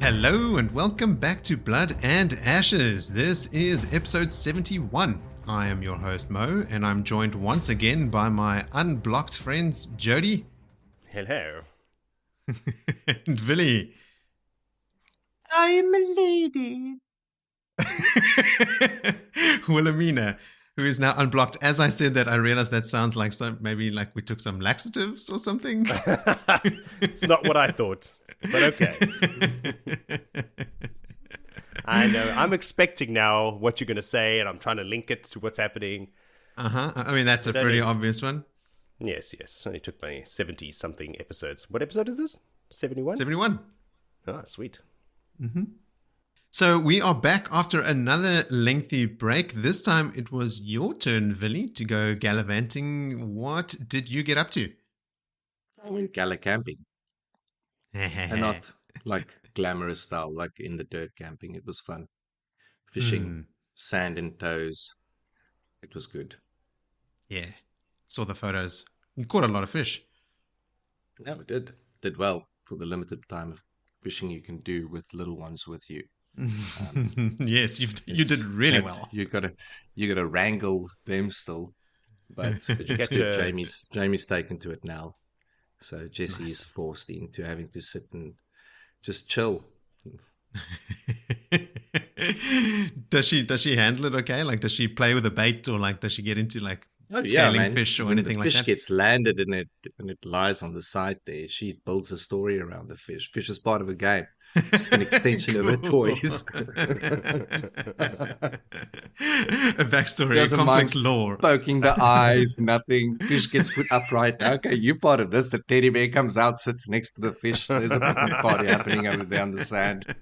Hello and welcome back to Blood and Ashes. This is episode 71. I am your host Mo, and I'm joined once again by my unblocked friends Jody. Hello. And Willie. I'm a lady. Wilhelmina, who is now unblocked. As I said that, I realized that sounds like maybe like we took some laxatives or something. It's not what I thought, but okay. I know. I'm expecting now what you're going to say, and I'm trying to link it to what's happening. I mean, that's a pretty obvious one. Yes. Only took me 70-something episodes. What episode is this? 71? 71. Oh, sweet. Mm-hmm. So we are back after another lengthy break. This time it was your turn, Willie, to go gallivanting. What did you get up to? I went gala camping. And not like glamorous style, like in the dirt camping. It was fun. Fishing, sand in toes. It was good. Yeah, saw the photos. You caught a lot of fish. No, it did. Did well for the limited time of fishing you can do with little ones with you. Yes, you did really well. You gotta wrangle them still, but it's good. Jamie's taken to it now, so Jesse's forced into having to sit and just chill. Does she handle it okay? Like, does she play with the bait, or like does she get into like scaling fish or anything like that? Fish gets landed in it and it lies on the side there. She builds a story around the fish. Fish is part of a game. Just an extension of her toys. A backstory, a complex lore. Poking the eyes, nothing. Fish gets put upright. Okay, you're part of this. The teddy bear comes out, sits next to the fish. There's a picnic party happening over there on the sand.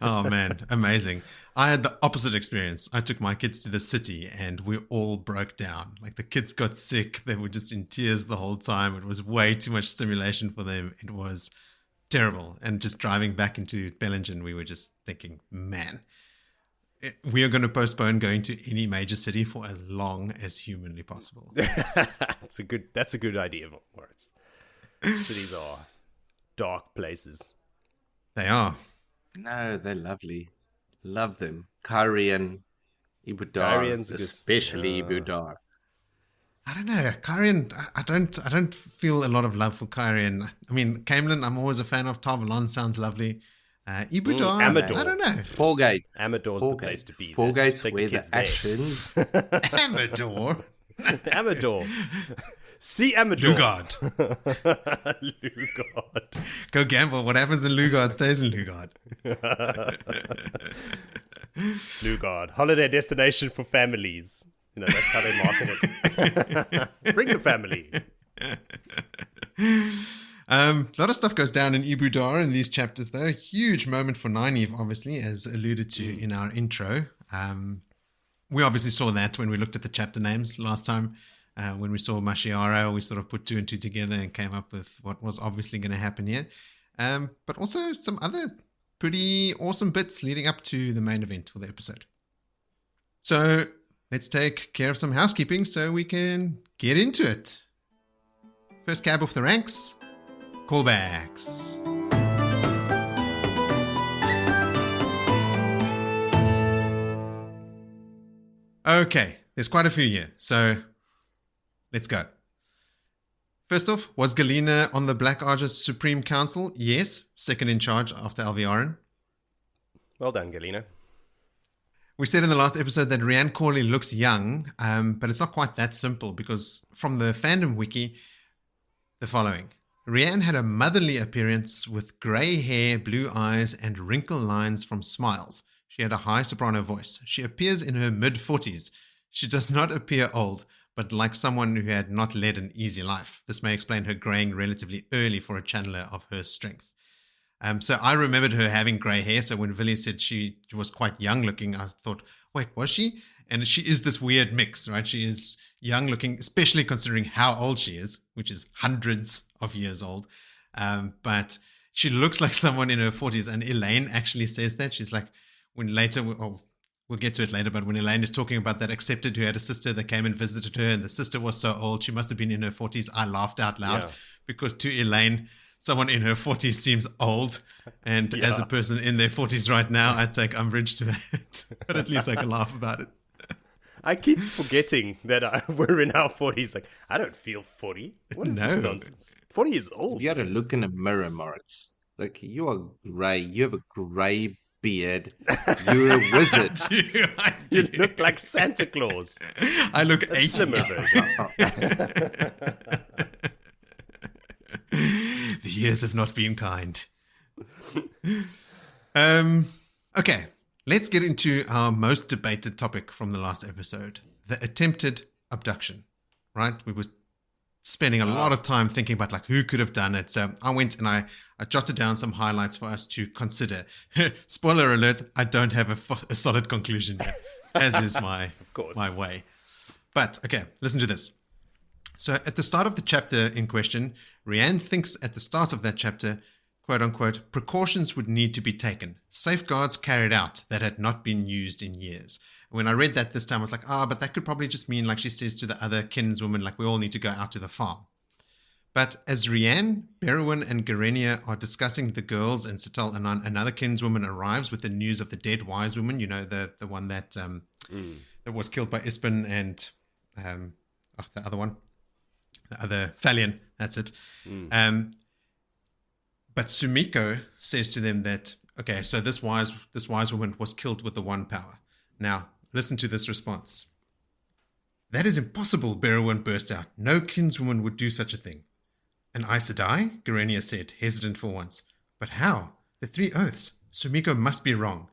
Oh man, amazing. I had the opposite experience. I took my kids to the city and we all broke down. Like, the kids got sick. They were just in tears the whole time. It was way too much stimulation for them. It was terrible. And just driving back into Bellingen, we were just thinking, man, we are going to postpone going to any major city for as long as humanly possible. That's a good idea, Moritz. Cities are dark places. They are. No, they're lovely. Love them. Karian, Ibudar, especially Ibudar. I don't know, Kyrian. I don't feel a lot of love for Kyrian. I mean, Camelin, I'm always a fan of. Tarvalon sounds lovely. Ibudar, Amador. I don't know. Four Gates. Amador's the place to be. Four Gates Take where the the actions. Amador. Amador. See Amador. Lugard. Lugard. Go gamble. What happens in Lugard stays in Lugard. Lugard. Holiday destination for families. You know, that's how they market it. Bring the family. A lot of stuff goes down in Ibudar in these chapters, though. Huge moment for Nynaeve, obviously, as alluded to in our intro. We obviously saw that when we looked at the chapter names last time. When we saw Mashiara, we sort of put two and two together and came up with what was obviously going to happen here. But also some other pretty awesome bits leading up to the main event for the episode. So let's take care of some housekeeping so we can get into it. First cab off the ranks, callbacks. Okay, there's quite a few here, so let's go. First off, was Galena on the Black Argent's Supreme Council? Yes, second in charge after Alviarin. Well done, Galena. We said in the last episode that Reanne Corley looks young, but it's not quite that simple, because from the fandom wiki, the following. Reanne had a motherly appearance with grey hair, blue eyes, and wrinkle lines from smiles. She had a high soprano voice. She appears in her mid-40s. She does not appear old, but like someone who had not led an easy life. This may explain her graying relatively early for a channeler of her strength. So I remembered her having grey hair, so when Willie said she was quite young looking, I thought, wait, was she? And she is this weird mix, right? She is young looking, especially considering how old she is, which is hundreds of years old. But she looks like someone in her 40s, and Elayne actually says that. She's like, when later, we'll get to it later, but when Elayne is talking about that accepted who had a sister that came and visited her, and the sister was so old, she must have been in her 40s, I laughed out loud because to Elayne, someone in her 40s seems old. And as a person in their 40s right now, I take umbrage to that. But at least I can laugh about it. I keep forgetting that we're in our 40s. Like, I don't feel 40. What is this nonsense? 40 is old. You got to look in the mirror, Moritz. Like, you are grey. You have a grey beard. You're a wizard. I do. You look like Santa Claus. I look A 80. slimmer version. The years have not been kind. Okay, let's get into our most debated topic from the last episode, the attempted abduction, right? We were spending a lot of time thinking about like who could have done it. So I went and I jotted down some highlights for us to consider. Spoiler alert, I don't have a solid conclusion yet, as is my way. But okay, listen to this. So at the start of the chapter in question, Reanne thinks at the start of that chapter, quote unquote, precautions would need to be taken, safeguards carried out that had not been used in years. When I read that this time, I was like, but that could probably just mean, like she says to the other kinswoman, like we all need to go out to the farm. But as Reanne, Berewyn, and Garenia are discussing the girls and Sital Anan, another kinswoman arrives with the news of the dead wise woman, you know, the one that that was killed by Ispin and the other one, the other Thalion, that's it. But Sumiko says to them that, okay, so this wise woman was killed with the one power. Now, listen to this response. That is impossible, Berewyn burst out. No kinswoman would do such a thing. An Aes Sedai? Garenia said, hesitant for once. But how? The 3 oaths. Sumiko must be wrong.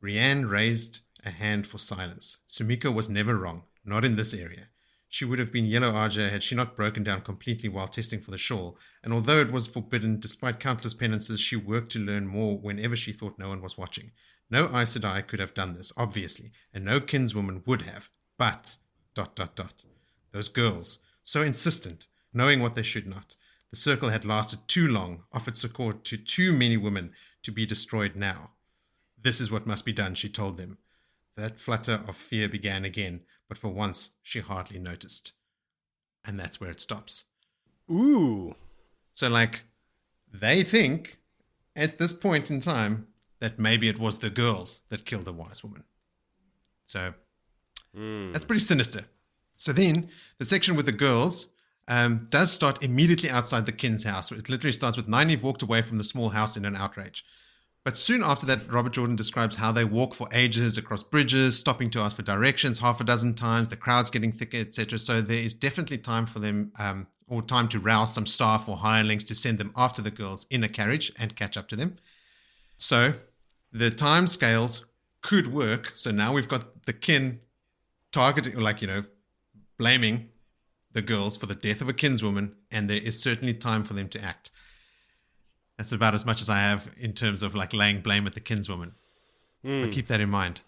Reanne raised a hand for silence. Sumiko was never wrong, not in this area. She would have been Yellow Arja had she not broken down completely while testing for the shawl, and although it was forbidden, despite countless penances, she worked to learn more whenever she thought no one was watching. No Aes Sedai could have done this, obviously, and no kinswoman would have. But, ... Those girls, so insistent, knowing what they should not. The circle had lasted too long, offered succor to too many women to be destroyed now. This is what must be done, she told them. That flutter of fear began again, but for once she hardly noticed. And that's where it stops. Ooh. So, like, they think, at this point in time, that maybe it was the girls that killed the wise woman. So, that's pretty sinister. So then, the section with the girls does start immediately outside the Kin's house. It literally starts with Nynaeve walked away from the small house in an outrage. But soon after that, Robert Jordan describes how they walk for ages across bridges, stopping to ask for directions half a dozen times, the crowd's getting thicker, etc. So there is definitely time for them, or time to rouse some staff or hirelings to send them after the girls in a carriage and catch up to them. So the time scales could work. So now we've got the Kin targeting, like, you know, blaming the girls for the death of a kinswoman, and there is certainly time for them to act. That's about as much as I have in terms of like laying blame at the kinswoman. But keep that in mind.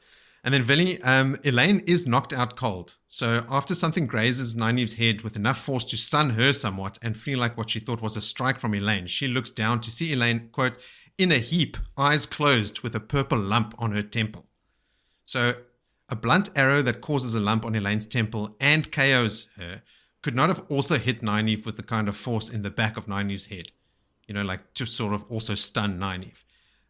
And then Willie, Elayne is knocked out cold. So after something grazes Nynaeve's head with enough force to stun her somewhat and feel like what she thought was a strike from Elayne, she looks down to see Elayne, quote, in a heap, eyes closed with a purple lump on her temple. So a blunt arrow that causes a lump on Elayne's temple and KOs her could not have also hit Nynaeve with the kind of force in the back of Nynaeve's head. You know, like to sort of also stun Nynaeve.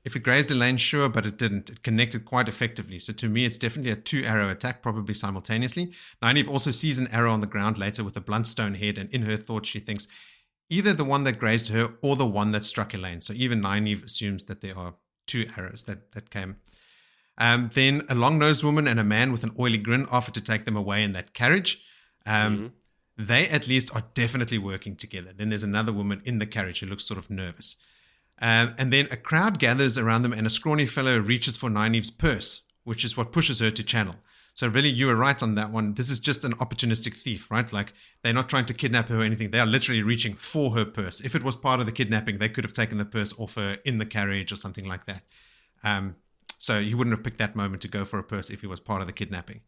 If it grazed Elayne, sure, but it didn't. It connected quite effectively. So to me, it's definitely a 2-arrow attack, probably simultaneously. Nynaeve also sees an arrow on the ground later with a blunt stone head, and in her thoughts, she thinks either the one that grazed her or the one that struck Elayne. So even Nynaeve assumes that there are 2 arrows that came. Then a long-nosed woman and a man with an oily grin offer to take them away in that carriage. They at least are definitely working together. Then there's another woman in the carriage who looks sort of nervous. And then a crowd gathers around them and a scrawny fellow reaches for Nynaeve's purse, which is what pushes her to channel. So really, you were right on that one. This is just an opportunistic thief, right? Like, they're not trying to kidnap her or anything. They are literally reaching for her purse. If it was part of the kidnapping, they could have taken the purse off her in the carriage or something like that. So he wouldn't have picked that moment to go for a purse if he was part of the kidnapping.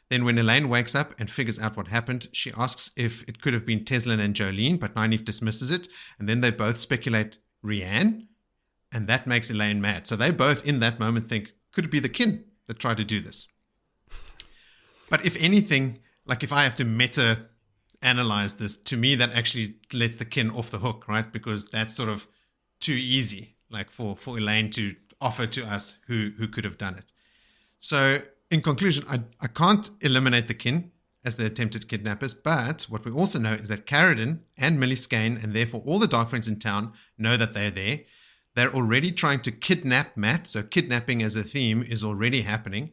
Then when Elayne wakes up and figures out what happened, she asks if it could have been Tylin and Jolene, but Nynaeve dismisses it. And then they both speculate Reanne, and that makes Elayne mad. So they both in that moment think, could it be the Kin that tried to do this? But if anything, like if I have to meta analyzed this, to me, that actually lets the kin off the hook, right? Because that's sort of too easy, like for Elayne to offer to us who could have done it. So in conclusion, I can't eliminate the kin as the attempted kidnappers, but what we also know is that Carradine and Millie Skane, and therefore all the Dark Friends in town, know that they're there. They're already trying to kidnap Matt, so kidnapping as a theme is already happening.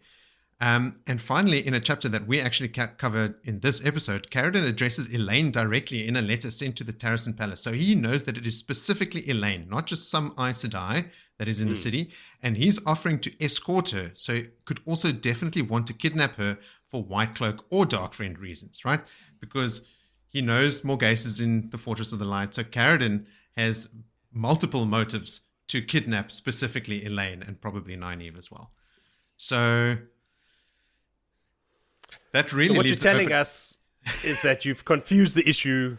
And finally, in a chapter that we actually covered in this episode, Carradine addresses Elayne directly in a letter sent to the Tarasyn Palace. So he knows that it is specifically Elayne, not just some Aes Sedai that is in the city. And he's offering to escort her. So he could also definitely want to kidnap her for White Cloak or Dark Friend reasons, right? Because he knows Morghese is in the Fortress of the Light. So Carradine has multiple motives to kidnap specifically Elayne and probably Nynaeve as well. So that really. So what you're telling us is that you've confused the issue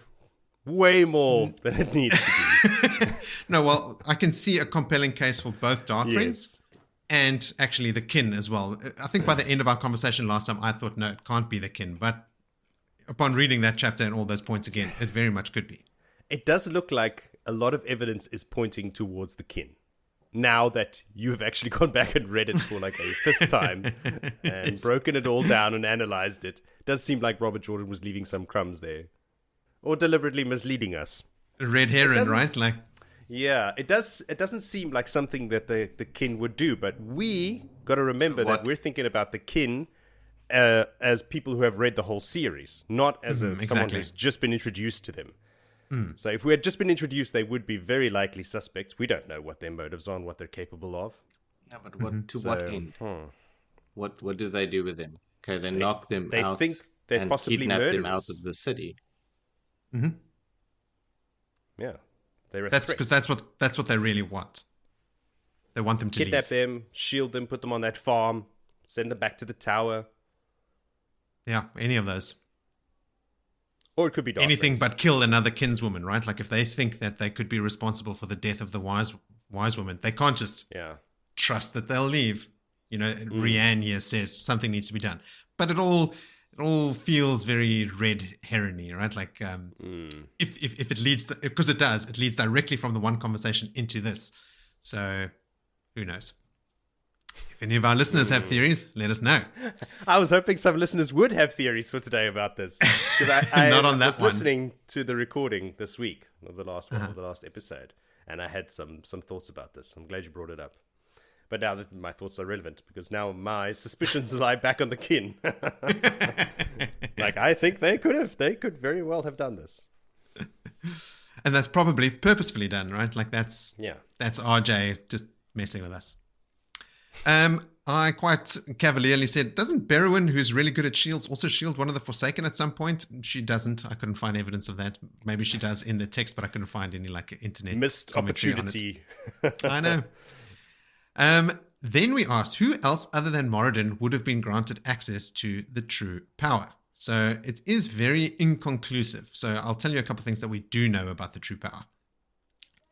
way more than it needs to be. No, well, I can see a compelling case for both Dark Friends and actually the kin as well. I think by the end of our conversation last time, I thought, no, it can't be the kin. But upon reading that chapter and all those points again, it very much could be. It does look like a lot of evidence is pointing towards the kin. Now that you've actually gone back and read it for like a fifth time and broken it all down and analyzed it, does seem like Robert Jordan was leaving some crumbs there. Or deliberately misleading us. Red herring, right? Like, yeah, it doesn't seem like something that the kin would do, but we got to remember that we're thinking about the kin as people who have read the whole series, not as someone who's just been introduced to them. So if we had just been introduced, they would be very likely suspects. We don't know what their motives are and what they're capable of. Yeah, but what end? What do they do with them? Okay, they knock them out. They think they're and possibly kidnap murderers. them out of the city. Yeah, they're that's because that's what they really want. They want them to kidnap leave. them, shield them, put them on that farm, send them back to the tower. Yeah, any of those. Or it could be Dark anything Friends. but kill another kinswoman, right? Like if they think that they could be responsible for the death of the wise woman, they can't just trust that they'll leave. You know, Reanne here says something needs to be done, but it all feels very red herring-y, right? Like if it leads because it does, it leads directly from the one conversation into this. So who knows? If any of our listeners have theories, let us know. I was hoping some listeners would have theories for today about this. Because I Not on that was one. listening to the recording this week of the last one, of the last episode, and I had some thoughts about this. I'm glad you brought it up. But now that my thoughts are relevant, because now my suspicions lie back on the kin. Like, I think they could very well have done this. And that's probably purposefully done, right? Like that's RJ just messing with us. I quite cavalierly said, doesn't Berwyn, who's really good at shields, also shield one of the Forsaken at some point? She doesn't. I couldn't find evidence of that. Maybe she does in the text, but I couldn't find any like internet missed commentary opportunity. On it. I know. Then we asked who else other than Moghedien would have been granted access to the true power. So it is very inconclusive. So I'll tell you a couple of things that we do know about the true power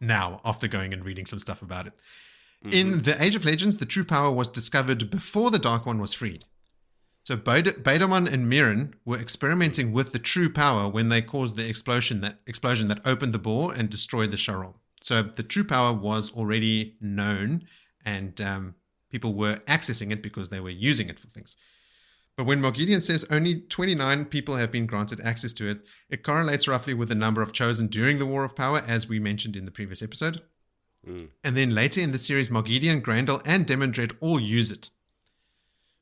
now, after going and reading some stuff about it. In the Age of Legends, the true power was discovered before the Dark One was freed. So Beidamon and Mirren were experimenting with the true power when they caused the explosion that opened the bore and destroyed the Sharom. So the true power was already known, and people were accessing it because they were using it for things. But when Moghedien says only 29 people have been granted access to it, it correlates roughly with the number of chosen during the War of Power, as we mentioned in the previous episode. And then later in the series, Moghedien, Grendel, and Demandred all use it.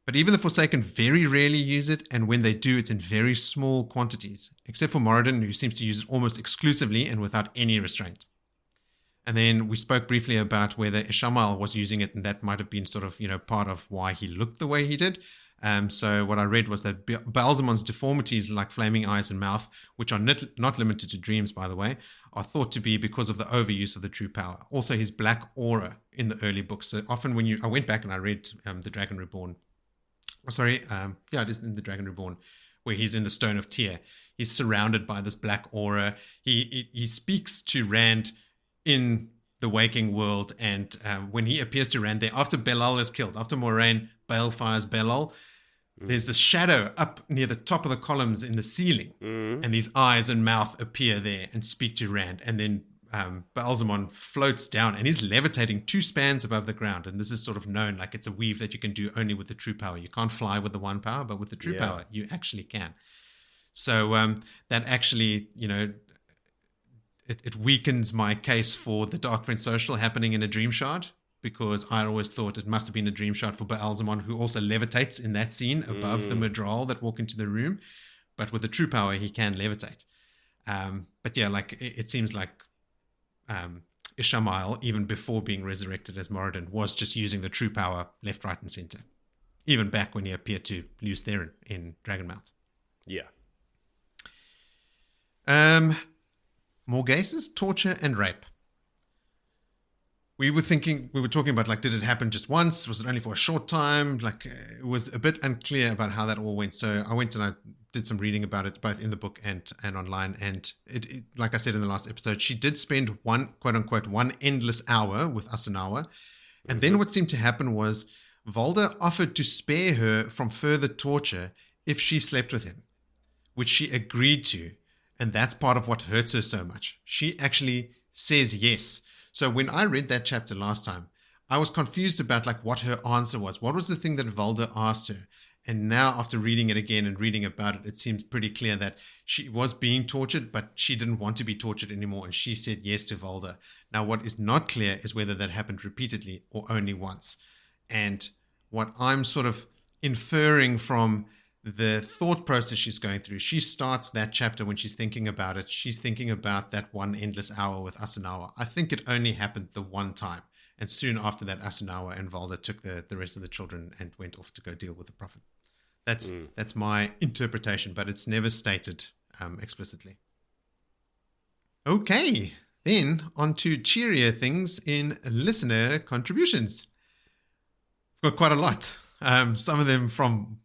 But even the Forsaken very rarely use it, and when they do, it's in very small quantities, except for Moghedien, who seems to use it almost exclusively and without any restraint. And then we spoke briefly about whether Ishamal was using it, and that might have been sort of, part of why he looked the way he did. So what I read was that Baalzamon's deformities like flaming eyes and mouth, which are not limited to dreams, by the way, are thought to be because of the overuse of the true power. Also, his black aura in the early books. So often I went back and I read The Dragon Reborn. It is in The Dragon Reborn, where he's in the Stone of Tyr. He's surrounded by this black aura. He speaks to Rand in the waking world, and when he appears to Rand there, after Belal is killed, after Moraine balefires Belal, there's a shadow up near the top of the columns in the ceiling, and these eyes and mouth appear there and speak to Rand, and then Baalzamon floats down, and he's levitating 2 spans above the ground, and this is sort of known like it's a weave that you can do only with the true power. You can't fly with the one power, but with the true power, you actually can. So that actually, it weakens my case for the Dark Friend Social happening in a dream shard, because I always thought it must have been a dream shard for Baalzamon, who also levitates in that scene above the Madral that walk into the room. But with the true power, he can levitate. But yeah, like it seems like Ishamael, even before being resurrected as Moghedien, was just using the true power left, right, and center. Even back when he appeared to Lews Therin in Dragonmount. Yeah. Morghase's torture and rape. We were talking about, like, did it happen just once? Was it only for a short time? Like, it was a bit unclear about how that all went. So I went and I did some reading about it, both in the book and online. And it, like I said in the last episode, she did spend one, quote unquote, one endless hour with Asunawa. And then what seemed to happen was Valda offered to spare her from further torture if she slept with him, which she agreed to. And that's part of what hurts her so much. She actually says yes. So when I read that chapter last time, I was confused about like what her answer was. What was the thing that Valda asked her? And now after reading it again and reading about it, it seems pretty clear that she was being tortured, but she didn't want to be tortured anymore. And she said yes to Valda. Now, what is not clear is whether that happened repeatedly or only once. And what I'm sort of inferring from the thought process she's going through, she starts that chapter when she's thinking about it. She's thinking about that one endless hour with Asunawa. I think it only happened the one time. And soon after that, Asunawa and Valda took the rest of the children and went off to go deal with the prophet. That's my interpretation, but it's never stated explicitly. Okay, then on to cheerier things in listener contributions. We've got quite a lot. Some of them from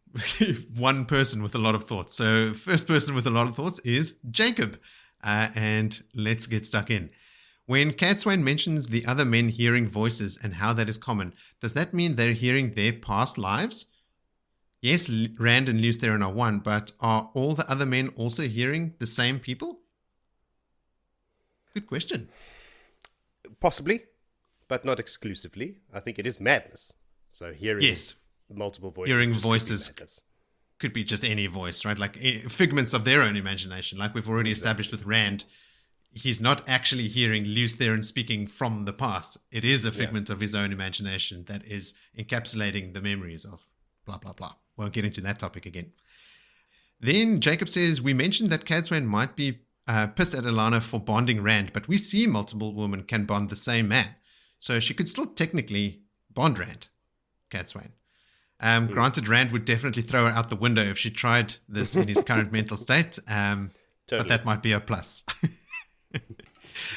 one person with a lot of thoughts. So first person with a lot of thoughts is Jacob. And let's get stuck in. When Cadsuane mentions the other men hearing voices and how that is common, does that mean they're hearing their past lives? Yes, Rand and Lews Therin are one, but are all the other men also hearing the same people? Good question. Possibly, but not exclusively. I think it is madness. So hearing multiple voices. Hearing voices could be just any voice, right? Like figments of their own imagination. Like we've already established with Rand, he's not actually hearing Lews Therin speaking from the past. It is a figment of his own imagination that is encapsulating the memories of blah, blah, blah. Won't get into that topic again. Then Jacob says, we mentioned that Cadsuane might be pissed at Alanna for bonding Rand, but we see multiple women can bond the same man. So she could still technically bond Rand, Cadsuane. Granted, Rand would definitely throw her out the window if she tried this in his current mental state, but that might be a plus.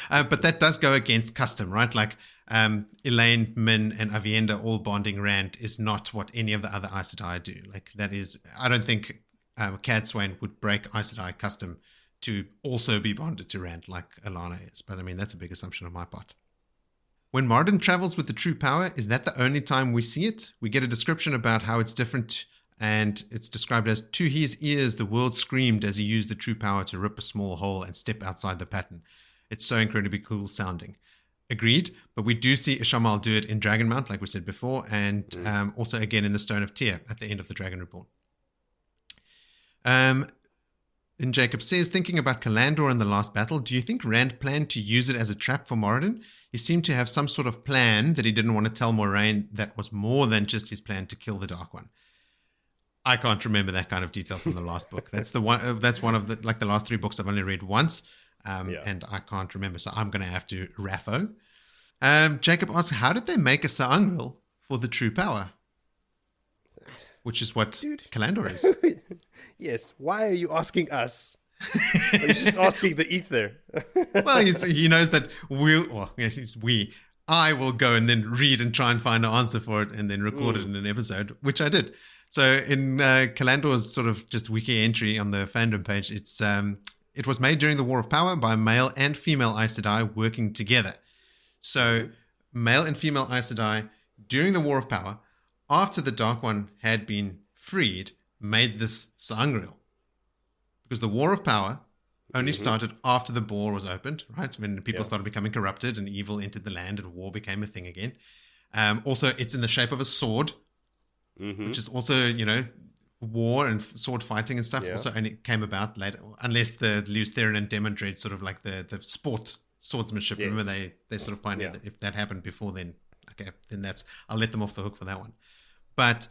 But that does go against custom, right? Like Elayne, Min, and Avienda all bonding Rand is not what any of the other Aes Sedai do. Like that is, I don't think Cadsuane would break Aes Sedai custom to also be bonded to Rand like Alanna is. But I mean, that's a big assumption on my part. When Moghedien travels with the true power, is that the only time we see it? We get a description about how it's different, and it's described as, to his ears, the world screamed as he used the true power to rip a small hole and step outside the pattern. It's so incredibly cool sounding. Agreed, but we do see Ishamael do it in Dragonmount, like we said before, and also again in the Stone of Tyr at the end of the Dragon Reborn. Then Jacob says, thinking about Kalandor in the last battle, do you think Rand planned to use it as a trap for Moghedien? He seemed to have some sort of plan that he didn't want to tell Moraine that was more than just his plan to kill the Dark One. I can't remember that kind of detail from the last book. That's the one. That's one of the the last 3 books I've only read once, and I can't remember. So I'm going to have to raffo. Jacob asks, how did they make a Sa'angril for the true power? Which is what Kalandor is. Yes. Why are you asking us? He's just asking the ether. Well, he knows that I will go and then read and try and find an answer for it and then record it in an episode, which I did. So in Kalandor's sort of just wiki entry on the fandom page, it was made during the War of Power by male and female Aes Sedai working together. So male and female Aes Sedai during the War of Power, after the Dark One had been freed, made this sa'angreal. Because the War of Power only started after the ball was opened, right? When people started becoming corrupted and evil entered the land and war became a thing again. Also, it's in the shape of a sword, which is also, war and sword fighting and stuff also only came about later, unless the Lews Therin and Demon sort of like the sport swordsmanship. Remember, they sort of pioneered that if that happened before then, okay, then I'll let them off the hook for that one. But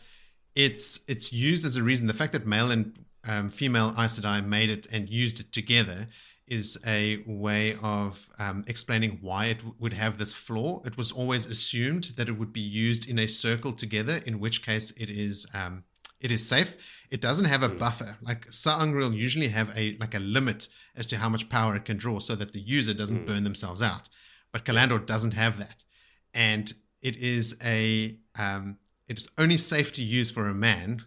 it's used as a reason. The fact that male and female Aes Sedai made it and used it together is a way of explaining why it would have this flaw. It was always assumed that it would be used in a circle together, in which case it is safe. It doesn't have a buffer. Like sa'angreal usually have a limit as to how much power it can draw so that the user doesn't burn themselves out. But Kalandor doesn't have that. And it is only safe to use for a man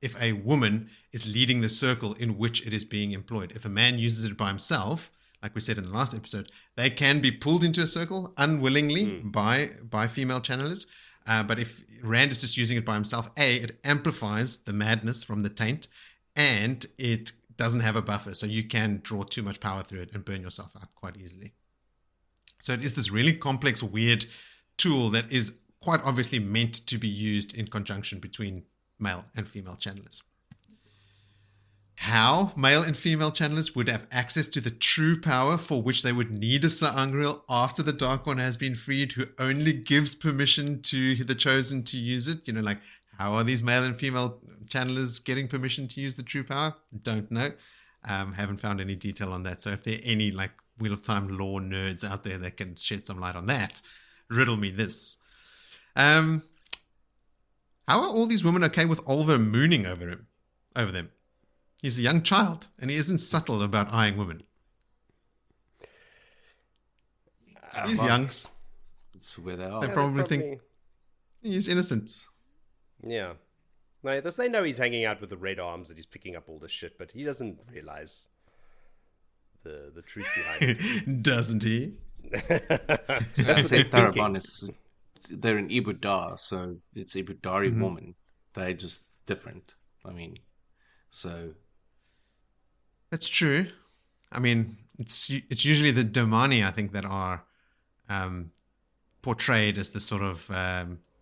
if a woman is leading the circle in which it is being employed. If a man uses it by himself, like we said in the last episode, they can be pulled into a circle unwillingly by female channelers. But if Rand is just using it by himself, it amplifies the madness from the taint, and it doesn't have a buffer, so you can draw too much power through it and burn yourself out quite easily. So it is this really complex, weird tool that is quite obviously meant to be used in conjunction between male and female channelers. How male and female channelers would have access to the true power for which they would need a sa'angreal after the Dark One has been freed, who only gives permission to the Chosen to use it. How are these male and female channelers getting permission to use the true power? Don't know. Haven't found any detail on that. So if there are any Wheel of Time lore nerds out there that can shed some light on that, riddle me this. How are all these women okay with Oliver mooning over them? He's a young child, and he isn't subtle about eyeing women. He's young. It's where they are. They probably think he's innocent. Yeah. No, they know he's hanging out with the red arms and he's picking up all this shit, but he doesn't realize the truth behind it. Doesn't he? I say Tharaban they're in Ibudar, so it's Ibudari woman. They're just different. So... That's true. It's usually the Domani, I think, that are portrayed as the sort of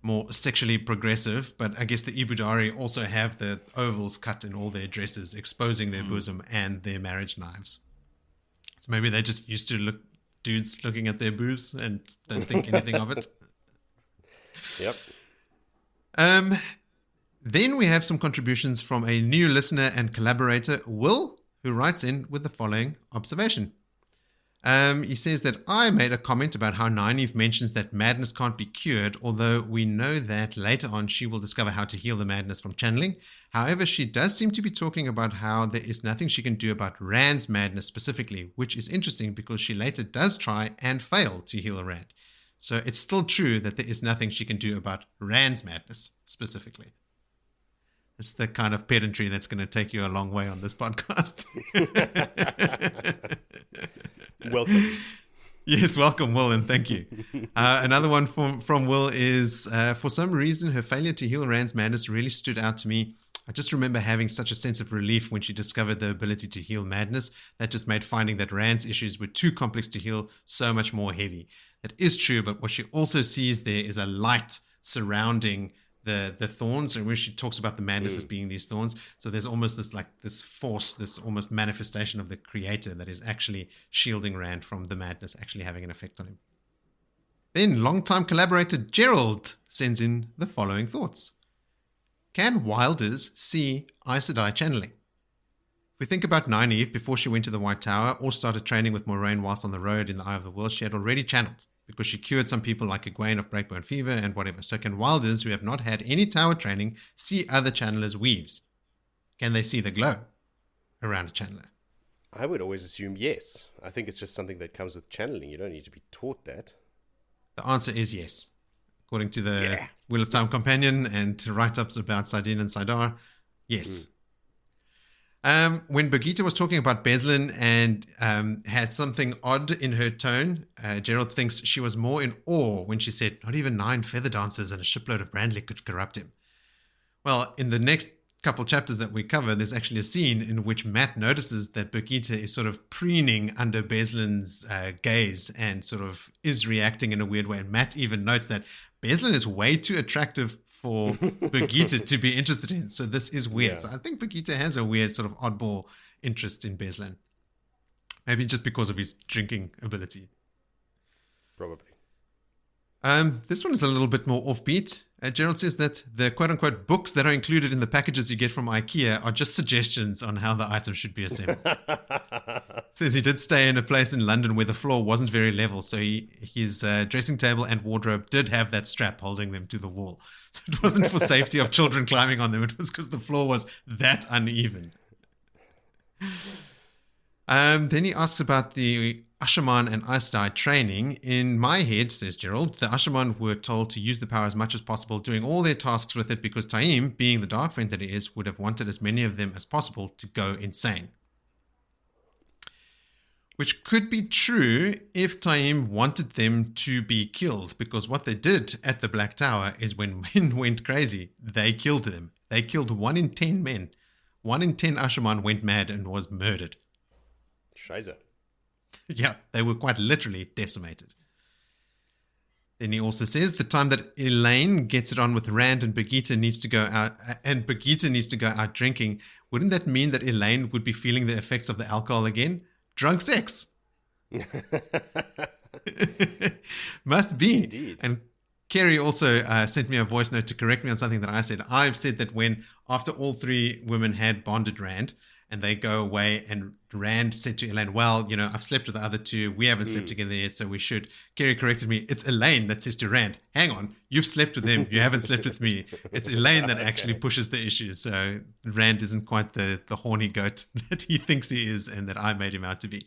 more sexually progressive, but I guess the Ibudari also have the ovals cut in all their dresses, exposing their bosom and their marriage knives. So maybe they're just used to dudes looking at their boobs and don't think anything of it. Yep. Then we have some contributions from a new listener and collaborator, Will, who writes in with the following observation. He says that I made a comment about how Nynaeve mentions that madness can't be cured, although we know that later on she will discover how to heal the madness from channeling. However, she does seem to be talking about how there is nothing she can do about Rand's madness specifically, which is interesting because she later does try and fail to heal Rand. So it's still true that there is nothing she can do about Rand's madness specifically. It's the kind of pedantry that's going to take you a long way on this podcast. Welcome. Yes, welcome, Will, and thank you. Another one from Will is, for some reason, her failure to heal Rand's madness really stood out to me. I just remember having such a sense of relief when she discovered the ability to heal madness. That just made finding that Rand's issues were too complex to heal so much more heavy. That is true, but what she also sees there is a light surrounding the thorns, and when she talks about the madness as being these thorns, so there's almost this force, this almost manifestation of the creator that is actually shielding Rand from the madness actually having an effect on him. Then longtime collaborator Gerald sends in the following thoughts. Can Wilders see Aes Sedai channeling? If we think about Nynaeve before she went to the White Tower or started training with Moraine whilst on the road in the Eye of the World, she had already channeled, because she cured some people like Egwene of Breakbone Fever and whatever. So can Wilders, who have not had any tower training, see other channelers' weaves? Can they see the glow around a channeler? I would always assume yes. I think it's just something that comes with channeling. You don't need to be taught that. The answer is yes. According to the Wheel of Time Companion and write-ups about Saidin and Saidar, yes. When Birgitte was talking about Beslin and had something odd in her tone, Gerald thinks she was more in awe when she said, not even 9 feather dancers and a shipload of Brandley could corrupt him. Well, in the next couple chapters that we cover, there's actually a scene in which Matt notices that Birgitte is sort of preening under Beslin's gaze and sort of is reacting in a weird way. And Matt even notes that Beslin is way too attractive for Birgitte to be interested in. So this is weird. Yeah. So I think Birgitte has a weird sort of oddball interest in Beslin. Maybe just because of his drinking ability. Probably. This one is a little bit more offbeat. Gerald says that the quote-unquote books that are included in the packages you get from IKEA are just suggestions on how the items should be assembled. Says he did stay in a place in London where the floor wasn't very level, so his dressing table and wardrobe did have that strap holding them to the wall. So it wasn't for safety of children climbing on them, it was because the floor was that uneven. Then he asks about the Ashaman and Aes Sedai training. In my head, says Gerald, the Ashaman were told to use the power as much as possible, doing all their tasks with it because Taim, being the dark friend that he is, would have wanted as many of them as possible to go insane. Which could be true if Taim wanted them to be killed, because what they did at the Black Tower is when men went crazy, they killed them. They killed 1 in 10 men. 1 in 10 Ashaman went mad and was murdered. Scheiße. Yeah, they were quite literally decimated. Then he also says the time that Elayne gets it on with Rand and Birgitte needs to go out, and Birgitte needs to go out drinking, wouldn't that mean that Elayne would be feeling the effects of the alcohol again? Drunk sex. Must be. Indeed. And Kerry also sent me a voice note to correct me on something that I said. I've said that when, after all 3 women had bonded Rand, and they go away, and Rand said to Elayne, well, you know, I've slept with the other 2. We haven't slept together yet, so we should. Kerry corrected me. It's Elayne that says to Rand, hang on, you've slept with them. You haven't slept with me. It's Elayne that actually pushes the issue. So Rand isn't quite the horny goat that he thinks he is and that I made him out to be.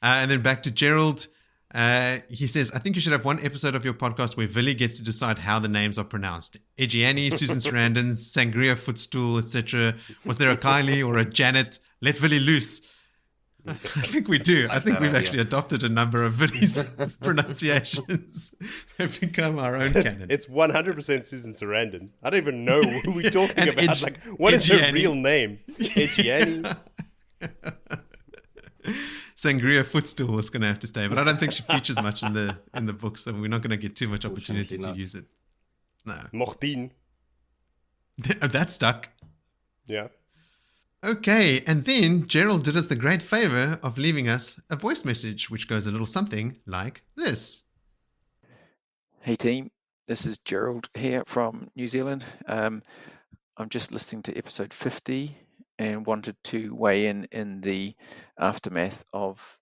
And then back to Gerald. He says, I think you should have one episode of your podcast where Willie gets to decide how the names are pronounced. Egiani, Susan Sarandon, Sangria Footstool, etc. Was there a Kylie or a Janet? Let Willie loose. I think we do. I think we've actually adopted a number of Willie's pronunciations. They've become our own canon. It's 100% Susan Sarandon. I don't even know who we're talking about. What is her real name? Egiani? Sangria Footstool is going to have to stay, but I don't think she features much in the book, so we're not going to get too much opportunity to use it. No. Moghedien. That's stuck. Yeah. Okay, and then Gerald did us the great favor of leaving us a voice message, which goes a little something like this. Hey team, this is Gerald here from New Zealand. I'm just listening to episode 50 and wanted to weigh in the aftermath of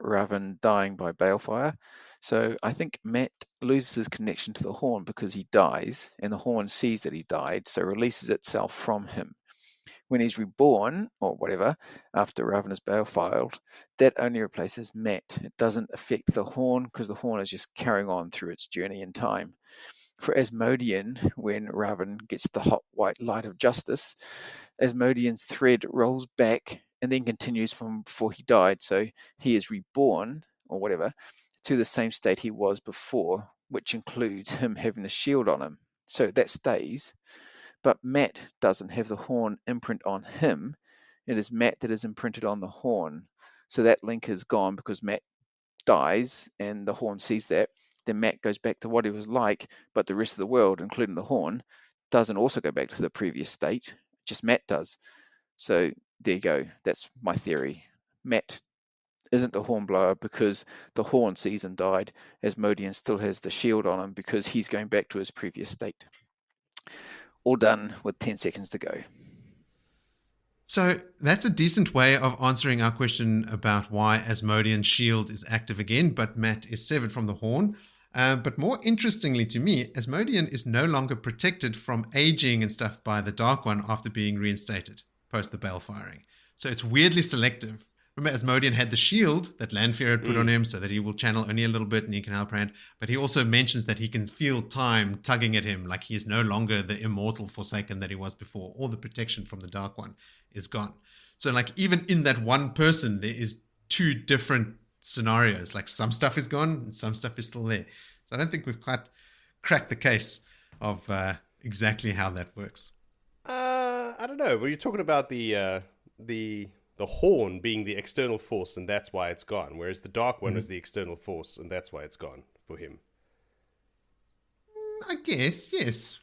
Raven dying by balefire. So I think Matt loses his connection to the Horn because he dies, and the Horn sees that he died, so releases itself from him. When he's reborn, or whatever, after Raven is balefiled, that only replaces Matt. It doesn't affect the Horn because the Horn is just carrying on through its journey in time. For Asmodean, when Raven gets the hot white light of justice, Asmodean's thread rolls back and then continues from before he died. So he is reborn, or whatever, to the same state he was before, which includes him having the shield on him. So that stays. But Matt doesn't have the Horn imprint on him. It is Matt that is imprinted on the Horn. So that link is gone because Matt dies and the Horn sees that. Then Matt goes back to what he was like, but the rest of the world, including the Horn, doesn't also go back to the previous state. Just Matt does. So there you go. That's my theory. Matt isn't the Hornblower because the Horn sees and died. Asmodean still has the shield on him because he's going back to his previous state. All done with 10 seconds to go. So that's a decent way of answering our question about why Asmodean's shield is active again, but Matt is severed from the Horn. But more interestingly to me, Asmodean is no longer protected from aging and stuff by the Dark One after being reinstated post the bell firing. So it's weirdly selective. Remember, Asmodean had the shield that Lanfear had put on him so that he will channel only a little bit and he can help Rand. But he also mentions that he can feel time tugging at him, like he is no longer the immortal Forsaken that he was before. All the protection from the Dark One is gone. So like even in that one person, there is 2 different scenarios. Like some stuff is gone and some stuff is still there. So I don't think we've quite cracked the case of exactly how that works. I don't know. Were you talking about the horn being the external force, and that's why it's gone, whereas the dark one is the external force, and that's why it's gone for him? I guess, yes.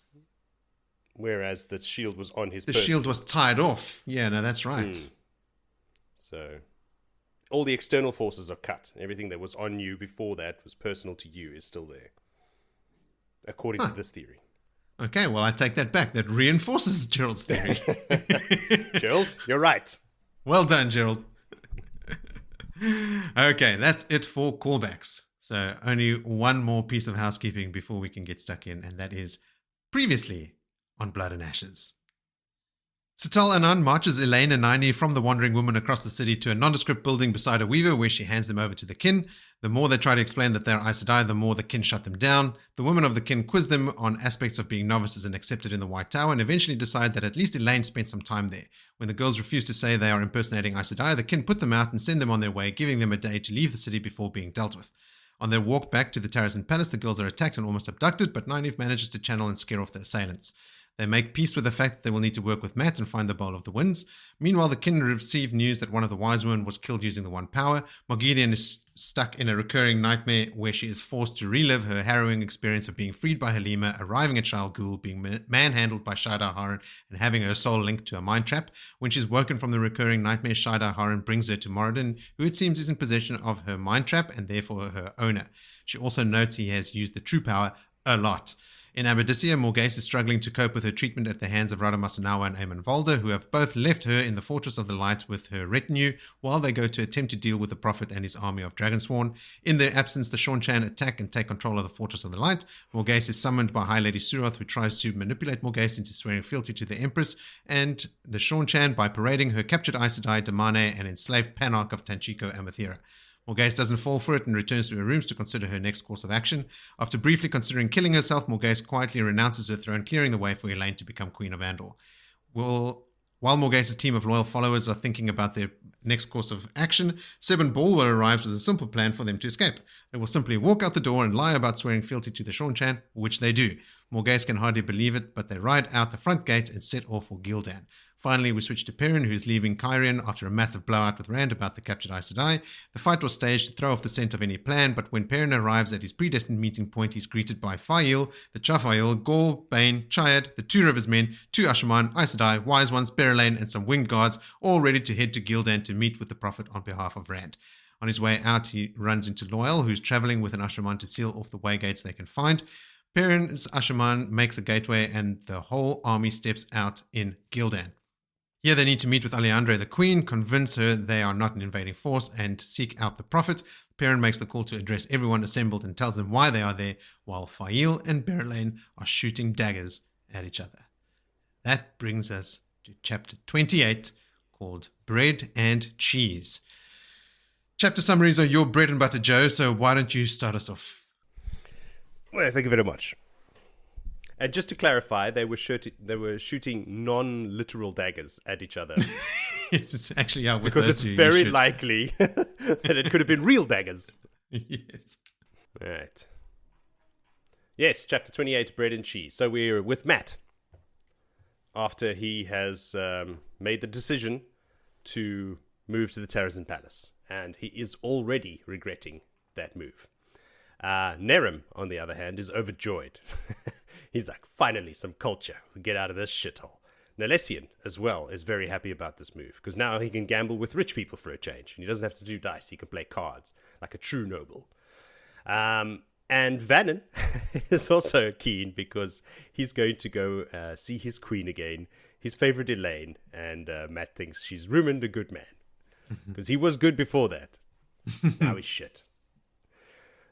Whereas the shield was on his The person. shield was tied off. Yeah, no, that's right. So all the external forces are cut. Everything that was on you before that was personal to you is still there, according to this theory. Okay, well, I take that back. That reinforces Gerald's theory. Gerald, you're right. Well done, Gerald. Okay, that's it for callbacks. So only one more piece of housekeeping before we can get stuck in, and that is previously on Blood and Ashes. Satal Anan marches Elayne and Nynaeve from the Wandering Woman across the city to a nondescript building beside a weaver where she hands them over to the kin. The more they try to explain that they're Aes Sedai, the more the kin shut them down. The women of the kin quiz them on aspects of being novices and accepted in the White Tower and eventually decide that at least Elayne spent some time there. When the girls refuse to say they are impersonating Aes Sedai, the kin put them out and send them on their way, giving them a day to leave the city before being dealt with. On their walk back to the Tyrazan Palace, the girls are attacked and almost abducted, but Nynaeve manages to channel and scare off the assailants. They make peace with the fact that they will need to work with Mat and find the Bowl of the Winds. Meanwhile, the kin receive news that one of the wise women was killed using the One Power. Moghedien is stuck in a recurring nightmare where she is forced to relive her harrowing experience of being freed by Halima, arriving at Shal Ghul, being manhandled by Shaddai Haran, and having her soul linked to a mind trap. When she's woken from the recurring nightmare, Shaddai Haran brings her to Moghedien, who it seems is in possession of her mind trap and therefore her owner. She also notes he has used the true power a lot. In Abadisia, Morghese is struggling to cope with her treatment at the hands of Radamasanawa and Aemon Valda, who have both left her in the Fortress of the Light with her retinue, while they go to attempt to deal with the Prophet and his army of Dragonsworn. In their absence, the Seanchan attack and take control of the Fortress of the Light. Morghese is summoned by High Lady Suroth, who tries to manipulate Morghese into swearing fealty to the Empress, and the Seanchan by parading her captured Aes Sedai, Damane, and enslaved Panarch of Tanchico, Amathera. Morghese doesn't fall for it and returns to her rooms to consider her next course of action. After briefly considering killing herself, Morghese quietly renounces her throne, clearing the way for Elayne to become Queen of Andor. While Morghese's team of loyal followers are thinking about their next course of action, Sebin Bulwer arrives with a simple plan for them to escape. They will simply walk out the door and lie about swearing fealty to the Seanchan, which they do. Morghese can hardly believe it, but they ride out the front gate and set off for Gildan. Finally, we switch to Perrin, who's leaving Cairhien after a massive blowout with Rand about the captured Aes Sedai. The fight was staged to throw off the scent of any plan, but when Perrin arrives at his predestined meeting point, he's greeted by Fail, the Chafail, Gaul, Bane, Chayad, the Two Rivers Men, two Ashaman, Aes Sedai, Wise Ones, Berelain, and some winged guards, all ready to head to Gildan to meet with the Prophet on behalf of Rand. On his way out, he runs into Loyal, who's traveling with an Ashaman to seal off the way gates they can find. Perrin's Ashaman makes a gateway, and the whole army steps out in Gildan. Here they need to meet with Alejandra the Queen, convince her they are not an invading force, and seek out the Prophet. Perrin makes the call to address everyone assembled and tells them why they are there, while Fail and Berelain are shooting daggers at each other. That brings us to chapter 28, called Bread and Cheese. Chapter summaries are your bread and butter, Joe, so why don't you start us off? Well, thank you very much. And just to clarify, they were shooting non-literal daggers at each other. It's actually because it's very likely that it could have been real daggers. Yes. All right. Yes, chapter 28, Bread and Cheese. So we're with Mat after he has made the decision to move to the Tyrazan Palace, and he is already regretting that move. Nerem, on the other hand, is overjoyed. He's like, finally, some culture. We'll get out of this shithole. Nalessian, as well, is very happy about this move, because now he can gamble with rich people for a change, and he doesn't have to do dice. He can play cards, like a true noble. And Vannon is also keen, because he's going to go see his queen again, his favorite Elayne, and Mat thinks she's ruined a good man, because he was good before that. Now he's shit.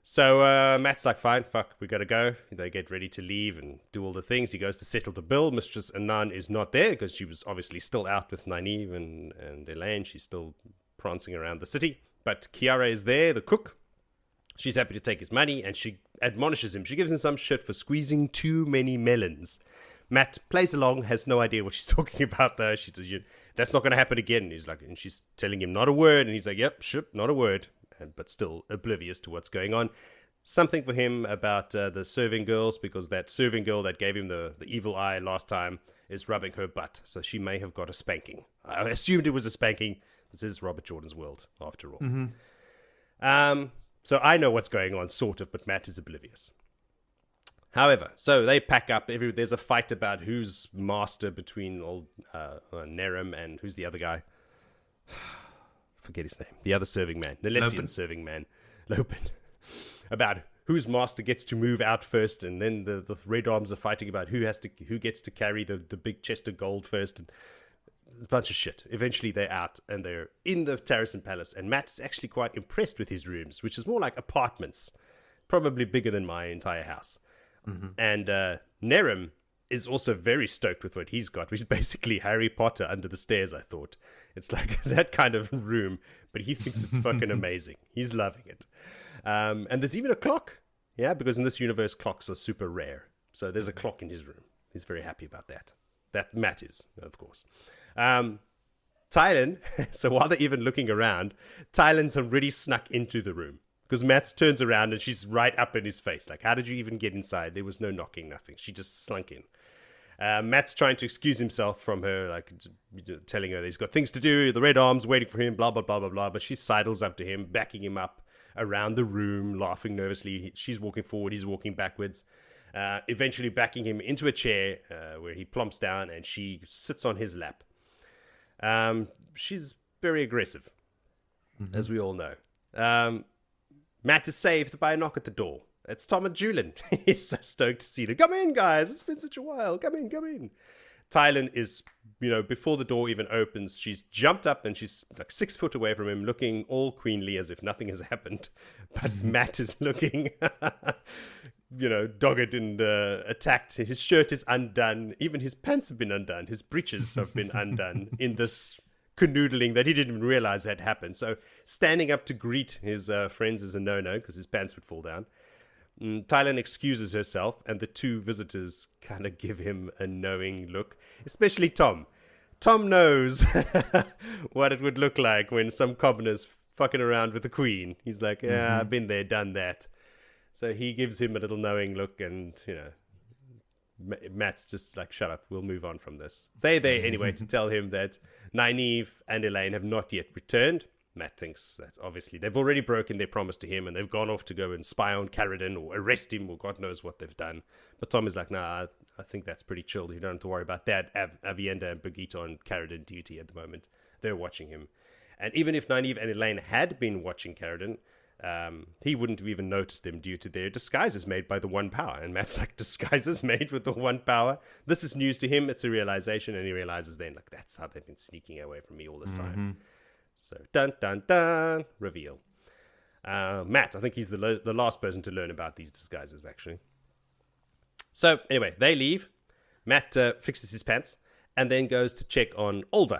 So Matt's like, fine, fuck, we gotta go. They get ready to leave and do all the things. He goes to settle the bill. Mistress Anan is not there because she was obviously still out with Nynaeve and Elayne. She's still prancing around the city. But Kiara is there, the cook. She's happy to take his money, and she admonishes him. She gives him some shit for squeezing too many melons. Matt plays along, has no idea what she's talking about, though. She says, that's not going to happen again. He's like, and she's telling him not a word, and he's like, yep, shit, not a word. But still oblivious to what's going on. something for him about the serving girls, because that serving girl that gave him the evil eye last time is rubbing her butt. So she may have got a spanking. I assumed it was a spanking. This is Robert Jordan's world, after all. So I know what's going on, sort of, but Matt is oblivious. However, so they pack up. There's a fight about who's master between old Nynaeve and who's the other guy. Forget his name. The other serving man. Nalessian serving man. Lopen. About whose master gets to move out first, and then the Red Arms are fighting about who gets to carry the big chest of gold first, and a bunch of shit. Eventually they're out, and they're in the Terracin Palace, and Matt's actually quite impressed with his rooms, which is more like apartments, probably bigger than my entire house. And Nynaeve is also very stoked with what he's got, which is basically Harry Potter under the stairs, I thought. It's like that kind of room, but he thinks it's fucking amazing. He's loving it. And there's even a clock, because in this universe, clocks are super rare. So there's a clock in his room. He's very happy about that. That Matt is, of course. Tylin, so while they're even looking around, Tylin's already snuck into the room. Because Matt turns around and she's right up in his face. Like, how did you even get inside? There was no knocking, nothing. She just slunk in. Matt's trying to excuse himself from her, like telling her that he's got things to do, the Red Arms waiting for him, blah, blah, blah, blah, blah. But she sidles up to him, backing him up around the room, laughing nervously. She's walking forward, he's walking backwards. Eventually backing him into a chair where he plumps down and she sits on his lap. She's very aggressive, as we all know. Matt is saved by a knock at the door. It's Tom and Julian. He's so stoked to see them. Come in, guys. It's been such a while. Come in. Tylin is, before the door even opens, she's jumped up and she's like 6 foot away from him, looking all queenly as if nothing has happened. But Matt is looking, dogged and attacked. His shirt is undone. Even his pants have been undone. His breeches have been undone in this canoodling that he didn't even realize had happened. So standing up to greet his friends is a no-no because his pants would fall down. Tylin excuses herself, and the two visitors kind of give him a knowing look, especially Tom. Tom knows what it would look like when some commoner's fucking around with the queen. He's like, I've been there, done that. So he gives him a little knowing look, and, Matt's just like, shut up, we'll move on from this. They're there anyway to tell him that Nynaeve and Elayne have not yet returned. Matt thinks that obviously they've already broken their promise to him and they've gone off to go and spy on Carradine or arrest him or God knows what they've done. But Tom is like, nah, I think that's pretty chill. You don't have to worry about that. Avienda and Birgitte on Carradine duty at the moment. They're watching him. And even if Nynaeve and Elayne had been watching Carradine, he wouldn't have even noticed them due to their disguises made by the One Power. And Matt's like, disguises made with the One Power? This is news to him. It's a realization. And he realizes then, like, that's how they've been sneaking away from me all this time. So, dun, dun, dun, reveal. Matt, I think he's the last person to learn about these disguises, actually. So, anyway, they leave. Matt fixes his pants and then goes to check on Olva,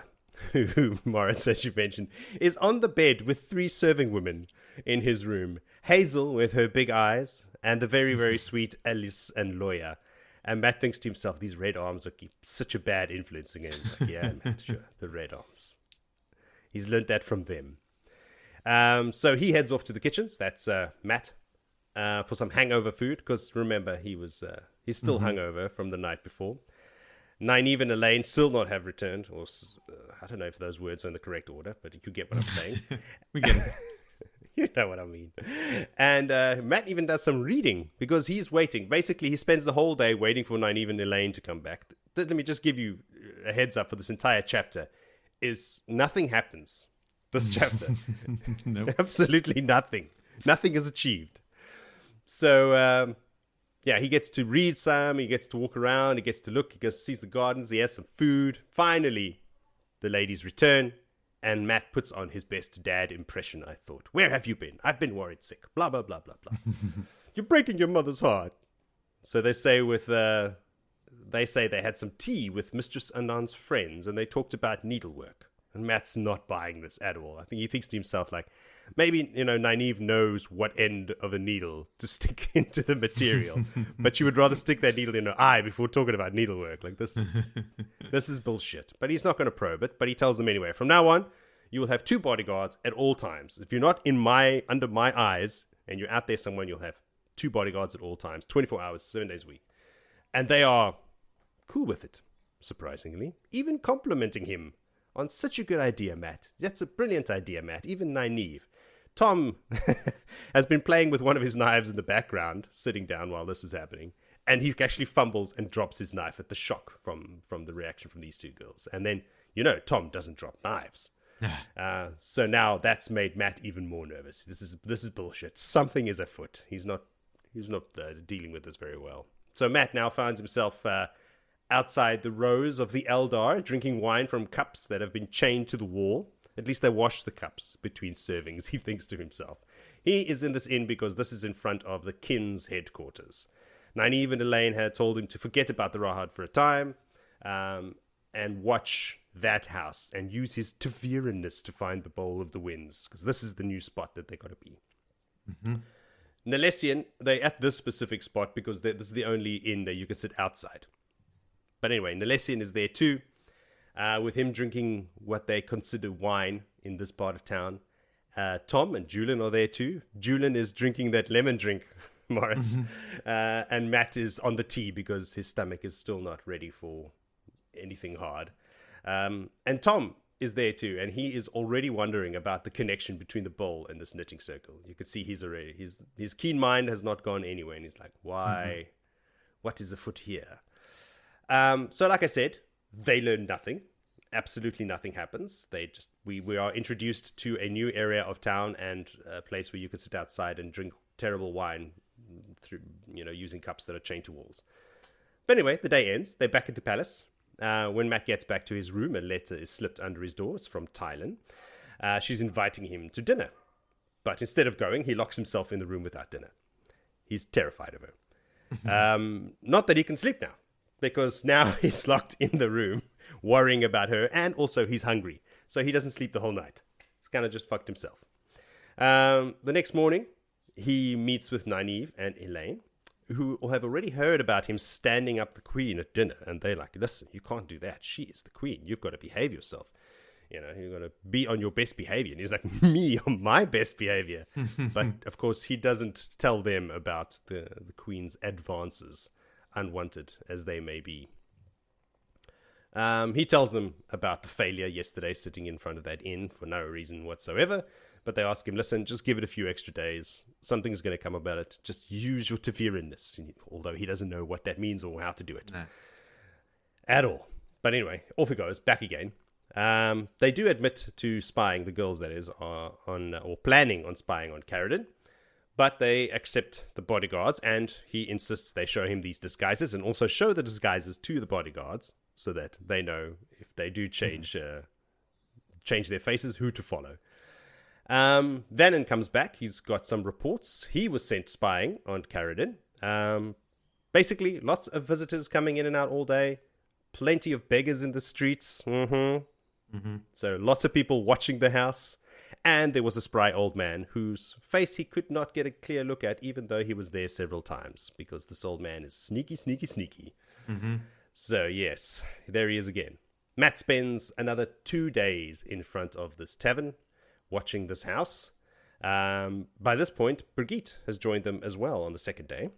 who, Moritz, as you mentioned, is on the bed with 3 serving women in his room. Hazel with her big eyes and the very, very sweet Alice and Loya. And Matt thinks to himself, these Red Arms are such a bad influence on him. Like, yeah, Matt, sure, the Red Arms. He's learned that from them. So he heads off to the kitchens. That's Matt for some hangover food. Because remember, he's still hungover from the night before. Nynaeve and Elayne still not have returned. Or I don't know if those words are in the correct order, but you get what I'm saying. We get it. You know what I mean. And Matt even does some reading because he's waiting. Basically, he spends the whole day waiting for Nynaeve and Elayne to come back. Let me just give you a heads up for this entire chapter. Is nothing happens this chapter. Nope. Absolutely nothing. Nothing is achieved. So, he gets to read some, he gets to walk around, he gets to look, sees the gardens, he has some food. Finally, the ladies return, and Matt puts on his best dad impression, I thought. Where have you been? I've been worried sick. Blah, blah, blah, blah, blah. You're breaking your mother's heart. So they say they had some tea with Mistress Anand's friends and they talked about needlework. And Matt's not buying this at all. I think he thinks to himself, like, maybe, Nynaeve knows what end of a needle to stick into the material, but she would rather stick that needle in her eye before talking about needlework. Like, this is bullshit. But he's not going to probe it, but he tells them anyway, from now on, you will have 2 bodyguards at all times. If you're not under my eyes and you're out there somewhere, you'll have 2 bodyguards at all times, 24 hours, 7 days a week. And they are cool with it, surprisingly, even complimenting him on such a good idea, Matt. That's a brilliant idea, Matt. Even Nynaeve. Tom has been playing with one of his knives in the background, sitting down while this is happening. And he actually fumbles and drops his knife at the shock from the reaction from these 2 girls. And then, Tom doesn't drop knives. So now that's made Matt even more nervous. This is bullshit. Something is afoot. He's not dealing with this very well. So Matt now finds himself outside the rows of the Eldar, drinking wine from cups that have been chained to the wall. At least they wash the cups between servings, he thinks to himself. He is in this inn because this is in front of the Kin's headquarters. Nynaeve and Elayne had told him to forget about the Rahad for a time and watch that house and use his Taviran-ness to find the Bowl of the Winds, because this is the new spot that they got to be. Mm-hmm. Nalessian, they're at this specific spot because this is the only inn that you can sit outside. But anyway, Nalessian is there too, with him drinking what they consider wine in this part of town. Tom and Julian are there too. Julian is drinking that lemon drink, Moritz. And Matt is on the tea because his stomach is still not ready for anything hard. And Tom is there too, and he is already wondering about the connection between the bowl and this knitting circle. You could see his keen mind has not gone anywhere, and he's like, why? What is afoot here? So like I said, they learn nothing. Absolutely nothing happens. We are introduced to a new area of town and a place where you can sit outside and drink terrible wine through, using cups that are chained to walls. But anyway, the day ends. They're back at the palace. When Matt gets back to his room, a letter is slipped under his door. It's from Tylin. She's inviting him to dinner. But instead of going, he locks himself in the room without dinner. He's terrified of her. Not that he can sleep now, because now he's locked in the room, worrying about her, and also he's hungry. So he doesn't sleep the whole night. He's kind of just fucked himself. The next morning, he meets with Nynaeve and Elayne, who have already heard about him standing up the queen at dinner. And they're like, listen, you can't do that. She is the queen. You've got to behave yourself. You've got to be on your best behavior. And he's like, me on my best behavior. But of course, he doesn't tell them about the queen's advances, unwanted as they may be. He tells them about the failure yesterday sitting in front of that inn for no reason whatsoever. But they ask him, listen, just give it a few extra days. Something's going to come about it. Just use your Taviran-ness, although he doesn't know what that means or how to do it. No. At all. But anyway, off he goes, back again. They do admit to spying, the girls that is, or planning on spying on Caradin. But they accept the bodyguards, and he insists they show him these disguises and also show the disguises to the bodyguards so that they know if they do change their faces, who to follow. Vannon comes back. He's got some reports. He was sent spying on Caradin. Basically, lots of visitors coming in and out all day. Plenty of beggars in the streets. So lots of people watching the house. And there was a spry old man whose face he could not get a clear look at, even though he was there several times, because this old man is sneaky, sneaky, sneaky. So yes, there he is again. Matt spends another 2 days in front of this tavern, watching this house. By this point, Brigitte has joined them as well on the second day.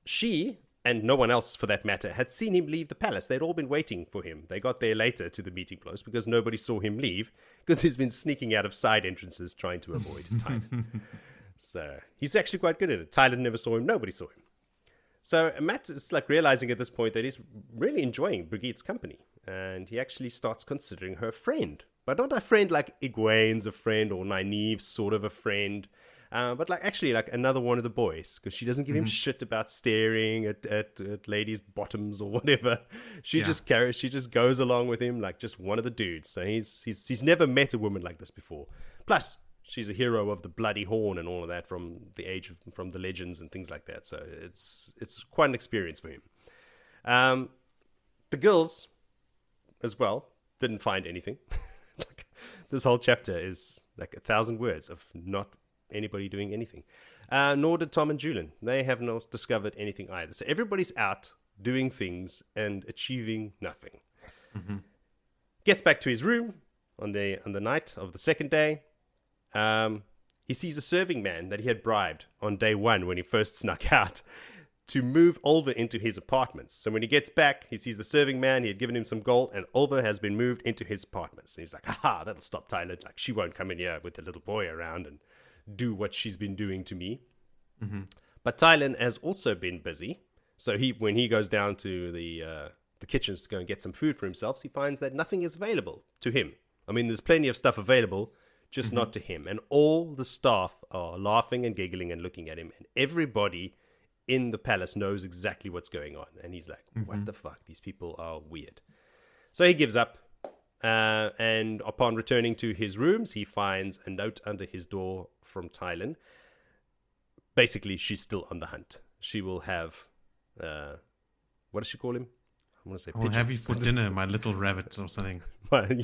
She, and no one else for that matter, had seen him leave the palace. They'd all been waiting for him. They got there later to the meeting place because nobody saw him leave, because he's been sneaking out of side entrances trying to avoid Tylin. So he's actually quite good at it. Tylin never saw him. Nobody saw him. So Matt is like realizing at this point that he's really enjoying Brigitte's company. And he actually starts considering her a friend. But not a friend like Egwene's a friend or Nynaeve's sort of a friend. But like actually like another one of the boys, because she doesn't give him shit about staring at ladies' bottoms or whatever. She just goes along with him like just one of the dudes. So he's never met a woman like this before. Plus, she's a hero of the bloody horn and all of that from the legends and things like that. So it's quite an experience for him. The girls as well didn't find anything. This whole chapter is like 1,000 words of not anybody doing anything. Nor did Tom and Julian. They have not discovered anything either. So everybody's out doing things and achieving nothing. Gets back to his room on the night of the second day. he sees a serving man that he had bribed on day one when he first snuck out to move Olva into his apartments. So when he gets back, he sees the serving man. He had given him some gold, and Olva has been moved into his apartments. And he's like, haha, that'll stop Tylin. Like, she won't come in here with the little boy around and do what she's been doing to me. Mm-hmm. But Tylin has also been busy. So when he goes down to the kitchens to go and get some food for himself, he finds that nothing is available to him. I mean, there's plenty of stuff available, just not to him. And all the staff are laughing and giggling and looking at him. And everybody in the palace knows exactly what's going on. And he's like, what the fuck? These people are weird. So he gives up. And upon returning to his rooms, he finds a note under his door from Tylin. Basically, she's still on the hunt. She will have... what does she call him? I want to say I'll have you for dinner, my little rabbit, or something.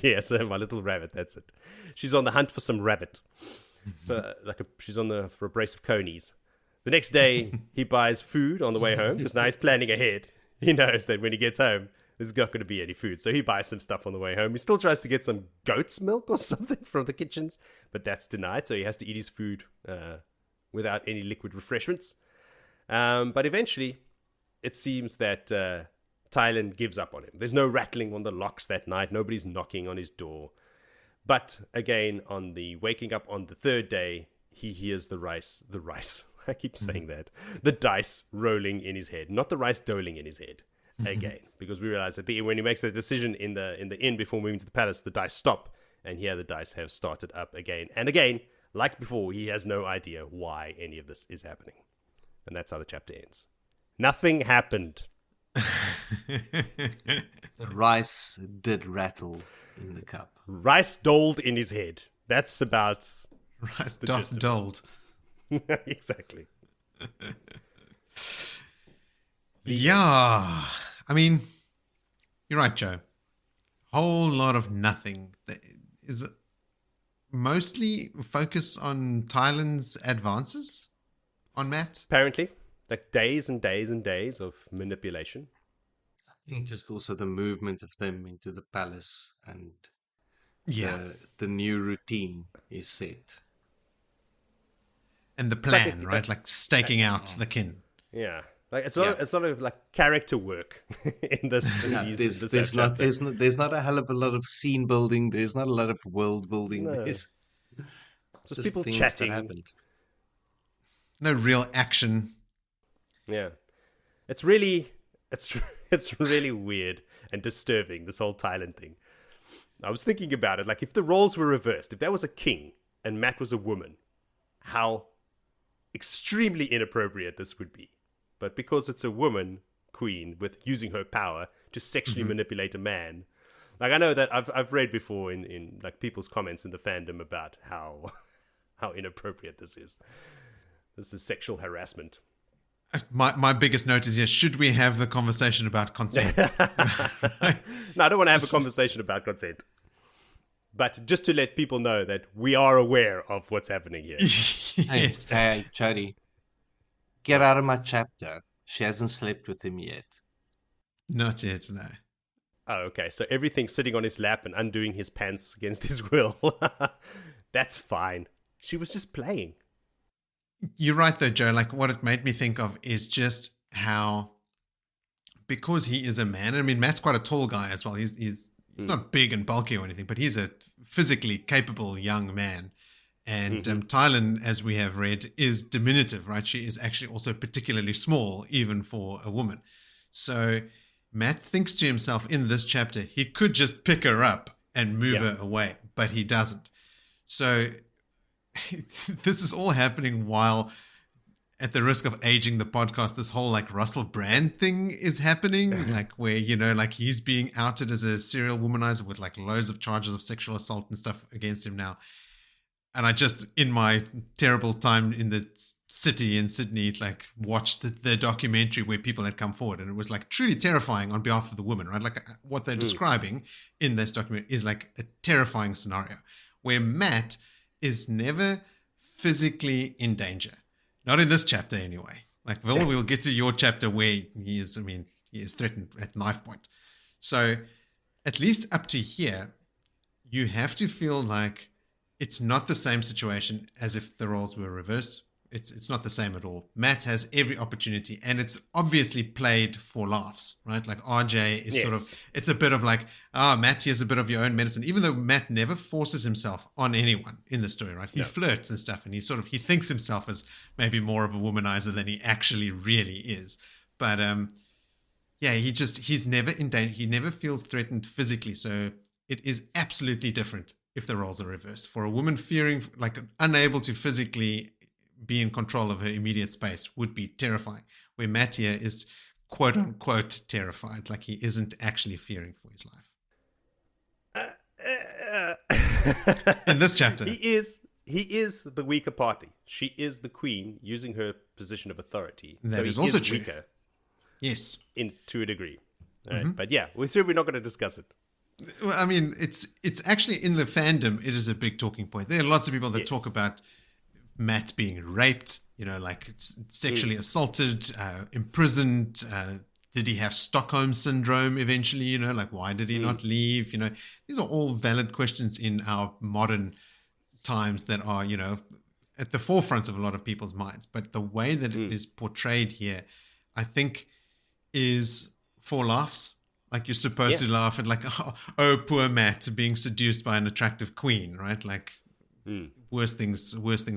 Yes, my little rabbit. That's it. She's on the hunt for some rabbit. So, she's for a brace of conies. The next day, he buys food on the way home because now he's planning ahead. He knows that when he gets home, there's not going to be any food. So he buys some stuff on the way home. He still tries to get some goat's milk or something from the kitchens, but that's denied. So he has to eat his food without any liquid refreshments. But eventually, it seems that Tylin gives up on him. There's no rattling on the locks that night. Nobody's knocking on his door. But again, on the waking up on the third day, he hears the rice. I keep saying that. The dice rolling in his head, not the rice doling in his head. Again, because we realize that when he makes the decision in the inn before moving to the palace, the dice stop, and here the dice have started up again and again. Like before, he has no idea why any of this is happening, and that's how the chapter ends. Nothing happened. The rice did rattle in the cup. Rice doled in his head. That's about rice doth doled. Exactly. Yeah. I mean, you're right, Joe. Whole lot of nothing. Is it mostly focus on Tylin's advances on Matt? Apparently. Like days and days and days of manipulation. I think just also the movement of them into the palace and the new routine is set. And the plan, right? Like staking out the kin. Yeah. Like it's a lot of like character work in this. There's not a hell of a lot of scene building. There's not a lot of world building. No. There's just people chatting. No real action. Yeah, it's really weird and disturbing, this whole Tylin thing. I was thinking about it, like if the roles were reversed, if that was a king and Matt was a woman, how extremely inappropriate this would be. But because it's a woman queen with using her power to sexually manipulate a man, like I know that I've read before in like people's comments in the fandom about how inappropriate this is. This is sexual harassment. My biggest note is, yes, should we have the conversation about consent? No, I don't want to have a conversation about consent. But just to let people know that we are aware of what's happening here. Yes. Hey, Jody, get out of my chapter. She hasn't slept with him yet. Not yet, no. Oh, okay. So everything's sitting on his lap and undoing his pants against his will. That's fine. She was just playing. You're right, though, Joe. Like, what it made me think of is just how, because he is a man, I mean, Matt's quite a tall guy as well. He's not big and bulky or anything, but he's a physically capable young man. And Tylin, as we have read, is diminutive, right? She is actually also particularly small, even for a woman. So Matt thinks to himself in this chapter, he could just pick her up and move her away, but he doesn't. So this is all happening while, at the risk of aging the podcast, this whole like Russell Brand thing is happening, like where, you know, like he's being outed as a serial womanizer with like loads of charges of sexual assault and stuff against him now. And I just, in my terrible time in the city in Sydney, like watched the documentary where people had come forward, and it was like truly terrifying on behalf of the women, right? Like what they're describing in this document is like a terrifying scenario where Matt is never physically in danger. Not in this chapter anyway. Like we'll get to your chapter where he is threatened at knife point. So at least up to here, you have to feel like it's not the same situation as if the roles were reversed. It's not the same at all. Matt has every opportunity, and it's obviously played for laughs, right? Like RJ is sort of, it's a bit of like, Matt, here's a bit of your own medicine, even though Matt never forces himself on anyone in the story, right? He flirts and stuff, and he thinks himself as maybe more of a womanizer than he actually really is. But he's never in danger. He never feels threatened physically. So it is absolutely different if the roles are reversed. For a woman fearing, like unable to physically be in control of her immediate space would be terrifying, where Matt here is quote unquote terrified, like he isn't actually fearing for his life. In this chapter, he is the weaker party. She is the queen using her position of authority. That is also true. Weaker, yes, to a degree. Right? But yeah, we're not going to discuss it. Well, I mean, it's actually in the fandom, it is a big talking point. There are lots of people that talk about Matt being raped, like sexually assaulted, imprisoned. Did he have Stockholm syndrome eventually? Like why did he not leave? These are all valid questions in our modern times that are, at the forefront of a lot of people's minds. But the way that it is portrayed here, I think, is for laughs. Like you're supposed to laugh at like, oh, poor Matt being seduced by an attractive queen, right? Like worse things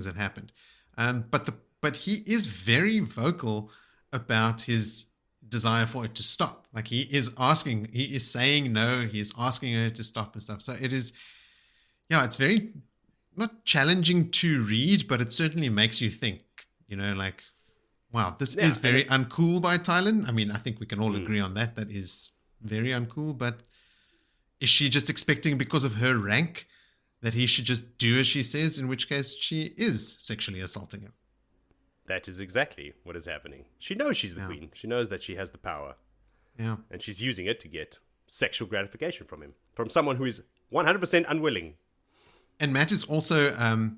have happened. But he is very vocal about his desire for it to stop. Like he is saying no, he is asking her to stop and stuff. So it is, it's very not challenging to read, but it certainly makes you think, like, wow, this is very uncool by Tylin. I mean, I think we can all agree on that. That is very uncool, but is she just expecting because of her rank that he should just do as she says, in which case she is sexually assaulting him? That is exactly what is happening. She knows she's the queen. She knows that she has the power. Yeah. And she's using it to get sexual gratification from him, from someone who is 100% unwilling. And Matt is also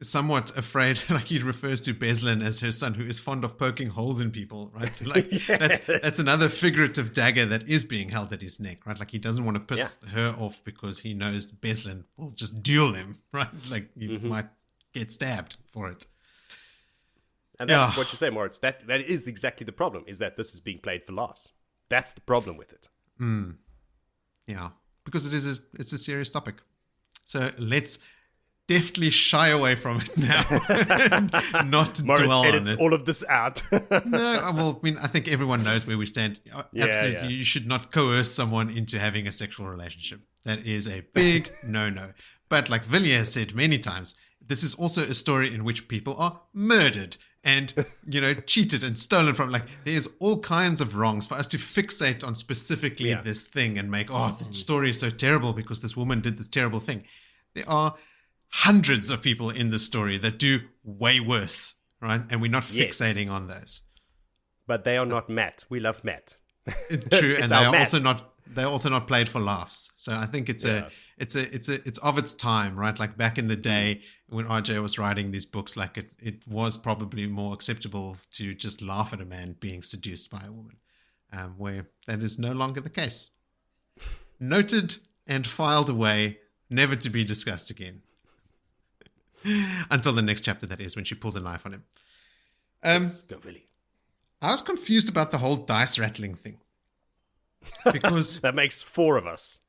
somewhat afraid, like he refers to Beslin as her son, who is fond of poking holes in people, right? So like that's another figurative dagger that is being held at his neck, right? Like he doesn't want to piss her off because he knows Beslin will just duel him, right? Like he might get stabbed for it. And that's what you say, Moritz. That is exactly the problem, is that this is being played for laughs. That's the problem with it. Yeah, because it's a serious topic. So let's deftly shy away from it now. Not Moritz dwell edits on it. all of this out. No, well, I mean, I think everyone knows where we stand. Absolutely, you should not coerce someone into having a sexual relationship. That is a big no-no. But like Willie has said many times, this is also a story in which people are murdered and, cheated and stolen from. Like, there's all kinds of wrongs. For us to fixate on specifically this thing and make, the story is so terrible because this woman did this terrible thing. There are hundreds of people in this story that do way worse, right? And we're not fixating on those. But they are not Matt. We love Matt. True, and they're also not played for laughs. So I think it's of its time, right? Like back in the day when RJ was writing these books, like it was probably more acceptable to just laugh at a man being seduced by a woman, where that is no longer the case. Noted and filed away, never to be discussed again. Until the next chapter, that is, when she pulls a knife on him. Go, Willie. I was confused about the whole dice rattling thing. Because that makes four of us.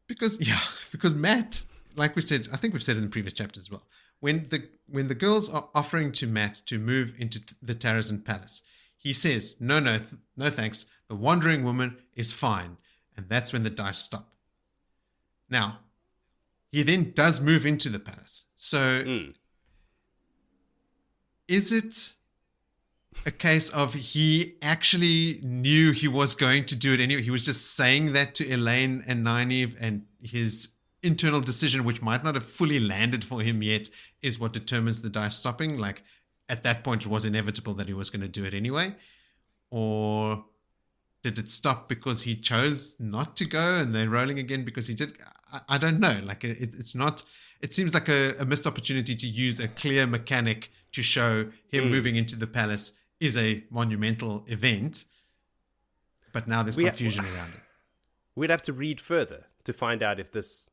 Because Matt, like we said, I think we've said it in the previous chapters as well. When the girls are offering to Matt to move into the Tarazan Palace, he says, no, thanks. The wandering woman is fine. And that's when the dice stop. Now, he then does move into the palace. So, is it a case of he actually knew he was going to do it anyway? He was just saying that to Elayne and Nynaeve, and his internal decision, which might not have fully landed for him yet, is what determines the dice stopping. Like, at that point, it was inevitable that he was going to do it anyway. Or did it stop because he chose not to go and they're rolling again because he did? I don't know. Like, it's not... It seems like a missed opportunity to use a clear mechanic to show him moving into the palace is a monumental event. But now there's confusion around it. We'd have to read further to find out if this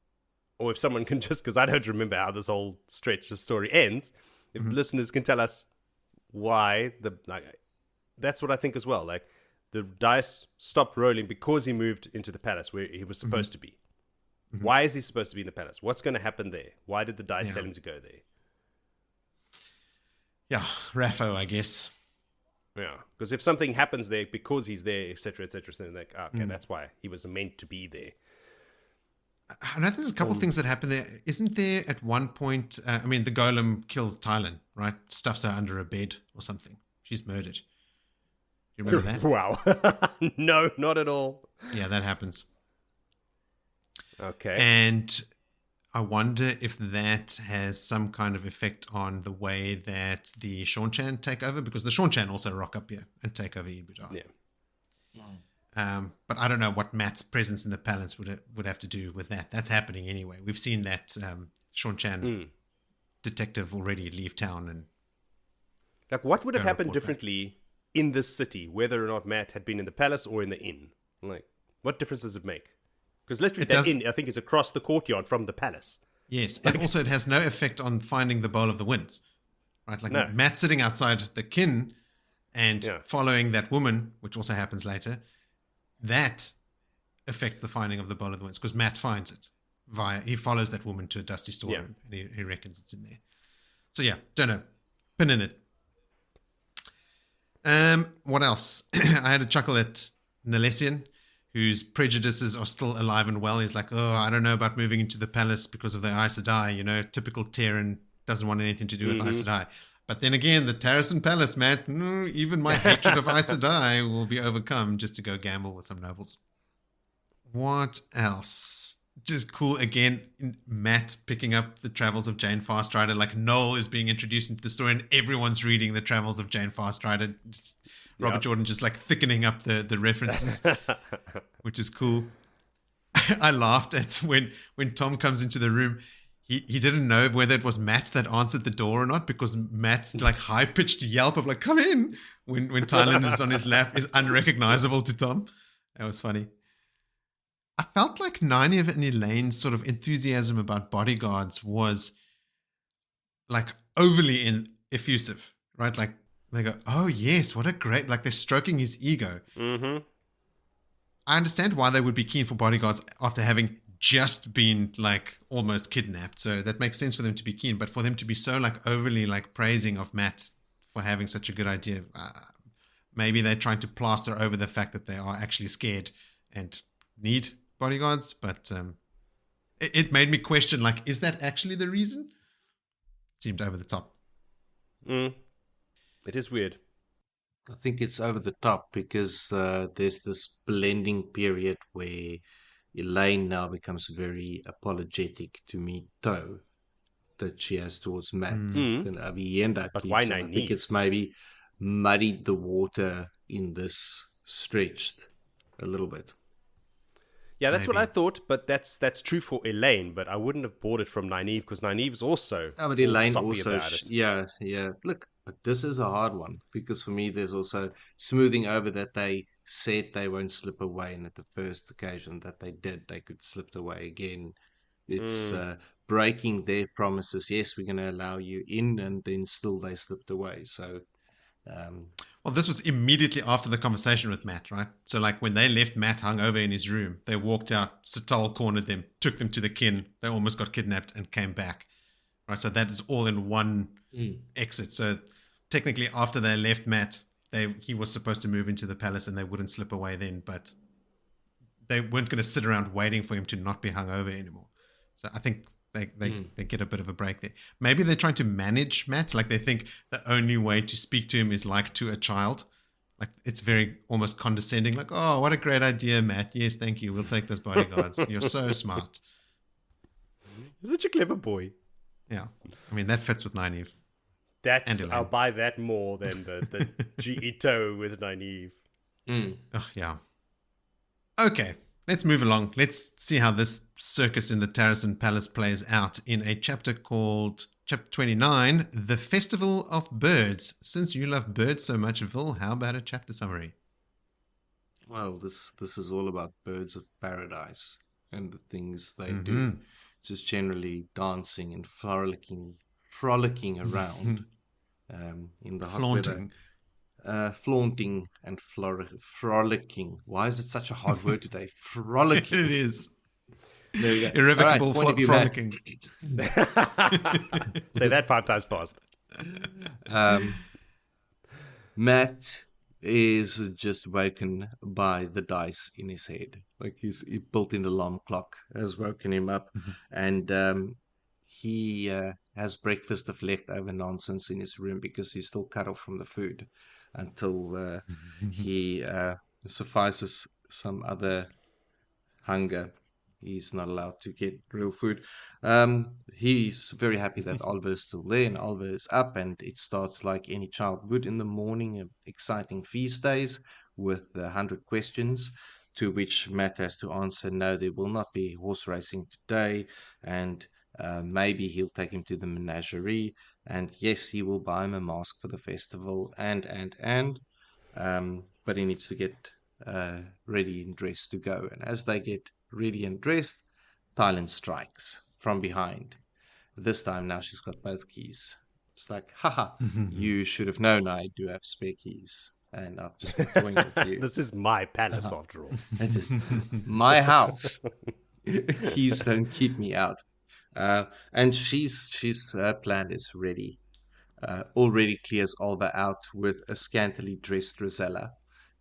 or if someone can just, because I don't remember how this whole stretch of story ends, if listeners can tell us why that's what I think as well. Like, the dice stopped rolling because he moved into the palace where he was supposed to be. Why is he supposed to be in the palace? What's going to happen there? Why did the dice tell him to go there? Yeah, Raffo, I guess. Yeah, because if something happens there because he's there, etc., etc., so like, okay, that's why he was meant to be there. I know there's a couple of things that happen there. Isn't there at one point, I mean, the golem kills Tylin, right? Stuffs her under a bed or something. She's murdered. Do you remember that? Wow. No, not at all. Yeah, that happens. Okay. And I wonder if that has some kind of effect on the way that the Seanchan take over, because the Seanchan also rock up here and take over Ibudar. Yeah. But I don't know what Matt's presence in the palace would have to do with that. That's happening anyway. We've seen that Seanchan detective already leave town. And like, what would have happened differently in this city, whether or not Matt had been in the palace or in the inn? Like, what difference does it make? Because literally that inn, I think, is across the courtyard from the palace. Yes, and also it has no effect on finding the Bowl of the Winds. Right, like Matt sitting outside the kin and following that woman, which also happens later, that affects the finding of the Bowl of the Winds, because Matt finds it he follows that woman to a dusty storeroom, and he reckons it's in there. So yeah, don't know. Pin in it. What else? I had a chuckle at Nalessian, whose prejudices are still alive and well. He's like, oh, I don't know about moving into the palace because of the Aes Sedai. You know, typical Terran, doesn't want anything to do with Aes Sedai. But then again, the Terrasen Palace, Matt, even my hatred of Aes Sedai will be overcome just to go gamble with some nobles. What else? Just cool, again, Matt picking up the travels of Jane Farstrider. Like, Noel is being introduced into the story and everyone's reading the travels of Jane Farstrider. Robert Jordan just like thickening up the references, which is cool. I laughed at when Tom comes into the room. He didn't know whether it was Matt that answered the door or not, because Matt's like high-pitched yelp of like, come in, when Tylin is on his lap is unrecognizable to Tom. That was funny. I felt like Nynaeve and Elayne's sort of enthusiasm about bodyguards was like overly effusive, right? Like, they go, oh yes, what a great, like they're stroking his ego. I understand why they would be keen for bodyguards after having just been like almost kidnapped. So that makes sense for them to be keen, but for them to be so like overly like praising of Matt for having such a good idea, maybe they're trying to plaster over the fact that they are actually scared and need bodyguards. But it made me question, like, is that actually the reason? Seemed over the top. It is weird. I think it's over the top because there's this blending period where Elayne now becomes very apologetic to meet Toe that she has towards Matt. And Avienda but why Nynaeve? I think it's maybe muddied the water in this stretched a little bit. Yeah, that's what I thought, but that's true for Elayne, but I wouldn't have bought it from Nynaeve, because Nynaeve's also but Elayne also, about it. yeah. Look, this is a hard one, because for me there's also smoothing over that they said they won't slip away, and at the first occasion that they did, they could slip away again. It's breaking their promises. Yes, we're going to allow you in, and then still they slipped away. So well, this was immediately after the conversation with Matt, right? So like when they left Matt hung over in his room, they walked out, Sital cornered them, took them to the kin, they almost got kidnapped and came back, right? So that is all in one exit. So technically after they left Matt, he was supposed to move into the palace and they wouldn't slip away then, but they weren't going to sit around waiting for him to not be hung over anymore. So I think they get a bit of a break there. Maybe they're trying to manage Matt. Like they think the only way to speak to him is like to a child. Like it's very almost condescending. Like, oh, what a great idea, Matt. Yes, thank you. We'll take those bodyguards. You're so smart. You're such a clever boy. Yeah. I mean, that fits with Nynaeve. I'll buy that more than the GE toe with Nynaeve. Oh, yeah. Okay. Let's move along. Let's see how this circus in the Terrasen Palace plays out in a chapter called Chapter 29, The Festival of Birds. Since you love birds so much, Vil, how about a chapter summary? Well, this is all about birds of paradise and the things they do. just generally dancing and frolicking around in the hot weather. Flaunting and frolicking. Why is it such a hard word today? Frolicking. It is. There we go. Irrevocable All right, frolicking. Say that 5 times fast. Matt is just woken by the dice in his head. Like his built-in alarm clock has woken him up, and he has breakfast of leftover nonsense in his room because he's still cut off from the food until he suffices some other hunger. He's not allowed to get real food. He's very happy that Oliver is still there, and Oliver is up, and it starts like any child would in the morning, exciting feast days with 100 questions, to which Matt has to answer, no, there will not be horse racing today, and maybe he'll take him to the menagerie, and yes, he will buy him a mask for the festival, but he needs to get ready and dressed to go. And as they get ready and dressed, Tylin strikes from behind. This time now she's got both keys. It's like, haha, you should have known I do have spare keys. And I've just been toying with you. This is my palace after all. It is my house. Keys don't keep me out. And she's plan is ready. Already clears Alva out with a scantily dressed Rosella.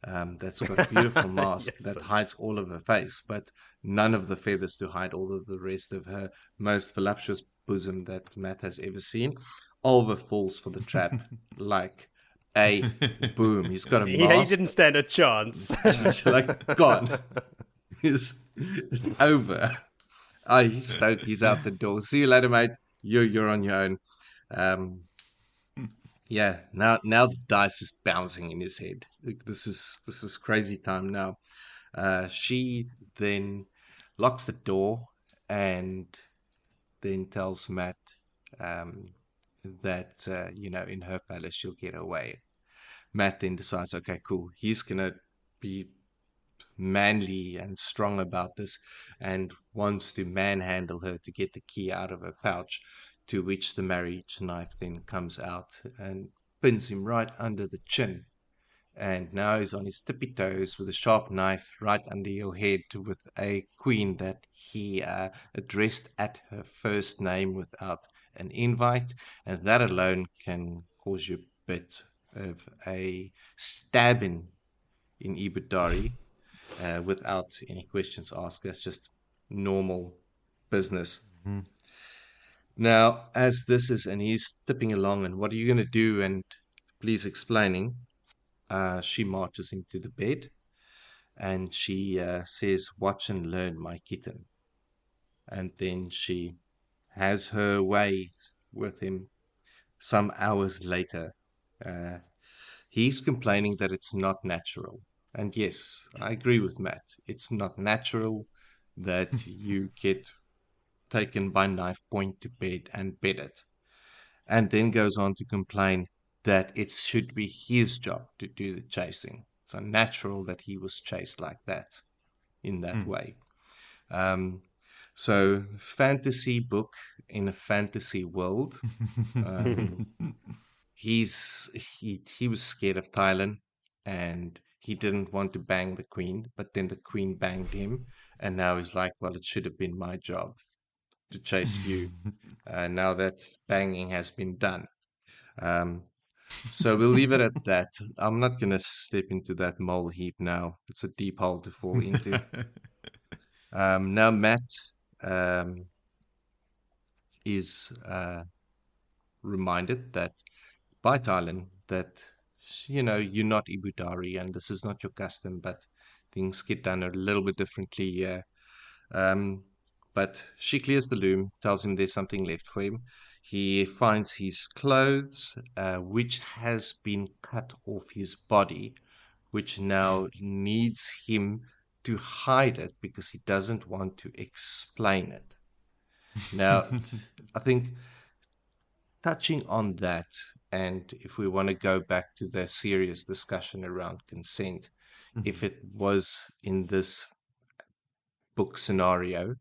That's got a beautiful mask that hides all of her face, but none of the feathers to hide all of the rest of her most voluptuous bosom that Matt has ever seen. Oliver falls for the trap like a boom. He's got a mask. Yeah, he didn't stand a chance. Like, gone. It's over. He's stoked. He's out the door. See you later, mate. You're on your own. Yeah, now the dice is bouncing in his head. Like, this is crazy time now. She then locks the door and then tells Matt that in her palace she'll get away. Matt then decides, okay, cool. He's gonna be manly and strong about this and wants to manhandle her to get the key out of her pouch. To which the marriage knife then comes out and pins him right under the chin. And now he's on his tippy toes with a sharp knife right under your head with a queen that he addressed at her first name without an invite. And that alone can cause you a bit of a stabbing in Ibudari without any questions asked. That's just normal business. Mm-hmm. Now, as this is, and he's tipping along, and what are you going to do? And please explaining. She marches him to the bed, and she says, "Watch and learn, my kitten." And then she has her way with him. Some hours later, he's complaining that it's not natural. And yes, I agree with Matt. It's not natural that you get taken by knife point to bed and bedded, and then goes on to complain that it should be his job to do the chasing. It's unnatural that he was chased like that, in that way. So, fantasy book in a fantasy world. He was scared of Tylin, and he didn't want to bang the queen, but then the queen banged him, and now he's like, well, it should have been my job to chase you now that banging has been done. So we'll leave it at that. I'm not going to step into that mole heap now. It's a deep hole to fall into. Now Matt is reminded that by Tylin that, you're not Ibudari and this is not your custom, but things get done a little bit differently here. But she clears the loom, tells him there's something left for him. He finds his clothes, which has been cut off his body, which now needs him to hide it because he doesn't want to explain it. Now, I think touching on that, and if we want to go back to the serious discussion around consent, if it was in this book scenario,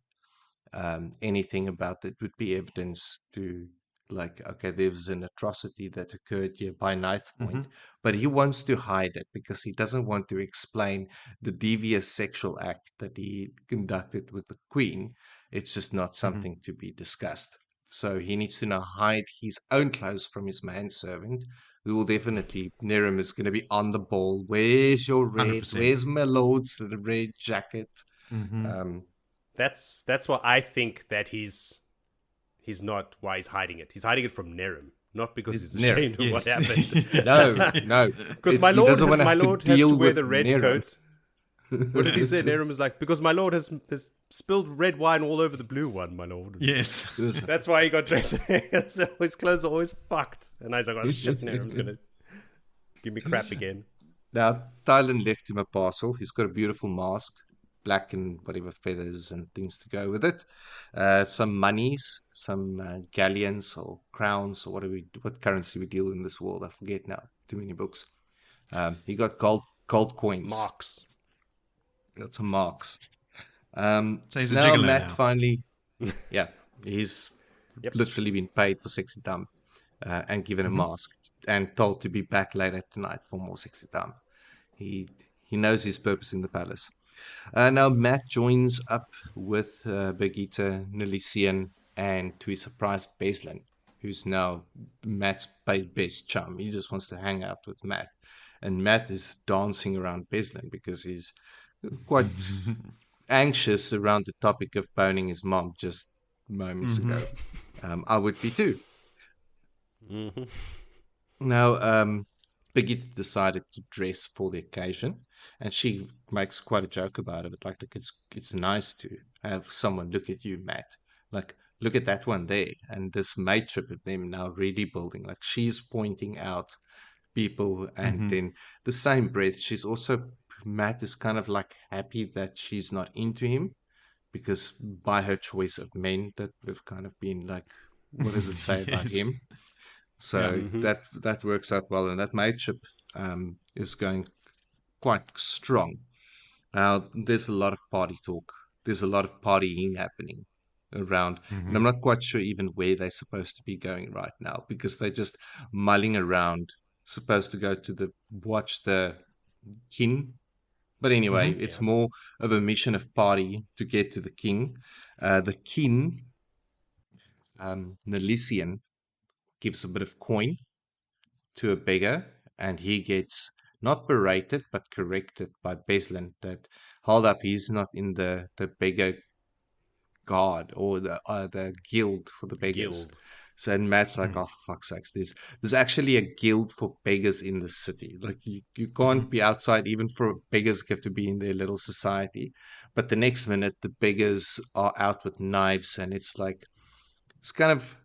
anything about it would be evidence to, like, okay, there was an atrocity that occurred here by knife point. But he wants to hide it because he doesn't want to explain the devious sexual act that he conducted with the queen. It's just not something to be discussed. So he needs to now hide his own clothes from his manservant, who will definitely, Nirim is going to be on the ball. Where's your red? 100%. Where's my lord's red jacket? That's why I think that he's not why he's hiding it. He's hiding it from Nerim, not because he's ashamed of what happened. No. Because my lord has to wear the red coat. What did he say? Nerim was like, because my lord has spilled red wine all over the blue one, my lord. Yes. That's why he got dressed. So his clothes are always fucked. And I was like, oh shit, Nerim's going to give me crap again. Now, Tylin left him a parcel. He's got a beautiful mask, black and whatever feathers and things to go with it. Some monies, some galleons or crowns or what currency we deal in this world. I forget now. Too many books. He got gold coins. Marks. Got some marks. So he's a now gigolo Matt now. finally, yeah, he's literally been paid for sexy time and given a mask and told to be back later tonight for more sexy time. He knows his purpose in the palace. Now Matt joins up with Birgitte, Nilisian, and to his surprise, Beslin, who's now Matt's best chum. He just wants to hang out with Matt. And Matt is dancing around Beslin because he's quite anxious around the topic of boning his mom just moments ago. I would be too. Now, Birgitte decided to dress for the occasion, and she makes quite a joke about it. Like, look, it's nice to have someone look at you, Matt. Like, look at that one there, and this mateship of them now really building. Like, she's pointing out people, and then the same breath, she's also, Matt is kind of like happy that she's not into him, because by her choice of men that we've kind of been like, what does it say about him? So that works out well, and that mateship is going quite strong. Now, there's a lot of party talk. There's a lot of partying happening around, and I'm not quite sure even where they're supposed to be going right now because they're just mulling around, supposed to go to watch the kin. But anyway, it's more of a mission of party to get to the king. The kin, Nilisian, gives a bit of coin to a beggar, and he gets not berated but corrected by Beslin that, hold up, he's not in the beggar guard or the guild for the beggars. So and Matt's like, oh, for fuck's sakes, there's actually a guild for beggars in the city. Like you can't be outside, even for beggars have to be in their little society. But the next minute the beggars are out with knives, and it's like, it's kind of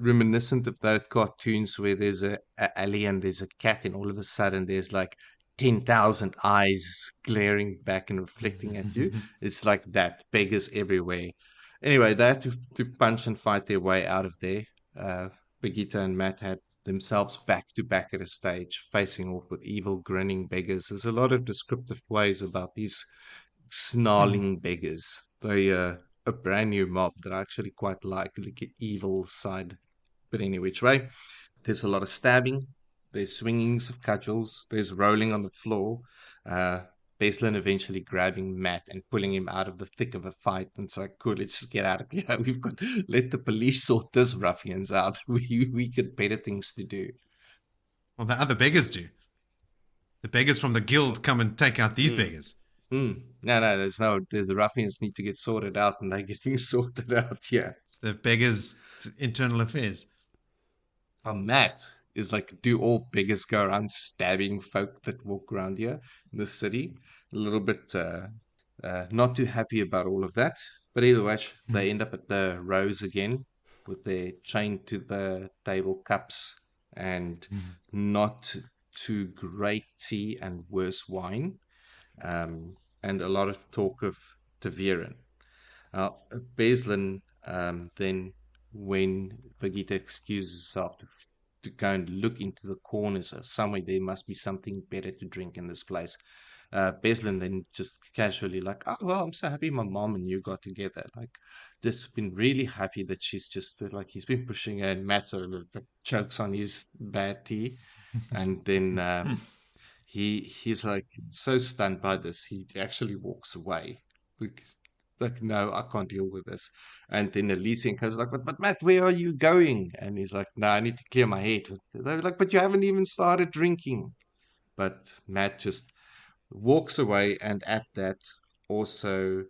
reminiscent of those cartoons where there's a alley and there's a cat, and all of a sudden there's like 10,000 eyes glaring back and reflecting at you. It's like that, beggars everywhere. Anyway, they had to punch and fight their way out of there. Birgitte and Matt had themselves back to back at a stage, facing off with evil, grinning beggars. There's a lot of descriptive ways about these snarling beggars. They a brand new mob that I actually quite like the evil side. But any which way, there's a lot of stabbing, there's swingings of cudgels, there's rolling on the floor. Beslin eventually grabbing Matt and pulling him out of the thick of a fight. And it's like, cool, let's just get out of here. We've got, let the police sort this ruffians out. We got better things to do. Well, the other beggars do. The beggars from the guild come and take out these beggars. No, the ruffians need to get sorted out, and they're getting sorted out, yeah. It's the beggars' internal affairs. Matt is like, do all beggars go around stabbing folk that walk around here in the city? A little bit not too happy about all of that. But either way, they end up at the Rose again with their chained to the table cups and not too great tea and worse wine. And a lot of talk of Taviran. Beslin then, when Birgitte excuses herself to go and look into the corners of somewhere, there must be something better to drink in this place. Beslin then just casually like, oh, well, I'm so happy my mom and you got together. Like, just been really happy that she's just like, he's been pushing her, and Matt sort of like, chokes on his bad tea. And then he's like so stunned by this, he actually walks away. Like, no, I can't deal with this. And then Elysian goes like, but Matt, where are you going? And he's like, no, I need to clear my head. They're like, but you haven't even started drinking. But Matt just walks away, and at that also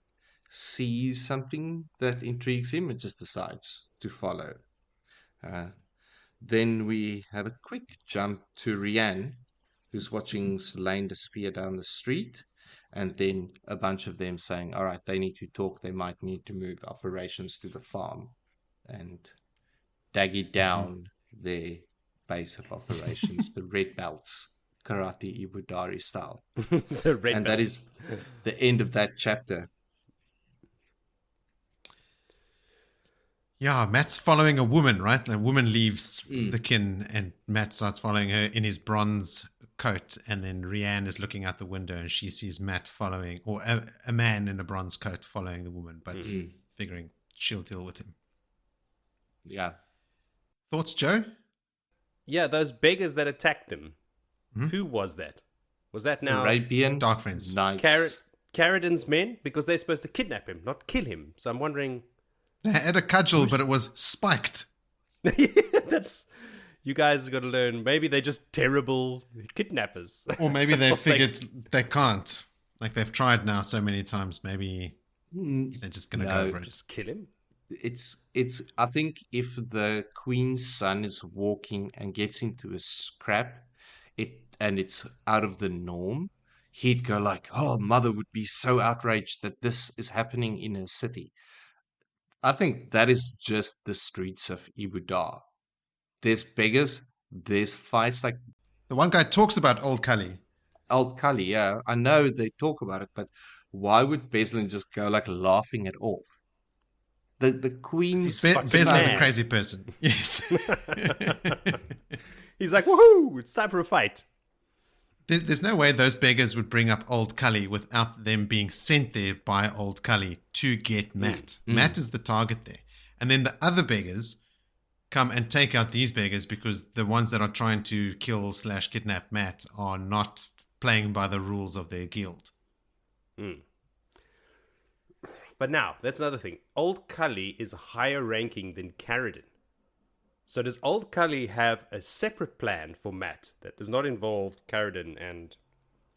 sees something that intrigues him and just decides to follow. Uh, then we have a quick jump to Reanne, who's watching Elayne disappear down the street, and then a bunch of them saying, all right, they need to talk. They might need to move operations to the farm and daggy down their base of operations, the red belts, karate ibudari style. The red and belts. That is the end of that chapter. Yeah, Matt's following a woman, right? The woman leaves the kin, and Matt starts following her in his bronze coat. And then Reanne is looking out the window, and she sees Matt following, or a man in a bronze coat following the woman, but figuring she'll deal with him. Yeah. Thoughts, Joe? Yeah, those beggars that attacked them. Who was that? Was that now Arabian Dark Friends. Knights. Carradine's men? Because they're supposed to kidnap him, not kill him. So I'm wondering... They had a cudgel, but it was spiked. That's... You guys got to learn. Maybe they're just terrible kidnappers. Or maybe they figured they can't. Like, they've tried now so many times. Maybe they're just going to go for it. Just kill him. It's I think if the queen's son is walking and gets into a scrap, and it's out of the norm, he'd go like, oh, mother would be so outraged that this is happening in her city. I think that is just the streets of Ibudar. There's beggars, there's fights like The one guy talks about Old Cully. Old Cully, yeah. I know they talk about it, but why would Beslin just go like laughing it off? The queen's Beslin's mad. a crazy person. Yes. He's like, woohoo, it's time for a fight. There's no way those beggars would bring up Old Cully without them being sent there by Old Cully to get Matt. Matt is the target there. And then the other beggars come and take out these beggars because the ones that are trying to kill/kidnap Matt are not playing by the rules of their guild. But now, that's another thing. Old Cully is higher ranking than Carradine. So does Old Cully have a separate plan for Matt that does not involve Carradine and...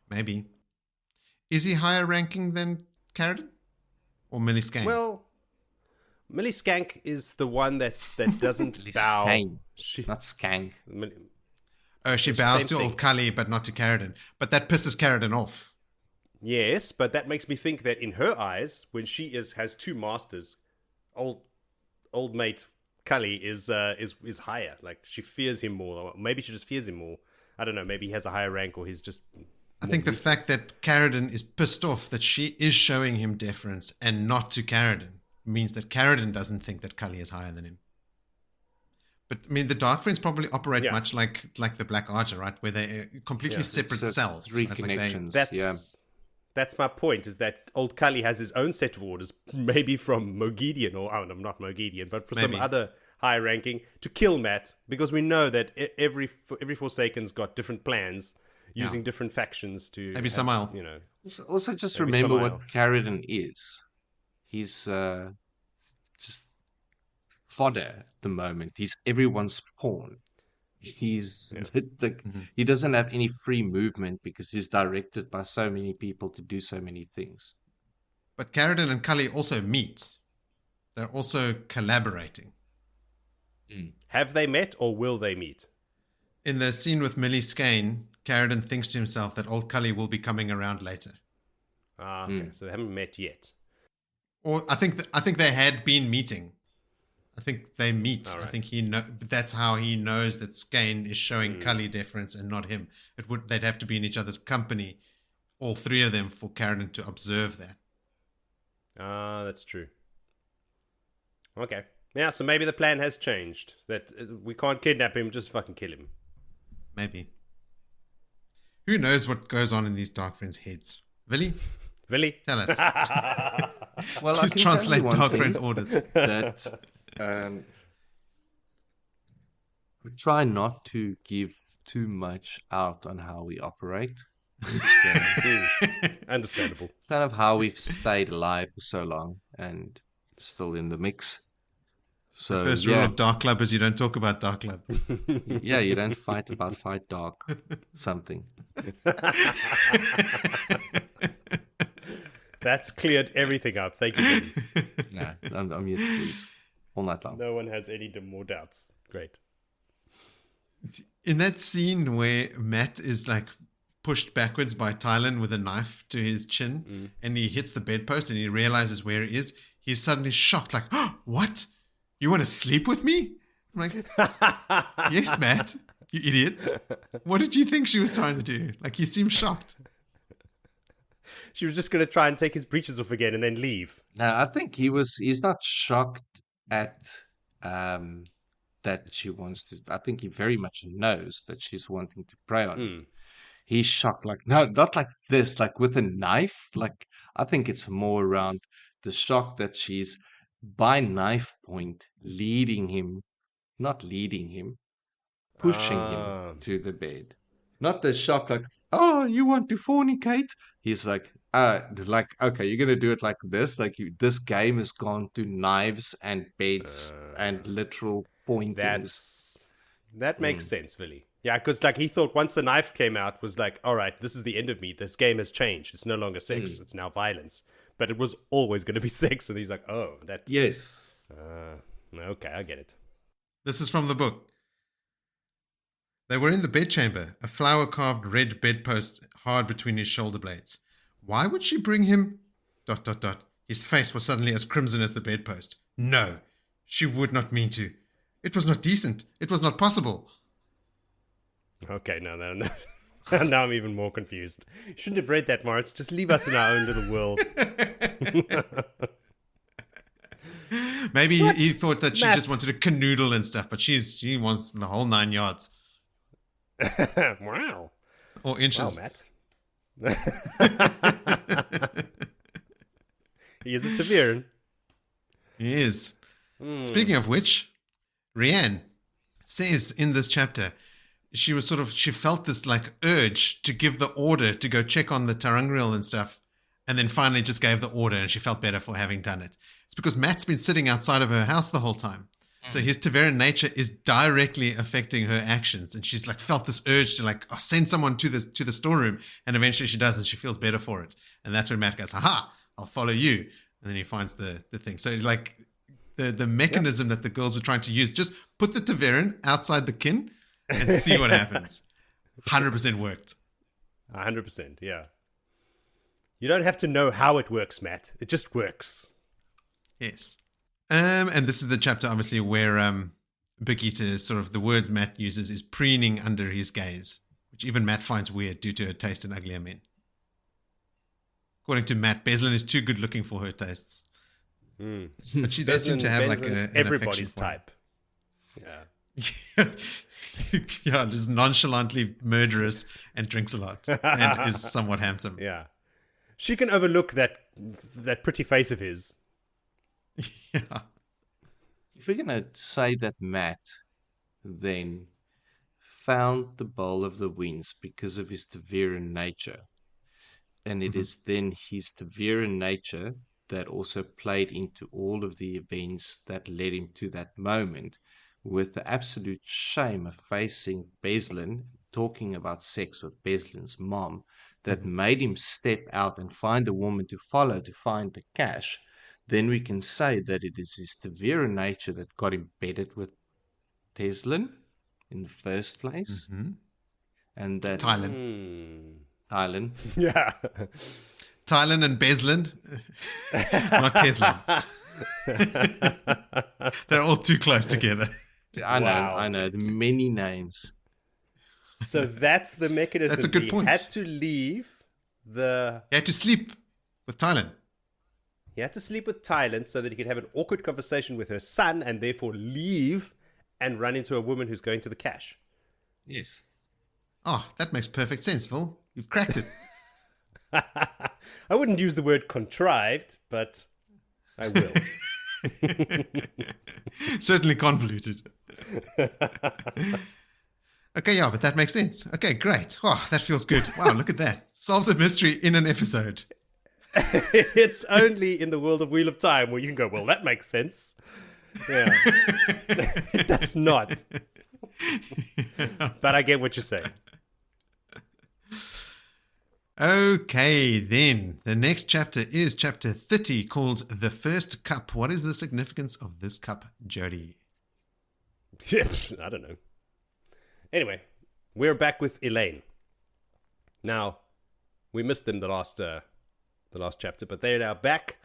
Maybe. Is he higher ranking than Carradine? Or Millie Skane? Well, Millie Skank is the one that doesn't bow. Skang, not Skank. She bows Same to thing. Old Cully, but not to Carradine. But that pisses Carradine off. Yes, but that makes me think that in her eyes, when she has two masters, old mate Cully is higher. Like, she fears him more. Or maybe she just fears him more. I don't know. Maybe he has a higher rank, or he's just... I think the fact that Carradine is pissed off that she is showing him deference and not to Carradine means that Carradine doesn't think that Cully is higher than him. But, I mean, the Dark Friends probably operate much like the Black Archer, right? Where they're completely separate cells. Three right? connections. That's my point, is that Old Cully has his own set of orders, maybe from Moghedien, or oh, no, not Moghedien, but for some other high ranking, to kill Matt, because we know that every Forsaken's got different plans, using different factions to... Maybe Samael. You know. Also, just Maybe remember Samael. what Carradine is. He's just fodder at the moment. He's everyone's pawn. He's he doesn't have any free movement because he's directed by so many people to do so many things. But Carradine and Cully also meet. They're also collaborating. Have they met, or will they meet? In the scene with Millie Skane, Carradine thinks to himself that Old Cully will be coming around later. Ah, okay. So they haven't met yet. Or I think they had been meeting. I think they meet. All right. I think that's how he knows that Skane is showing Cully deference and not him. They'd have to be in each other's company, all three of them, for Carradine to observe that. Ah, that's true. Okay. Yeah, so maybe the plan has changed. That we can't kidnap him, just fucking kill him. Maybe. Who knows what goes on in these Dark Friends' heads? Willie, tell us. Well, Please translate Dark Friends' orders. That we try not to give too much out on how we operate. It's Understandable. kind of how we've stayed alive for so long and still in the mix. So The first rule of Dark Club is you don't talk about Dark Club. yeah, you don't fight dark something. That's cleared everything up. Thank you, Billy. No, I'm here to please all night long. No one has any more doubts. Great. In that scene where Matt is like pushed backwards by Tylin with a knife to his chin and he hits the bedpost and he realizes where he is, he's suddenly shocked, like, oh, what? You want to sleep with me? I'm like, yes, Matt, you idiot. What did you think she was trying to do? Like, he seemed shocked. She was just going to try and take his breeches off again and then leave. No, I think he's not shocked at that she wants to. I think he very much knows that she's wanting to prey on him. He's shocked, like, no, not like this, like with a knife. Like, I think it's more around the shock that she's by knife point not leading him, pushing him to the bed. Not the shock, like, oh, you want to fornicate? He's like, okay, you're gonna do it like this. Like, this game has gone to knives and beds and literal pointings. That makes sense, Willie. Yeah, because like he thought once the knife came out was like, all right, this is the end of me. This game has changed. It's no longer sex. It's now violence. But it was always going to be sex. And he's like, oh, that. Yes. Okay, I get it. This is from the book. They were in the bedchamber, a flower-carved red bedpost hard between his shoulder blades. Why would she bring him... ... His face was suddenly as crimson as the bedpost. No, she would not mean to. It was not decent. It was not possible. Okay, no. Now I'm even more confused. You shouldn't have read that, Moritz. Just leave us in our own little world. Maybe he thought that she just wanted to canoodle and stuff, but she wants the whole 9 yards. Wow. Or inches. Wow, Matt. He is a Taviran. He is. Speaking of which, Reanne says in this chapter, she felt this like urge to give the order to go check on the Tarangriel and stuff, and then finally just gave the order and she felt better for having done it. It's because Matt's been sitting outside of her house the whole time. So his Taveran nature is directly affecting her actions. And she's like felt this urge to like, send someone to the storeroom. And eventually she does and she feels better for it. And that's when Matt goes, haha, I'll follow you. And then he finds the thing. So like the mechanism that the girls were trying to use, just put the Taveran outside the kin and see what happens. 100% worked. 100%, yeah. You don't have to know how it works, Matt. It just works. Yes. And this is the chapter, obviously, where Birgitte is sort of, the word Matt uses is preening under his gaze, which even Matt finds weird due to her taste in uglier men. According to Matt, Beslin is too good looking for her tastes. But she does seem to have like an everybody's type. Yeah. Yeah, just nonchalantly murderous and drinks a lot and is somewhat handsome. Yeah. She can overlook that pretty face of his. Yeah. If we're going to say that Matt then found the bowl of the winds because of his Taveran nature, and it is then his Taveran nature that also played into all of the events that led him to that moment, with the absolute shame of facing Beslin, talking about sex with Beslin's mom, that made him step out and find a woman to follow to find the cash, then we can say that it is his Taveran nature that got embedded with Teslin in the first place. And that Tylin. Yeah. Tylin and Beslin, not Teslin. They're all too close together. I know. The many names. So that's the mechanism. That's a good point. He had to leave the... He had to sleep with Tylin. He had to sleep with Tylin so that he could have an awkward conversation with her son and therefore leave and run into a woman who's going to the cash. Yes. Oh, that makes perfect sense, Phil. You've cracked it. I wouldn't use the word contrived, but I will. Certainly convoluted. Okay, yeah, but that makes sense. Okay, great. Oh, that feels good. Wow, look at that. Solve the mystery in an episode. It's only in the world of Wheel of Time where you can go, well, that makes sense. Yeah. It does not. But I get what you're saying. Okay, then. The next chapter is chapter 30, called The First Cup. What is the significance of this cup, Jody? I don't know. Anyway, we're back with Elayne. Now, we missed them the last chapter, but they're now back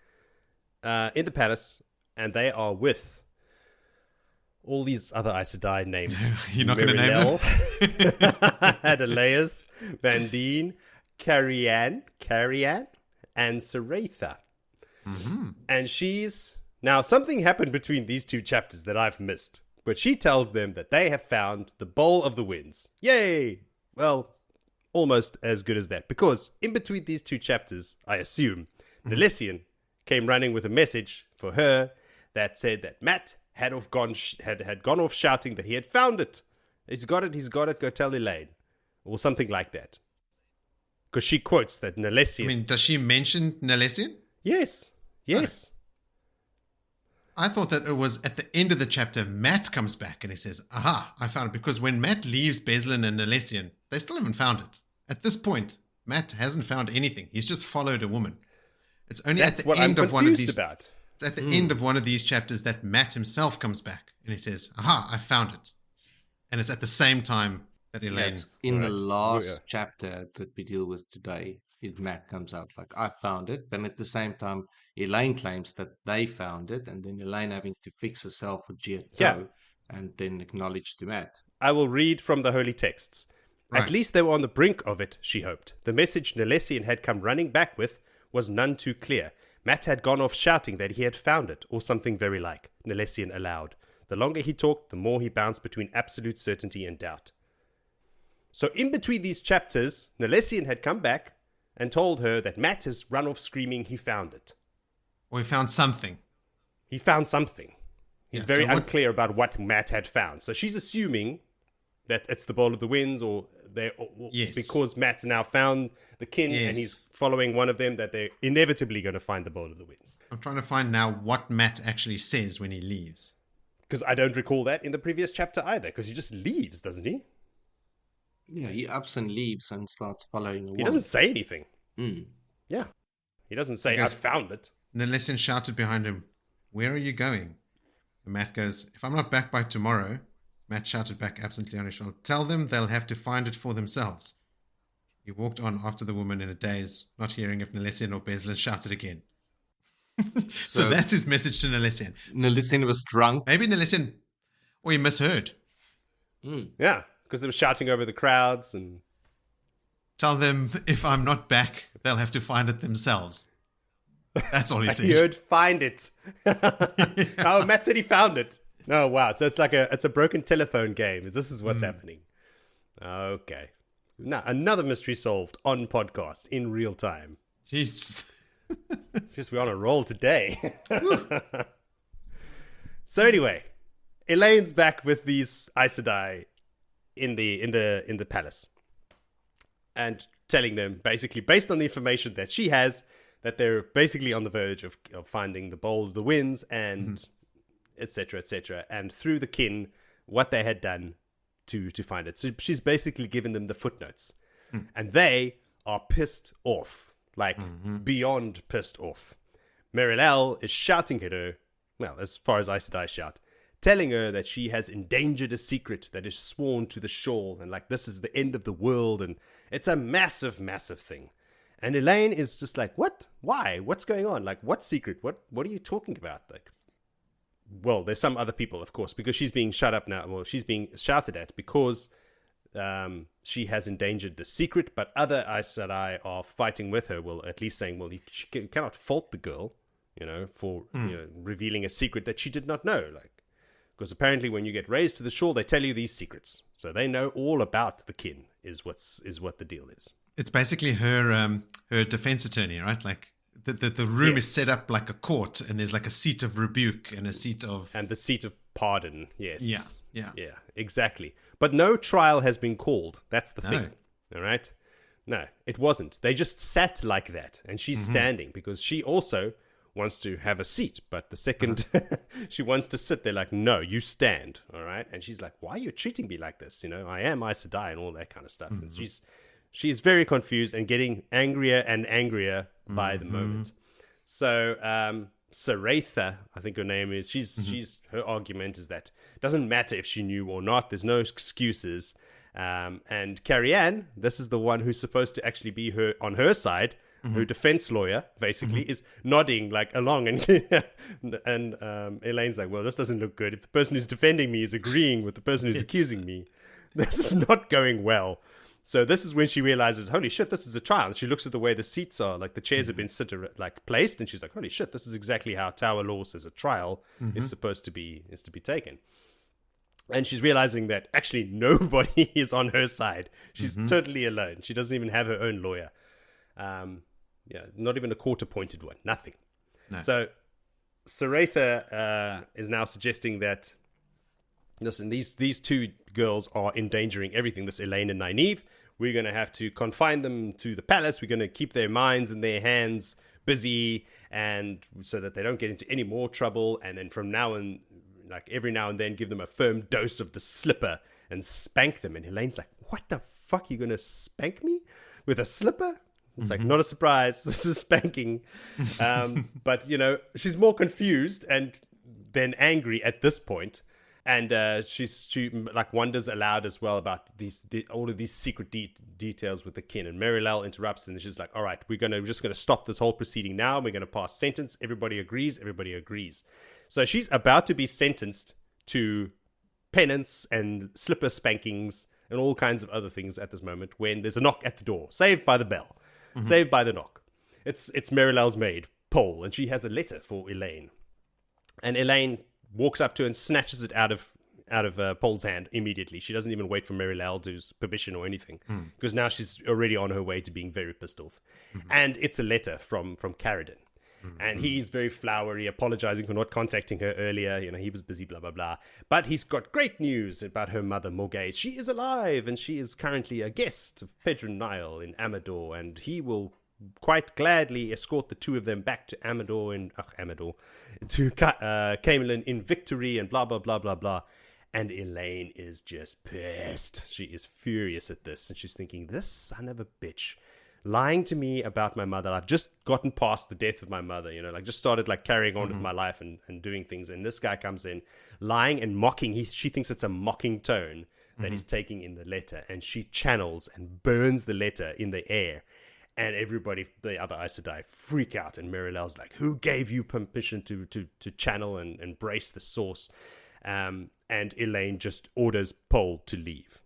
in the palace, and they are with all these other Aes Sedai named. You're not going to name them? Adelaus, Vandine, Reanne, and Saratha. Mm-hmm. And she's... Now, something happened between these two chapters that I've missed. But she tells them that they have found the Bowl of the Winds. Yay! Well, almost as good as that. Because in between these two chapters, I assume, Nalessian came running with a message for her that said that Matt had gone off shouting that he had found it. He's got it, go tell Elayne. Or something like that. Because she quotes that Nalessian... I mean, does she mention Nalessian? Yes. Yes. I thought that it was at the end of the chapter, Matt comes back and he says, aha, I found it. Because when Matt leaves Beslan and Nalessian, they still haven't found it. At this point, Matt hasn't found anything. He's just followed a woman. It's only That's at the what end I'm of one of these. about. It's at the end of one of these chapters that Matt himself comes back and he says, aha, I found it. And it's at the same time that Elayne... It's in the last chapter that we deal with today. Matt comes out like, I found it. But at the same time, Elayne claims that they found it. And then Elayne having to fix herself with Giotto and then acknowledge to Matt. I will read from the holy texts. Right. At least they were on the brink of it, she hoped. The message Nalessian had come running back with was none too clear. Matt had gone off shouting that he had found it, or something very like, Nalessian allowed. The longer he talked, the more he bounced between absolute certainty and doubt. So in between these chapters, Nalessian had come back and told her that Matt has run off screaming he found it. Or he found something. He found something. He's very so unclear about what Matt had found. So she's assuming that it's the Bowl of the Winds, or because Matt's now found the kin and he's following one of them, that they're inevitably going to find the Bowl of the Winds. I'm trying to find now what Matt actually says when he leaves. Because I don't recall that in the previous chapter either, because he just leaves, doesn't he? Yeah, he ups and leaves and starts following the He doesn't say anything. Mm. Yeah. He doesn't say, I found it. Nalessian shouted behind him, where are you going? And Matt goes, if I'm not back by tomorrow, Matt shouted back absently on his shoulder, tell them they'll have to find it for themselves. He walked on after the woman in a daze, not hearing if Nalessian or Beslan shouted again. So that's his message to Nalessian. Nalessian was drunk. Maybe Nalessian, or he misheard. Yeah, because they were shouting over the crowds and... Tell them if I'm not back, they'll have to find it themselves. That's all he said. He heard find it. Oh, Matt said he found it. Oh, wow. So it's like it's a broken telephone game. This is what's happening. Okay. Now, another mystery solved on podcast in real time. Jesus. Just we're on a roll today. So anyway, Elayne's back with these Aes Sedai in the palace, and telling them basically, based on the information that she has, that they're basically on the verge of finding the Bowl of the Winds and etc., etc., and through the kin, what they had done to find it. So she's basically given them the footnotes, and they are pissed off, like beyond pissed off. Merilel is shouting at her, well, as far as Aes Sedai shout, telling her that she has endangered a secret that is sworn to the shawl, and like this is the end of the world, and it's a massive, massive thing. And Elayne is just like, what? Why? What's going on? Like, what secret? What are you talking about? Like, well, there's some other people, of course, because she's being shut up now. Well, she's being shouted at because she has endangered the secret, but other Aes Sedai are fighting with her. Well, at least saying, well, she cannot fault the girl, for revealing a secret that she did not know. Like, Because apparently when you get raised to the shore, they tell you these secrets. So they know all about the kin, is what the deal is. It's basically her defense attorney, right? Like the room is set up like a court, and there's like a seat of rebuke and a seat of... And the seat of pardon, yes. Yeah, exactly. But no trial has been called. That's the thing, all right? No, it wasn't. They just sat like that, and she's standing because she also wants to have a seat, but the second she wants to sit, they're like, no, you stand, all right? And she's like, why are you treating me like this? I am Aes Sedai and all that kind of stuff. And she's very confused and getting angrier and angrier by the moment. So Saratha, I think her name is, she's her argument is that it doesn't matter if she knew or not, there's no excuses. And Carrie-Anne, this is the one who's supposed to actually be her on her side, her defense lawyer, basically, is nodding like along, and Elayne's like, well, this doesn't look good. If the person who's defending me is agreeing with the person who's accusing me, this is not going well. So this is when she realizes, holy shit, this is a trial. And she looks at the way the seats are, like the chairs have been placed, and she's like, holy shit, this is exactly how Tower Law says a trial is supposed to be taken. And she's realizing that actually nobody is on her side. She's totally alone. She doesn't even have her own lawyer. Not even a court-appointed one. Nothing. No. So Saratha is now suggesting that, listen, these two girls are endangering everything. This Elayne and Nynaeve. We're going to have to confine them to the palace. We're going to keep their minds and their hands busy, and so that they don't get into any more trouble. And then from now on, like every now and then, give them a firm dose of the slipper and spank them. And Elayne's like, what the fuck? You going to spank me with a slipper? It's like, not a surprise. This is spanking. But, she's more confused and then angry at this point. And she wonders aloud as well about all of these secret details with the kin. And Merilel interrupts, and she's like, all right, we're just going to stop this whole proceeding now. We're going to pass sentence. Everybody agrees. So she's about to be sentenced to penance and slipper spankings and all kinds of other things at this moment, when there's a knock at the door. Saved by the bell. Saved by the knock. It's Merilel's maid, Pole, and she has a letter for Elayne. And Elayne walks up to her and snatches it out of Pole's hand immediately. She doesn't even wait for Merilel's permission or anything, because now she's already on her way to being very pissed off. And it's a letter from Carradine. And he's very flowery, apologizing for not contacting her earlier. He was busy, blah, blah, blah. But he's got great news about her mother, Moghedien. She is alive, and she is currently a guest of Pedron Nile in Amador, and he will quite gladly escort the two of them back to to Camelin in victory, and blah, blah, blah, blah, blah. And Elayne is just pissed. She is furious at this, and she's thinking, this son of a bitch lying to me about my mother. I've just gotten past the death of my mother, just started carrying on with my life and doing things. And this guy comes in lying and mocking. She thinks it's a mocking tone that he's taking in the letter. And she channels and burns the letter in the air. And everybody, the other Aes Sedai, freak out. And Merilel's like, who gave you permission to channel and brace the source? And Elayne just orders Pole to leave.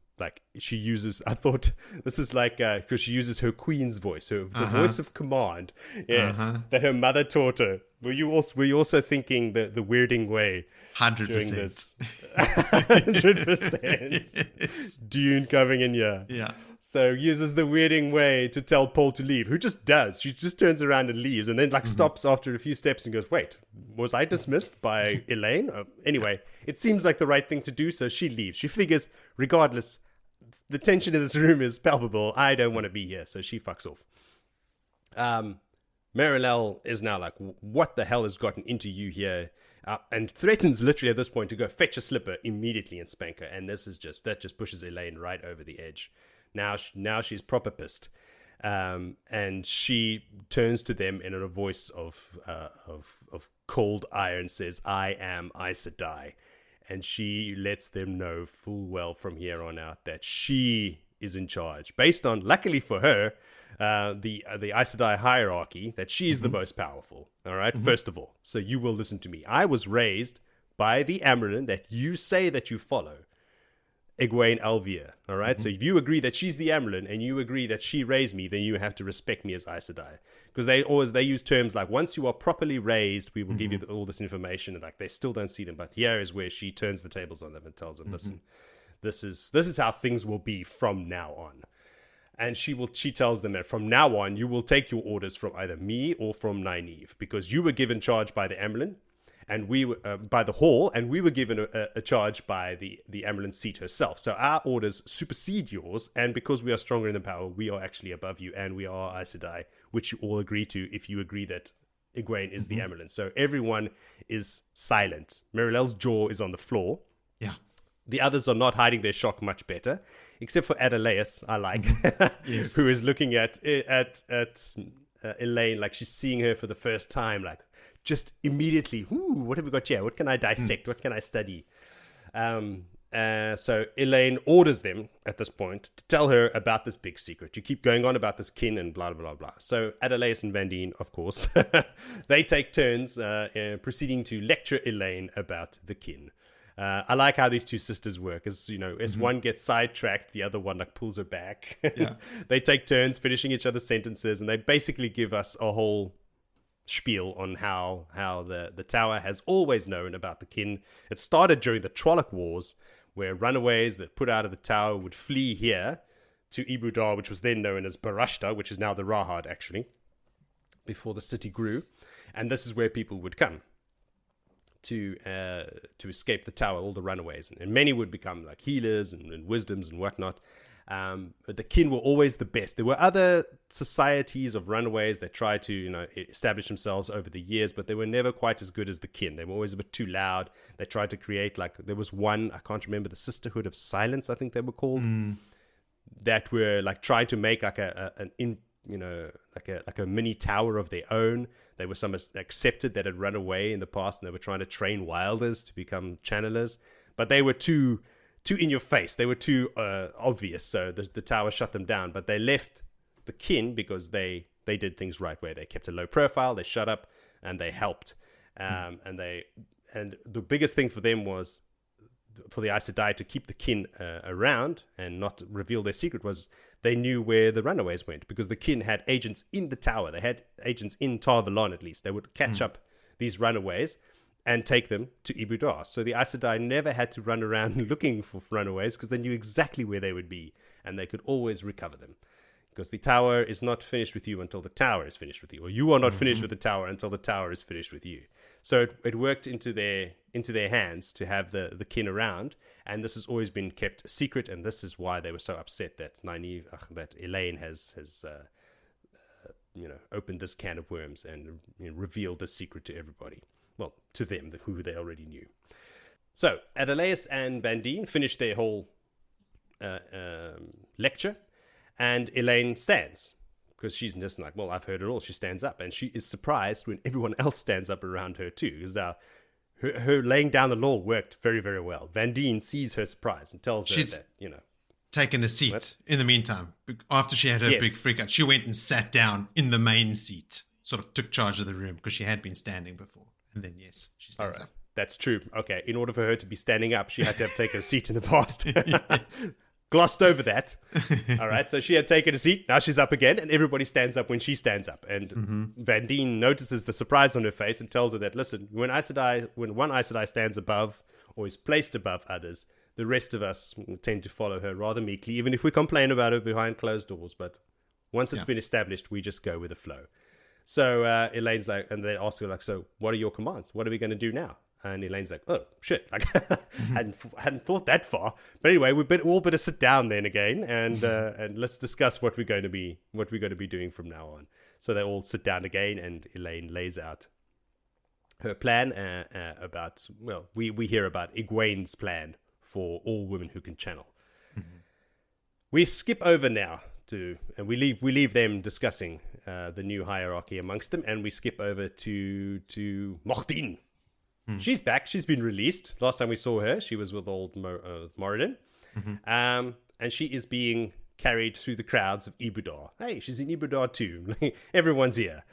She uses, I thought this is because she uses her queen's voice, the voice of command, that her mother taught her. Were you also thinking the weirding way? 100%. 100%. Dune coming in here. Yeah. So uses the weirding way to tell Pole to leave, who just does. She just turns around and leaves, and then stops after a few steps and goes, wait, was I dismissed by Elayne? Anyway, it seems like the right thing to do, so she leaves. She figures, regardless, the tension in this room is palpable. I don't want to be here, so she fucks off. Merilel is now like, what the hell has gotten into you here? And threatens literally at this point to go fetch a slipper immediately and spank her. And that just pushes Elayne right over the edge. Now she's proper pissed. And she turns to them in a voice of cold iron, says, I am Aes Sedai. And she lets them know full well from here on out that she is in charge. Based on, luckily for her, the Aes Sedai hierarchy, that she is the most powerful. All right, first of all. So you will listen to me. I was raised by the Amyrlin that you say that you follow. Egwene Alvier. All right. So if you agree that she's the Amyrlin and you agree that she raised me, then you have to respect me as Aes Sedai. Because they use terms like, once you are properly raised, we will give you all this information. And like, they still don't see them, but here is where she turns the tables on them and tells them, listen, this is how things will be from now on. And she tells them that from now on, you will take your orders from either me or from Nynaeve, because you were given charge by the Amyrlin, and we were by the Hall, and we were given a charge by the Amyrlin seat herself. So our orders supersede yours, and because we are stronger in the power, we are actually above you, and we are Aes Sedai, which you all agree to if you agree that Egwene is the Amyrlin. So everyone is silent. Merilel's jaw is on the floor. Yeah. The others are not hiding their shock much better, except for Adelaus, I like, Yes. who is looking at Elayne like she's seeing her for the first time, like just immediately, what have we got here? What can I dissect? What can I study? So Elayne orders them at this point to tell her about this big secret. You keep going on about this kin and blah, blah, blah. So Adelaus and Vandine, of course, they take turns proceeding to lecture Elayne about the kin. I like how these two sisters work. As one gets sidetracked, the other one like pulls her back. Yeah. They take turns finishing each other's sentences, and they basically give us a whole spiel on how the tower has always known about the kin. It started during the Trolloc Wars, where runaways that put out of the tower would flee here to Ibudar, which was then known as Barashta, which is now the Rahad, actually, before the city grew. And this is where people would come to escape the tower, all the runaways, and many would become like healers and wisdoms and whatnot. But the kin were always the best. There were other societies of runaways that tried to establish themselves over the years, but they were never quite as good as the kin. They were always a bit too loud. They tried to create, like, there was one, I can't remember, the Sisterhood of Silence, I think they were called, that were like trying to make like a mini tower of their own. They were some accepted that had run away in the past, and they were trying to train wilders to become channelers, but they were too in your face. They were too obvious, so the tower shut them down. But they left the kin because they did things right way. They kept a low profile, they shut up, and they helped. And the biggest thing for them was, for the Aes Sedai to keep the kin around and not reveal their secret, was they knew where the runaways went, because the kin had agents in the tower. They had agents in Tar Valon, at least. They would catch up these runaways and take them to Ibudar. So the Aes Sedai never had to run around looking for runaways, because they knew exactly where they would be, and they could always recover them. Because the tower is not finished with you until the tower is finished with you, or you are not finished with the tower until the tower is finished with you. So it worked into their hands to have the kin around, and this has always been kept a secret, and this is why they were so upset that that Elayne has opened this can of worms and revealed this secret to everybody. Well, to them, who they already knew. So Adelaus and Vandine finished their whole lecture, and Elayne stands, because she's just like, well, I've heard it all. She stands up, and she is surprised when everyone else stands up around her too, because now her laying down the law worked very, very well. Vandine sees her surprise and tells her that, taken a seat in the meantime. After she had her big freak out, she went and sat down in the main seat, sort of took charge of the room, because she had been standing before. And then, she stands up. That's true. Okay, in order for her to be standing up, she had to have taken a seat in the past. Yes. Glossed over that. All right, so she had taken a seat. Now she's up again, and everybody stands up when she stands up. And Vandine notices the surprise on her face and tells her that, listen, when one Aes Sedai stands above or is placed above others, the rest of us tend to follow her rather meekly, even if we complain about her behind closed doors. But once it's been established, we just go with the flow. So Elayne's like, and they ask her, like, so what are your commands? What are we going to do now? And Elayne's like, oh, shit. Like, hadn't thought that far. But anyway, we all better sit down then again, and let's discuss what we're going to be doing from now on. So they all sit down again, and Elayne lays out her plan about, well, we hear about Egwene's plan for all women who can channel. We skip over now and we leave them discussing the new hierarchy amongst them, and we skip over to Moghedien. She's back. She's been released. Last time we saw her, she was with old Moghedien. And she is being carried through the crowds of Ibudar. Hey, she's in Ibudar too. Everyone's here.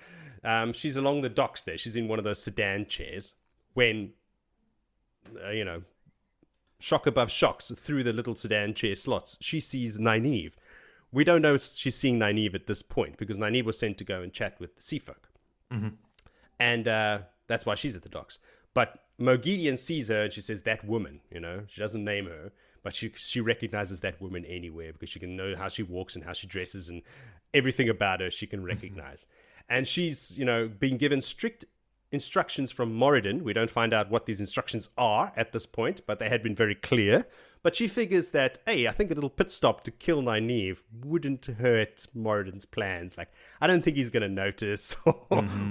She's along the docks there. She's in one of those sedan chairs when, shock above shocks through the little sedan chair slots, she sees Nynaeve. We don't know she's seeing Nynaeve at this point because Nynaeve was sent to go and chat with the sea folk. Mm-hmm. And that's why she's at the docks. But Moghedien sees her and she says, that woman, you know, she doesn't name her, but she recognizes that woman anywhere because she can know how she walks and how she dresses and everything about her she can recognize. And she's, you know, being given strict instructions from Moghedien. We don't find out what these instructions are at this point, but they had been very clear. But she figures that, hey, I think a little pit stop to kill Nynaeve wouldn't hurt Moghedien's plans. Like, I don't think he's going to notice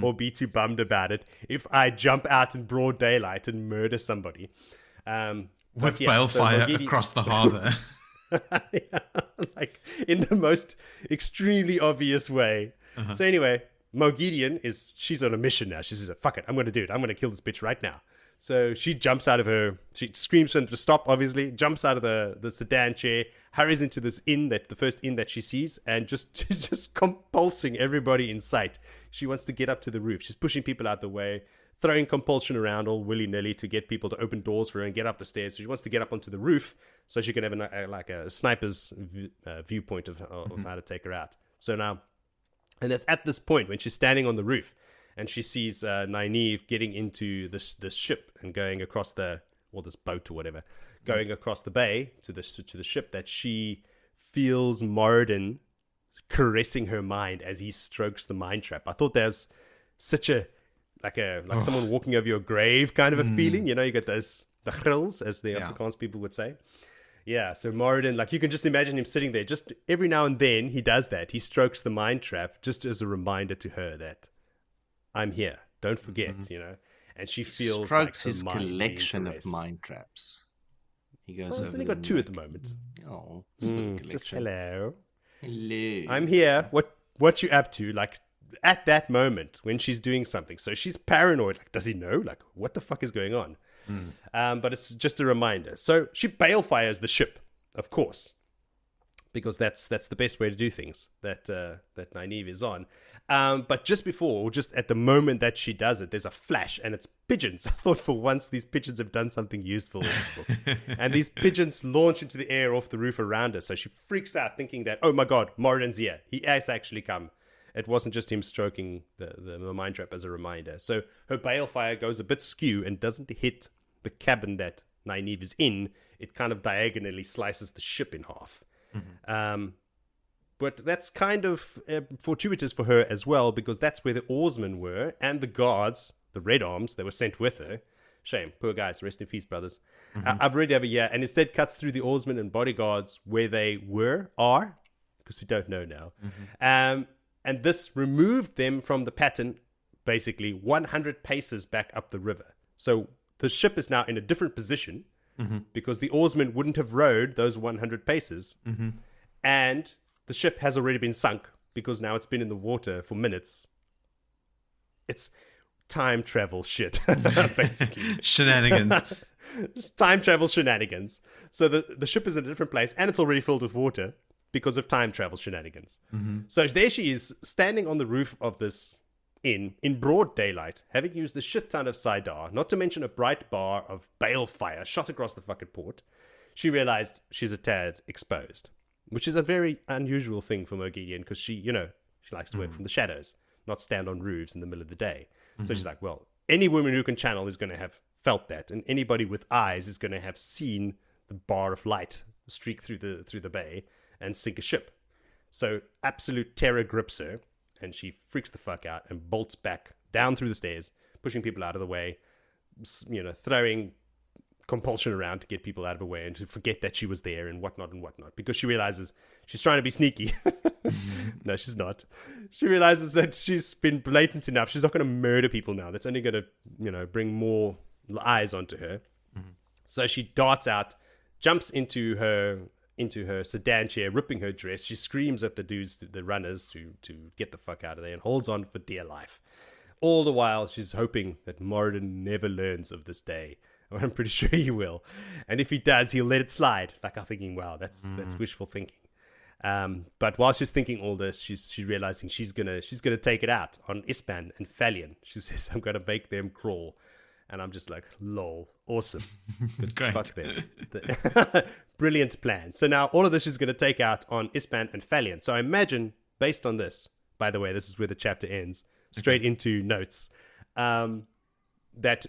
or be too bummed about it if I jump out in broad daylight and murder somebody. With balefire across the harbour. Yeah, like in the most extremely obvious way. So anyway, Moghedien she's on a mission now. She says, fuck it, I'm going to do it. I'm going to kill this bitch right now. So she jumps out of she screams for them to stop, obviously, jumps out of the sedan chair, hurries into this inn, the first inn that she sees, and she's just compulsing everybody in sight. She wants to get up to the roof. She's pushing people out the way, throwing compulsion around all willy-nilly to get people to open doors for her and get up the stairs. So she wants to get up onto the roof so she can have a sniper's viewpoint of how to take her out. So now, and that's at this point when she's standing on the roof and she sees Nynaeve getting into this ship and going across this boat or whatever, going across the bay to the ship, that she feels Moghedien caressing her mind as he strokes the mind trap. I thought there's such like someone walking over your grave kind of a feeling. You know, you get the grills, as the Afrikaans people would say. Yeah, so Moghedien, like, you can just imagine him sitting there. Just every now and then he does that. He strokes the mind trap just as a reminder to her that I'm here. Don't forget, you know. And she feels strokes like his collection of mind traps. He goes. Well, he's only got 2 at the moment. Oh, just hello. Hello. I'm here. What you up to? Like, at that moment when she's doing something. So she's paranoid. Like, does he know? Like, what the fuck is going on? But it's just a reminder. So she balefires the ship, of course, because that's the best way to do things that Nynaeve is on. But just before, or just at the moment that she does it, there's a flash and it's pigeons. I thought for once these pigeons have done something useful in this book. And these pigeons launch into the air off the roof around her. So she freaks out thinking that, oh my God, Moghedien's here. He has actually come. It wasn't just him stroking the mind trap as a reminder. So her balefire goes a bit skew and doesn't hit the cabin that Nynaeve is in. It kind of diagonally slices the ship in half. But that's kind of fortuitous for her as well, because that's where the oarsmen were and the guards, the Red Arms, that were sent with her. Shame, poor guys, rest in peace, brothers. I've read over here, and instead cuts through the oarsmen and bodyguards where they are, because we don't know now. And this removed them from the pattern, basically 100 paces back up the river. So the ship is now in a different position because the oarsmen wouldn't have rowed those 100 paces. And the ship has already been sunk because now it's been in the water for minutes. It's time travel shit, basically. Shenanigans. Time travel shenanigans. So the ship is in a different place and it's already filled with water because of time travel shenanigans. So there she is, standing on the roof of this inn in broad daylight, having used a shit ton of Sidar, not to mention a bright bar of balefire shot across the fucking port. She realized she's a tad exposed, which is a very unusual thing for Moghedien because she likes to work from the shadows, not stand on roofs in the middle of the day. So she's like, well, any woman who can channel is going to have felt that, and anybody with eyes is going to have seen the bar of light streak through the bay and sink a ship. So absolute terror grips her, and she freaks the fuck out and bolts back down through the stairs, pushing people out of the way, throwing compulsion around to get people out of the way and to forget that she was there and whatnot, because she realizes she's trying to be sneaky. No, she's not. She realizes that she's been blatant enough. She's not going to murder people now. That's only going to, bring more eyes onto her. So she darts out, jumps into her sedan chair, ripping her dress. She screams at the runners to get the fuck out of there, and holds on for dear life. All the while, she's hoping that Moghedien never learns of this day. I'm pretty sure he will. And if he does, he'll let it slide. Like, I'm thinking, wow, that's wishful thinking. But while she's thinking all this, she's realizing she's gonna take it out on Ispan and Thalion. She says, I'm gonna make them crawl. And I'm just like, lol, awesome. Great. Fuck them. Brilliant plan. So now all of this is going to take out on Ispan and Falion. So I imagine, based on this, by the way, this is where the chapter ends, straight into notes, that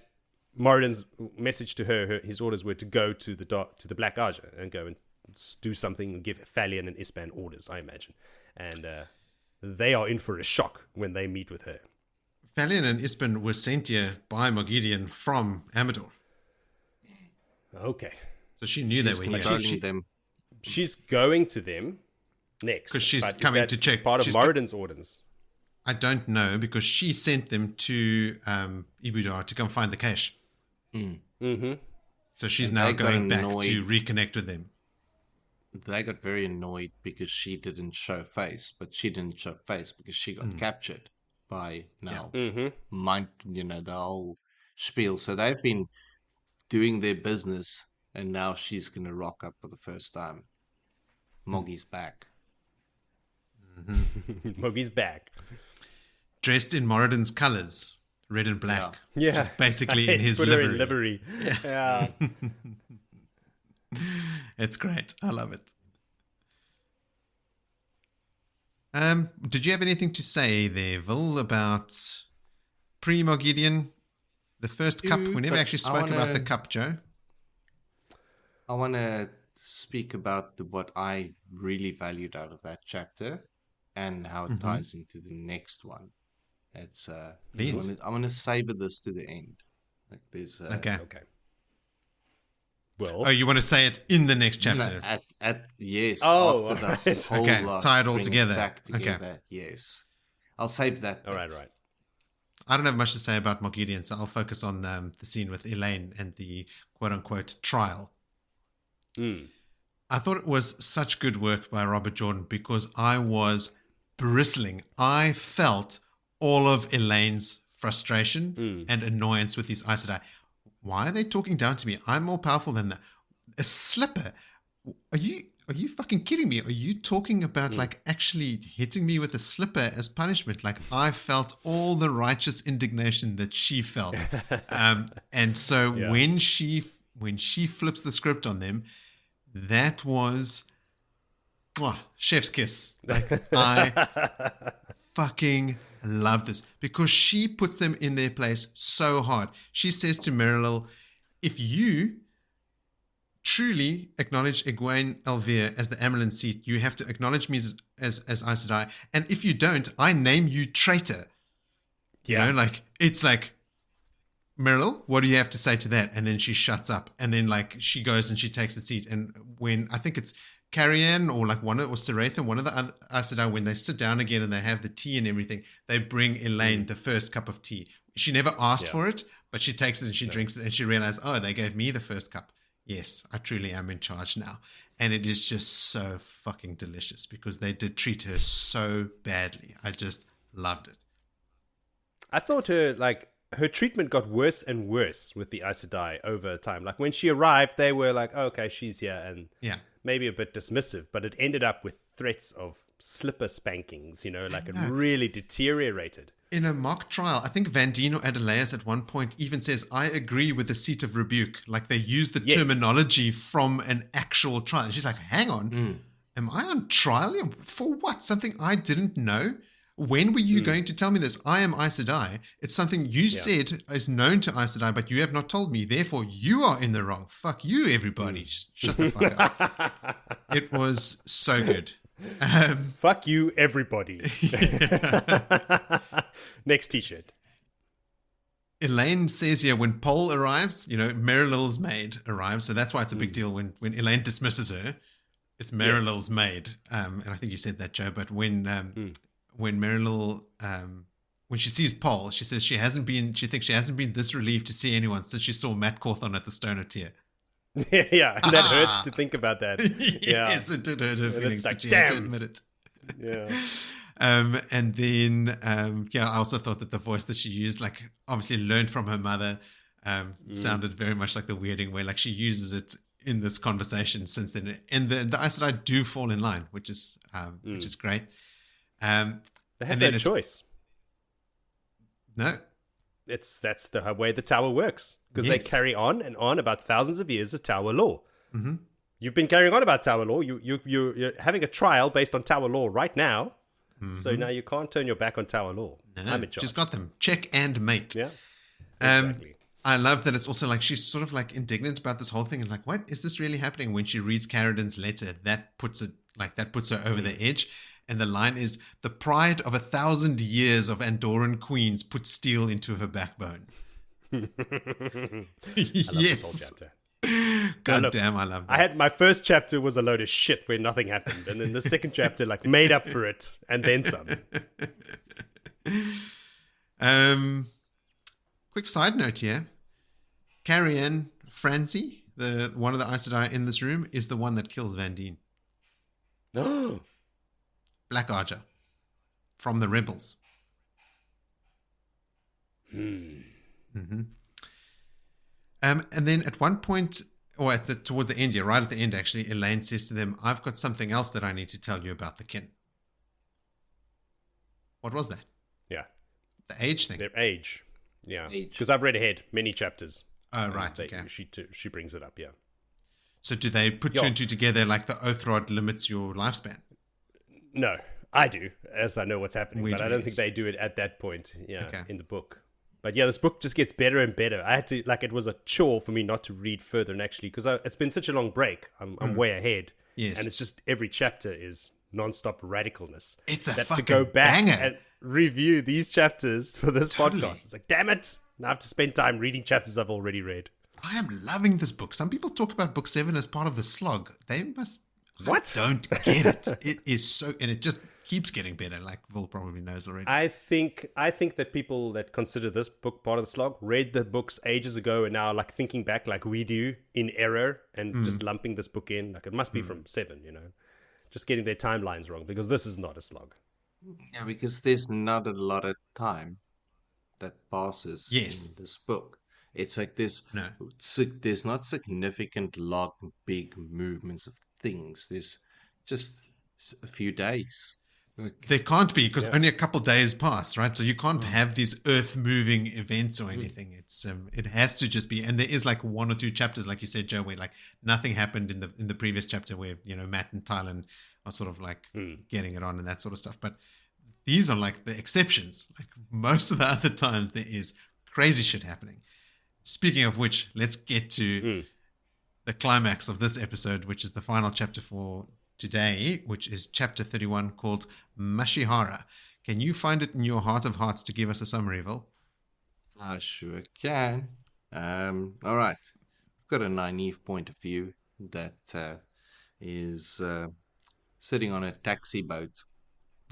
Moghedien's message to her, his orders were to go to the Black Aja and go and do something and give Falion and Ispan orders, I imagine. And they are in for a shock when they meet with her. Falion and Ispan were sent here by Moghedien from Amador. Okay. So she knew they were here. She's going to them next. Because she's coming to check. Part of Moghedien's orders. I don't know, because she sent them to Ibudar to come find the cache. Mm-hmm. So she's now going back to reconnect with them. They got very annoyed because she didn't show face, but she didn't show face because she got captured by now. Yeah. Mm-hmm. The whole spiel. So they've been doing their business, and now she's going to rock up for the first time. Moggy's back. Moggy's back. Dressed in Moghedien's colors, red and black. Yeah. Just basically in his put livery. her in livery. Yeah. It's great. I love it. Did you have anything to say there, Vil, about pre-Moghedien? The first cup. We never actually spoke about the cup, Joe. I want to speak about what I really valued out of that chapter and how it ties into the next one. It's Please. I want to savor this to the end. Like there's okay. Well, you want to say it in the next chapter? No, yes. Oh, after right. the whole Okay, lot, tie it all bring together. Back together. Okay. Yes. I'll save that. All right. I don't have much to say about Moghedien, so I'll focus on the scene with Elayne and the quote-unquote trial. I thought it was such good work by Robert Jordan because I was bristling. I felt all of Elaine's frustration and annoyance with these Aes Sedai. Why are they talking down to me? I'm more powerful than that. A slipper. Are you fucking kidding me? Are you talking about like actually hitting me with a slipper as punishment? Like I felt all the righteous indignation that she felt. And so when she flips the script on them, that was chef's kiss. Like I fucking love this because she puts them in their place so hard. She says to Merilil, if you truly acknowledge Egwene Elvire as the Amelin seat, you have to acknowledge me as Aes Sedai. And if you don't, I name you traitor. You know, like it's like, Merilil, what do you have to say to that? And then she shuts up. And then like she goes and she takes a seat. And when I think it's Carrion or like one of Sarathan, one of the other Aes Sedai, when they sit down again and they have the tea and everything, they bring Elayne the first cup of tea. She never asked for it, but she takes it and she drinks it and she realizes, oh, they gave me the first cup. Yes, I truly am in charge now. And it is just so fucking delicious because they did treat her so badly. I just loved it. I thought her treatment got worse and worse with the Aes Sedai over time. Like when she arrived, they were like, oh, okay, she's here, and maybe a bit dismissive, but it ended up with threats of slipper spankings, like it really deteriorated. In a mock trial, I think Vandine or Adelaus at one point even says, I agree with the seat of rebuke. Like they use the terminology from an actual trial. And she's like, hang on, am I on trial? For what? Something I didn't know? When were you going to tell me this? I am Aes Sedai. It's something you said is known to Aes Sedai, but you have not told me. Therefore, you are in the wrong. Fuck you, everybody. Shut the fuck up. It was so good. Fuck you, everybody. Next t-shirt. Elayne says here, when Pol arrives, Merilil's maid arrives. So that's why it's a big deal when Elayne dismisses her. It's Merilil's maid. And I think you said that, Joe. But when Merilil, when she sees Pol, she says she thinks she hasn't been this relieved to see anyone since she saw Matt Cawthon at the Stone of Tear. Yeah, and that hurts to think about that. Yes, it did hurt her feelings, like, but she had to admit it. Yeah. And then, I also thought that the voice that she used, like, obviously learned from her mother, sounded very much like the Weirding, where, like, she uses it in this conversation since then. And the Aes Sedai do fall in line, which is great. They have no choice. No. that's the way the tower works, because they carry on and on about thousands of years of tower law. Mm-hmm. You've been carrying on about tower law. You're having a trial based on tower law right now. Mm-hmm. So now you can't turn your back on tower law. No, I'm in charge. She's got them. Check and mate. Yeah. Exactly. I love that it's also like she's sort of like indignant about this whole thing and like, what is this really happening? When she reads Carradine's letter, that puts her over the edge. And the line is, the pride of 1,000 years of Andorran queens put steel into her backbone. Yes. God damn, I love that. I had my first chapter was a load of shit where nothing happened. And then the second chapter like made up for it and then some. Quick side note here. Reanne Francie, the one of the Aes Sedai in this room, is the one that kills Van Dien. Black Archer from the Rebels. Mm-hmm. And then at one point, or toward the end here, right at the end actually, Elayne says to them, I've got something else that I need to tell you about the kin. What was that? Yeah. The age thing. Their age. Yeah. Because I've read ahead many chapters. Oh, right. Okay. She brings it up, yeah. So do they put two and two together like the oath rod limits your lifespan? No, I do, as I know what's happening, but I don't think they do it at that point, in the book. But yeah, this book just gets better and better. I had to, it was a chore for me not to read further, and actually, because it's been such a long break, I'm way ahead. Yes. And it's just, every chapter is non-stop radicalness. It's a fucking to go back banger. and review these chapters for this podcast. It's like, damn it, now I have to spend time reading chapters I've already read. I am loving this book. Some people talk about book 7 as part of the slog. They must... What? I don't get it. It is so... And it just keeps getting better, like Will probably knows already. I think that people that consider this book part of the slog read the books ages ago and now like thinking back like we do in error and just lumping this book in. Like it must be from 7, just getting their timelines wrong, because this is not a slog. Yeah, because there's not a lot of time that passes in this book. It's like there's not significant long, big movements of things. There's just a few days. There can't be, because only a couple days pass, right? So you can't have these earth-moving events or anything. It's it has to just be, and there is like 1 or 2 chapters, like you said, Joe, where like nothing happened in the previous chapter, where Matt and Tylin are sort of like getting it on and that sort of stuff. But these are like the exceptions. Like most of the other times, there is crazy shit happening. Speaking of which, let's get to the climax of this episode, which is the final chapter for today, which is chapter 31, called Mashihara. Can you find it in your heart of hearts to give us a summary, Vil? I sure can. All right. I've got a Nynaeve point of view that is sitting on a taxi boat.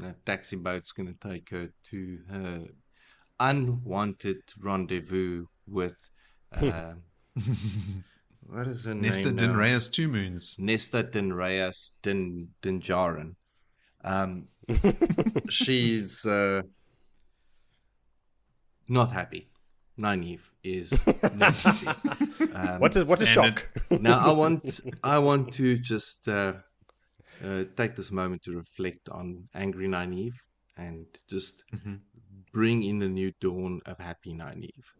A taxi boat's going to take her to her unwanted rendezvous with... what is her Nesta name? Din Reyes Two Moons. Nesta Din Reyes Dinjarin. She's not happy. Nynaeve is not happy. What a shock! Now I want to just take this moment to reflect on angry Nynaeve and just bring in the new dawn of happy Nynaeve.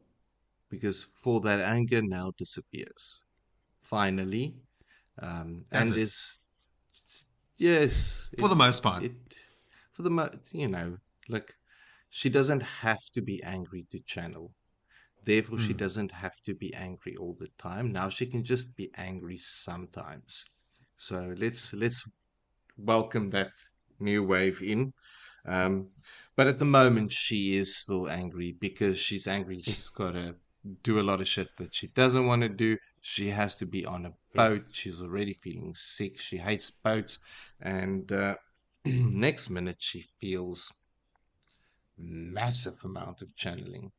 Because for that anger now disappears. Finally. And is... Yes. For the most part. She doesn't have to be angry to channel. Therefore, she doesn't have to be angry all the time. Now she can just be angry sometimes. So let's welcome that new wave in. But at the moment, she is still angry because she's angry. She's got to do a lot of shit that she doesn't want to do. She has to be on a boat. She's already feeling sick. She hates boats. And next minute, she feels massive amount of channeling.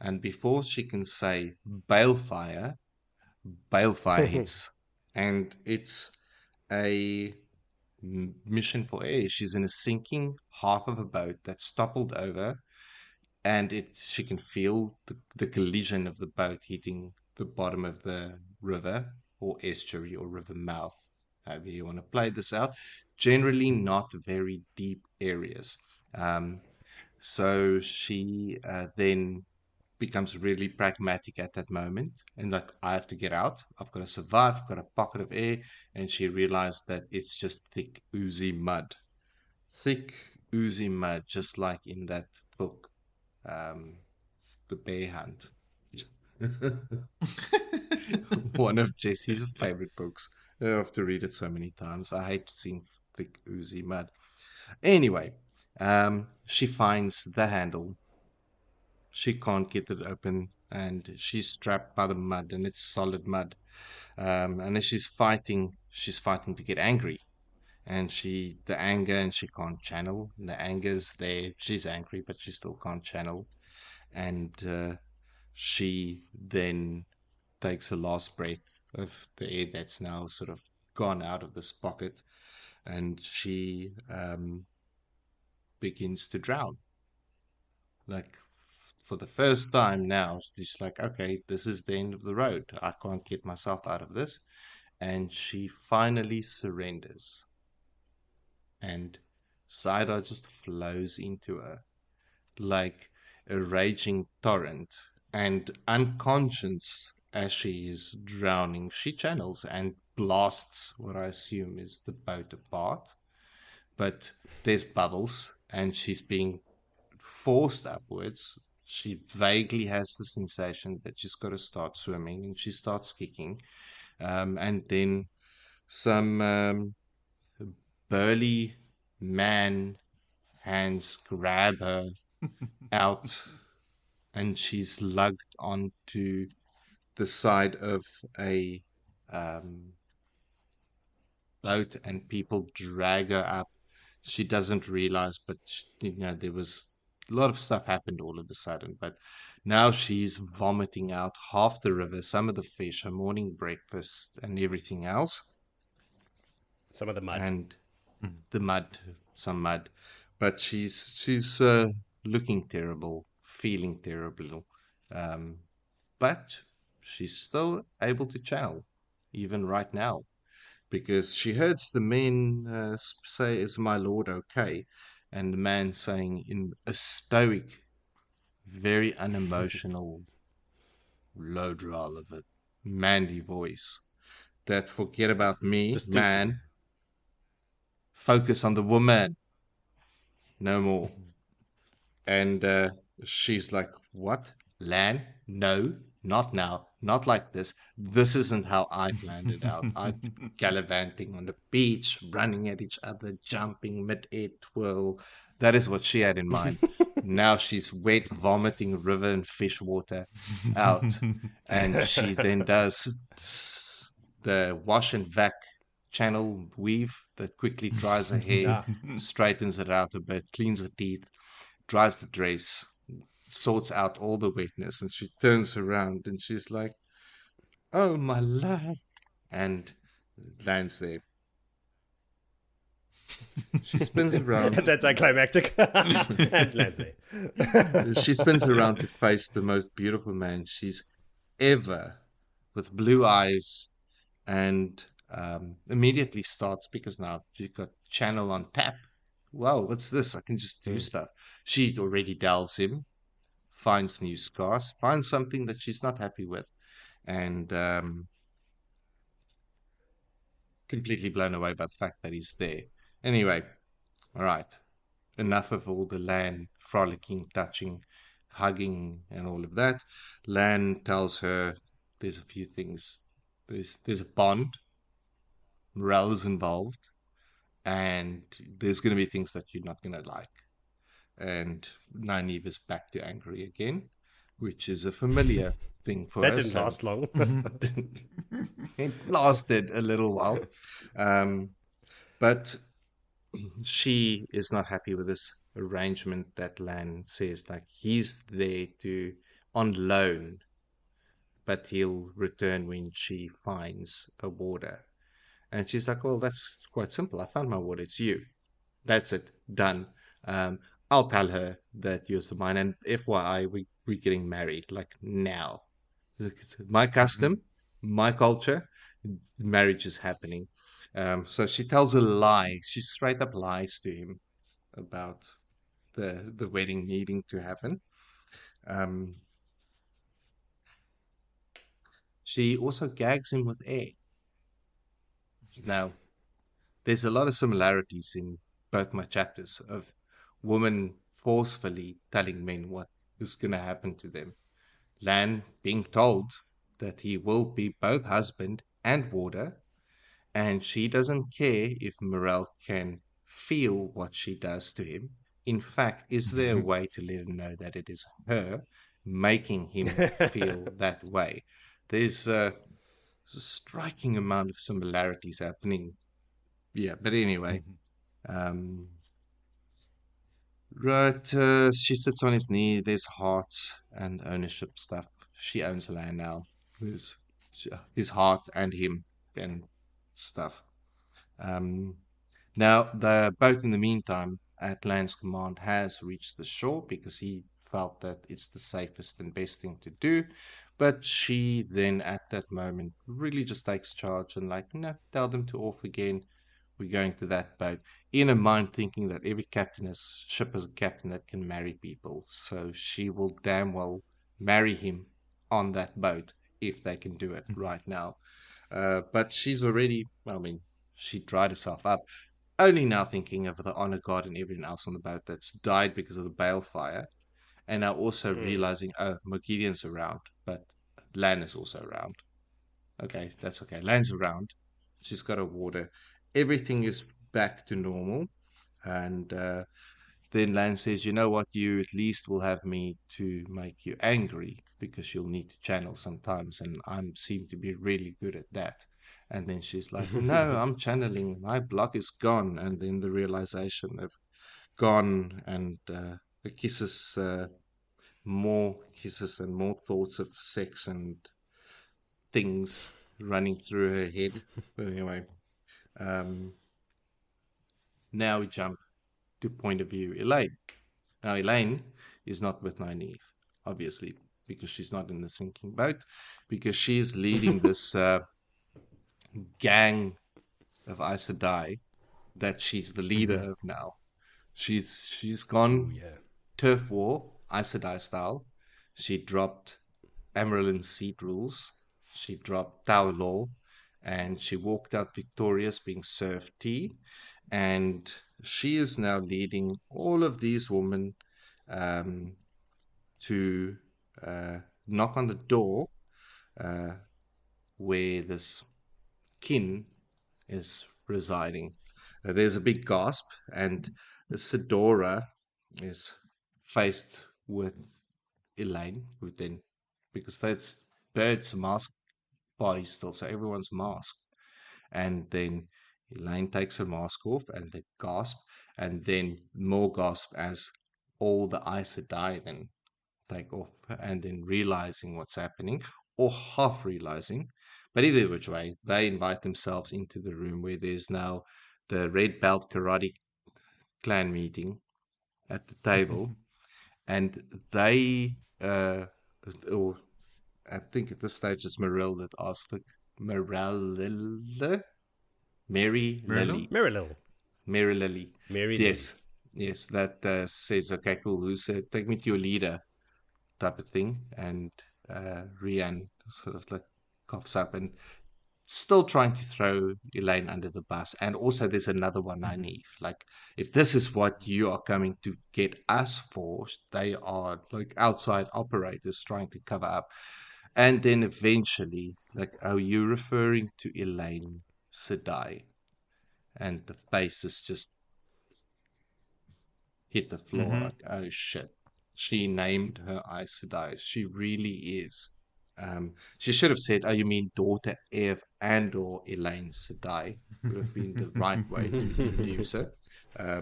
And before she can say balefire hits. And it's a mission for air. She's in a sinking half of a boat that's toppled over, and she can feel the collision of the boat hitting the bottom of the river or estuary or river mouth, however you want to play this out. Generally not very deep areas. So she then becomes really pragmatic at that moment, and like, I have to get out, I've got to survive, I've got a pocket of air. And she realized that it's just thick oozy mud, just like in that book, The Bear Hunt. One of Jesse's favorite books. I have to read it so many times. I hate seeing thick oozy mud. Anyway, she finds the handle. She can't get it open, and she's trapped by the mud, and it's solid mud. And as she's fighting to get angry, and the anger, and she can't channel. The anger's there. She's angry, but she still can't channel. And she then takes a last breath of the air that's now sort of gone out of this pocket, and she begins to drown. Like, for the first time now, she's like, okay, this is the end of the road. I can't get myself out of this. And she finally surrenders. And Saida just flows into her like a raging torrent. And unconscious as she is drowning, she channels and blasts what I assume is the boat apart. But there's bubbles, and she's being forced upwards. She vaguely has the sensation that she's got to start swimming, and she starts kicking. And then some burly man hands grab her out, and she's lugged onto the side of a boat, and people drag her up. She doesn't realize, but there was a lot of stuff happened all of a sudden. But now she's vomiting out half the river, some of the fish, her morning breakfast, and everything else. Some of the mud. And the mud, some mud. But she's looking terrible, feeling terrible. But she's still able to channel, even right now, because she hears the men say, "Is my lord okay?" And the man saying in a stoic, very unemotional, low drawl of a manly voice, that forget about me, Distinctly. man. Focus on the woman, no more. And she's like, "What? Lan? No, not now. Not like this. This isn't how I planned it out. I'm gallivanting on the beach, running at each other, jumping, mid-air twirl." That is what she had in mind. Now she's wet, vomiting river and fish water out. And she then does the wash and vac channel weave that quickly dries her hair, straightens it out a bit, cleans her teeth, dries the dress, sorts out all the wetness, and she turns around and she's like, "Oh, my lad," and lands there. She spins around. That's anticlimactic. And lands there. She spins around to face the most beautiful man she's ever, with blue eyes, and immediately starts, because now she's got channel on tap. Wow, what's this? I can just do stuff. She already delves him, finds new scars, finds something that she's not happy with, and completely blown away by the fact that he's there. Anyway, all right, enough of all the Lan frolicking, touching, hugging, and all of that. Lan tells her there's a few things. There's a bond. Morale is involved, and there's going to be things that you're not going to like. And Nynaeve is back to angry again, which is a familiar thing for that her. That didn't last long. It lasted a little while. But she is not happy with this arrangement that Lan says, like, he's there on loan, but he'll return when she finds a warder. And she's like, "Well, that's quite simple. I found my warder. It's you. That's it. Done. I'll tell her that yours for mine. And FYI, we're getting married, like, now. My custom, my culture, marriage is happening." So she tells a lie. She straight up lies to him about the wedding needing to happen. she also gags him with air. Now, there's a lot of similarities in both my chapters of women forcefully telling men what is going to happen to them. Lan being told that he will be both husband and warder, and she doesn't care if Morel can feel what she does to him. In fact, is there a way to let him know that it is her making him feel that way? There's a striking amount of similarities happening. Yeah, but anyway, um, right. She sits on his knee. There's hearts and ownership stuff. She owns land now. There's his heart and him and stuff. Um, Now, the boat, in the meantime, at Lan's command, has reached the shore because he felt that it's the safest and best thing to do. But she then, at that moment, really just takes charge and, like, no, tell them to off again. We're going to that boat. In her mind, thinking that every ship has a captain that can marry people. So she will damn well marry him on that boat if they can do it right now. But she's already, I mean, she dried herself up only now thinking of the honor guard and everyone else on the boat that's died because of the bale fire, and now also realizing, oh, Moghedien's around, but Lan is also around. Okay, that's okay. Lan's around. She's got a water. Everything is back to normal, and then Lan says, "You know what? You at least will have me to make you angry because you'll need to channel sometimes, and I seem to be really good at that." And then she's like, "No, I'm channeling. My block is gone." And then the realization of gone and the kisses, more kisses and more thoughts of sex and things running through her head. But anyway, um, now we jump to point of view Elayne. Now, Elayne is not with Nynaeve, obviously, because she's not in the sinking boat, because she's leading this gang of Aes Sedai that she's the leader of now. She's gone turf war, Aes Sedai style. She dropped Amarylline seat rules. She dropped Tower law, and she walked out victorious, being served tea. And she is now leading all of these women um, to knock on the door uh, where this kin is residing. There's a big gasp, and Sidora is faced with Elayne, who then, because that's Bird's mask party still, so everyone's masked. And then Elayne takes her mask off, and they gasp, and then more gasp as all the Aes Sedai then take off, and then realizing what's happening, or half realizing. But either which way, they invite themselves into the room where there's now the red belt karate clan meeting at the table, and they, or I think at this stage it's Morel that asked, like, Mary Lily. Mary Lily. Yes. Yes, that says, okay, cool, who's take me to your leader type of thing. And Reanne sort of like coughs up and still trying to throw Elayne under the bus. And also there's another one, Nynaeve. Like, if this is what you are coming to get us for, they are like outside operators trying to cover up. And then eventually, like, oh, you're referring to Elayne Sedai. And the faces just hit the floor like, oh shit. She named her Aes Sedai. She really is. She should have said, oh, you mean daughter Ev and or Elayne Sedai. Would have been the right way to introduce her.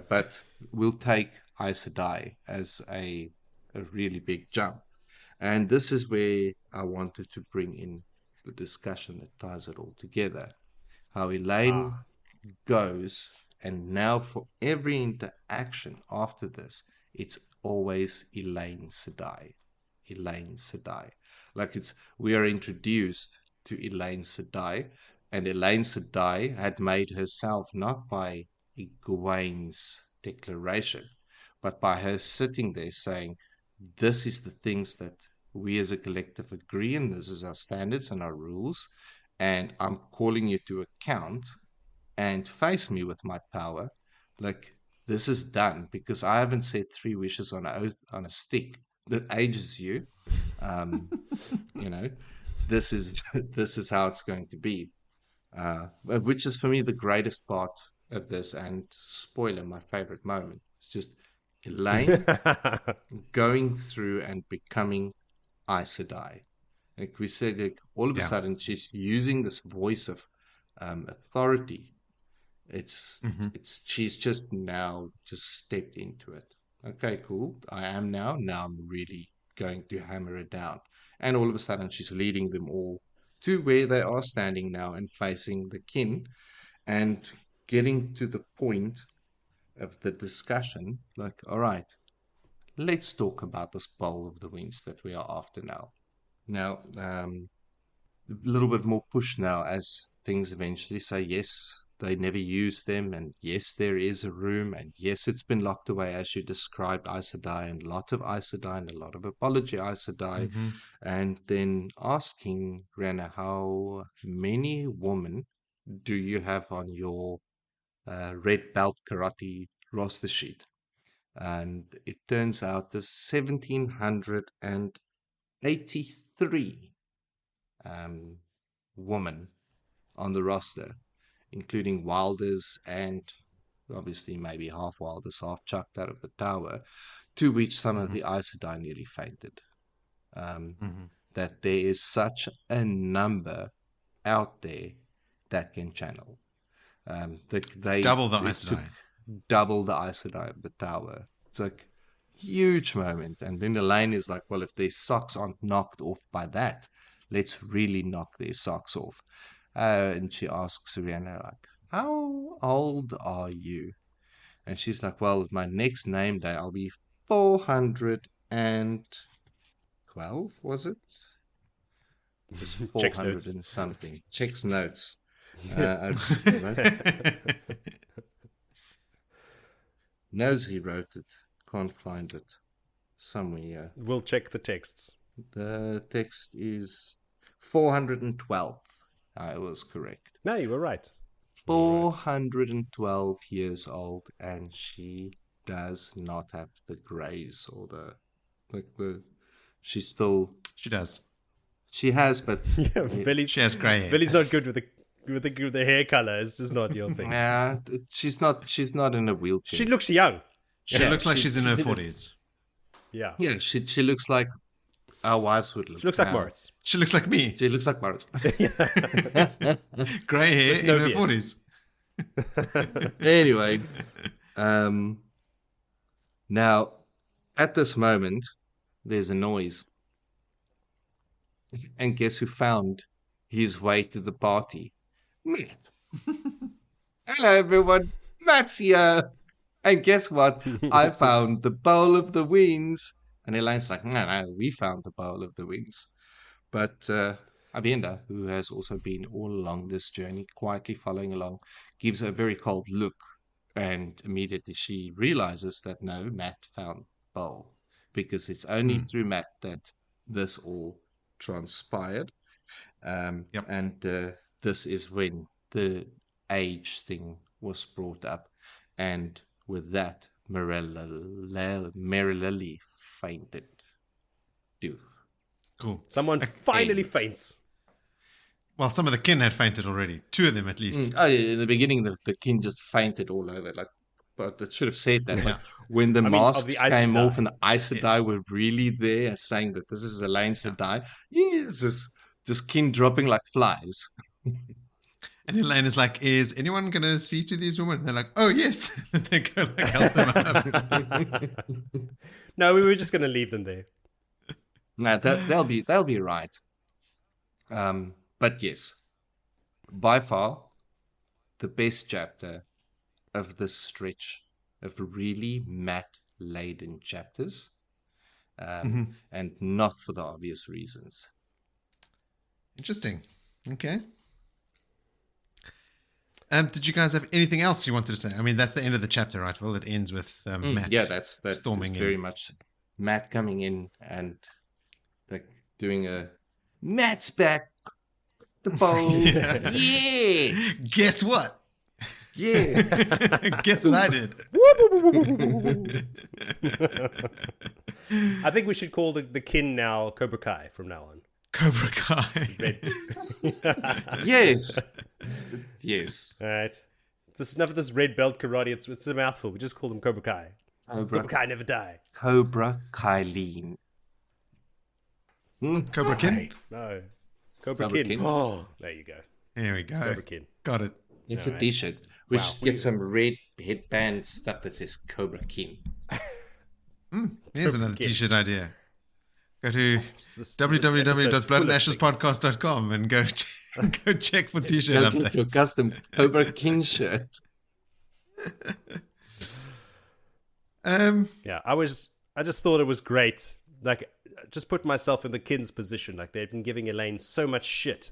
But we'll take Aes Sedai as a really big jump. And this is where I wanted to bring in the discussion that ties it all together. How Elayne goes, and now for every interaction after this, it's always Elayne Sedai. Elayne Sedai. Like, we are introduced to Elayne Sedai, and Elayne Sedai had made herself not by Egwene's declaration, but by her sitting there saying, this is the things that we as a collective agree, and this is our standards and our rules, and I'm calling you to account and face me with my power. Like, this is done because I haven't said 3 wishes on a stick that ages you. You know, this is this is how it's going to be. Which is for me the greatest part of this, and spoiler, my favorite moment. It's just Elayne going through and becoming Aes Sedai. Like we said, like, all of a sudden she's using this voice of authority. It's she's just now just stepped into it. Okay, cool. I am now. Now I'm really going to hammer it down. And all of a sudden she's leading them all to where they are standing now and facing the kin and getting to the point of the discussion. Like, all right, let's talk about this bowl of the winds that we are after now. Now, a little bit more push now as things eventually say, yes, they never use them, and yes, there is a room, and yes, it's been locked away as you described, Aes Sedai, and a lot of Aes Sedai, and a lot of apology Aes Sedai, and then asking Reanne, how many women do you have on your red belt karate roster sheet? And it turns out there's 1,783 women on the roster, including Wilders and obviously maybe half Wilders, half chucked out of the tower, to which some of the Aes Sedai nearly fainted. That there is such a number out there that can channel. They double the Aes Sedai. Double the Aes Sedai of the tower. It's like huge moment. And then Elayne is like, well, if their socks aren't knocked off by that, let's really knock their socks off. And she asks Reanne, like, how old are you? And she's like, well, my next name day, I'll be 412, was it? It was 400 and something. Checks notes. Knows he wrote it. Can't find it. Somewhere. We'll check the texts. The text is 412. I was correct. No, you were right. 412 years old, and she does not have the grays or she does. She has, but she has grey hair. Billy's not good with the hair color. It's just not your thing. Yeah, she's not in a wheelchair. She looks young. She looks like she's in her 40s. Yeah. Yeah, she looks like our wives would look. She looks like Moritz. She looks like me. She looks like Moritz. Grey hair in her 40s. Anyway, now at this moment, there's a noise. And guess who found his way to the party? Matt. Hello, everyone. Matt's here. And guess what? I found the bowl of the winds. And Elayne's like, no, we found the bowl of the winds. But Avienda, who has also been all along this journey, quietly following along, gives her a very cold look. And immediately she realizes that no, Matt found the bowl. Because it's only through Matt that this all transpired. And this is when the age thing was brought up. And with that, Merrilily fainted. Doof. Cool. Someone finally faints. Well, some of the kin had fainted already. 2 of them at least. In the beginning, the kin just fainted all over. Like, but it should have said that. Like, when the masks came off and the Aes Sedai were really there and saying that this is Elayne Sedai, just kin dropping like flies. And Elayne is like, is anyone going to see to these women? And they're like, oh, yes. They go like, help them up. No, we were just going to leave them there. No, they'll be right. But yes, by far, the best chapter of this stretch of really Matt-laden chapters. And not for the obvious reasons. Interesting. Okay. Did you guys have anything else you wanted to say? I mean, that's the end of the chapter, right? Well, it ends with Matt. Yeah, that's storming very much Matt coming in and like doing a Matt's back the bowl. Yeah. Guess what? Yeah. Guess what I did? I think we should call the kin now Cobra Kai from now on. Cobra Kai. Yes. Yes. All right. This enough of this red belt karate. It's a mouthful. We just call them Cobra Kai. Cobra Kai never die. Cobra Kylene. Cobra Kin? Hey, no. Cobra Cobra Kin. Kin. Oh, there you go. There we go. Cobra Kin. Got it. It's All a right. t-shirt. We Wow. should get some red headband stuff that says Cobra Kin. Here's Cobra another Kin. t-shirt idea. Go to This www.bloodandashespodcast.com and go check for t-shirt Go get your updates. custom Cobra King shirt. Yeah, I just thought it was great. Like, just put myself in the kin's position. Like, they've been giving Elayne so much shit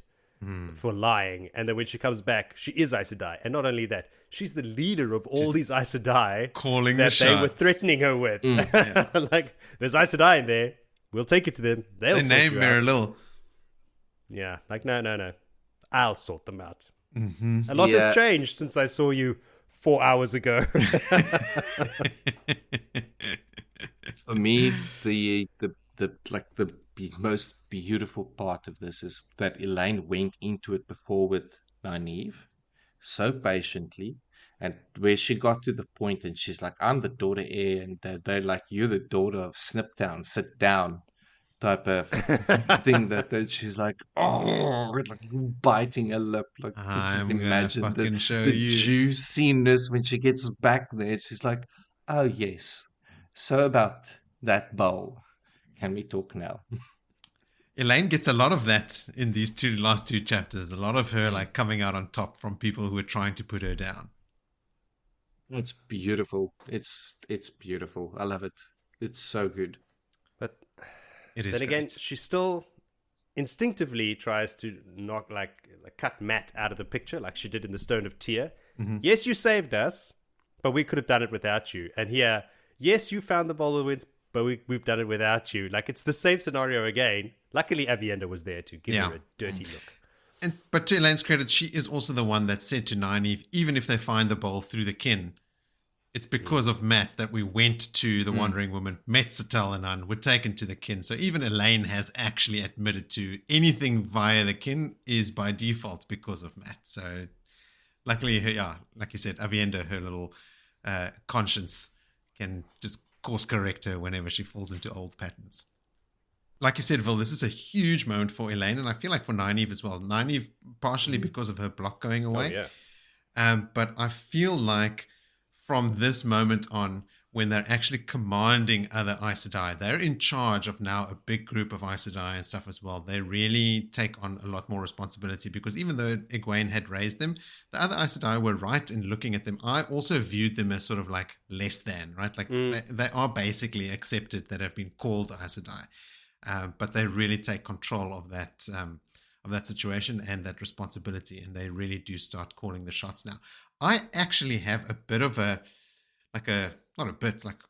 for lying, and then when she comes back, she is Aes Sedai. And not only that, she's the leader of all these Aes Sedai calling that the they were shots. threatening her with. Like, there's Aes Sedai in there. We'll take it to them. They'll They sort named you Mary out. Lil. Yeah, like, no. I'll sort them out. Mm-hmm. A lot Yeah. has changed since I saw you 4 hours ago. For me, the most beautiful part of this is that Elayne went into it before with Nynaeve so patiently, and where she got to the point and she's like, I'm the daughter heir, and they're like, you're the daughter of Sniptown, sit down type of thing that she's like, oh, like biting her lip. Like, I'm just gonna imagine fucking show the you. juiciness when she gets back there. She's like, oh yes, so about that bowl. Can we talk now? Elayne gets a lot of that in these last two chapters. A lot of her like coming out on top from people who are trying to put her down. It's beautiful. It's beautiful. I love it. It's so good. But It is. then again, great. she still instinctively tries to knock like cut Matt out of the picture, like she did in the Stone of Tyr. Yes, you saved us, but we could have done it without you. And here, yes, you found the Bowl of Winds, but we've done it without you. Like, it's the same scenario again. Luckily, Avienda was there to give her a dirty look. But to Elaine's credit, she is also the one that said to Nynaeve, even if they find the bowl through the kin, it's because of Matt that we went to the Wandering Woman, met Tylin, were taken to the kin. So even Elayne has actually admitted to anything via the kin is by default because of Matt. So luckily, like you said, Avienda, her little conscience can just course correct her whenever she falls into old patterns. Like you said, Vil, this is a huge moment for Elayne, and I feel like for Nynaeve as well. Nynaeve, partially because of her block going away. Oh, yeah. But I feel like from this moment on, when they're actually commanding other Aes Sedai, they're in charge of now a big group of Aes Sedai and stuff as well. They really take on a lot more responsibility because even though Egwene had raised them, the other Aes Sedai were right in looking at them. I also viewed them as sort of like less than, right? Like they are basically accepted that have been called Aes Sedai. But they really take control of that situation and that responsibility, and they really do start calling the shots now. I actually have a bit of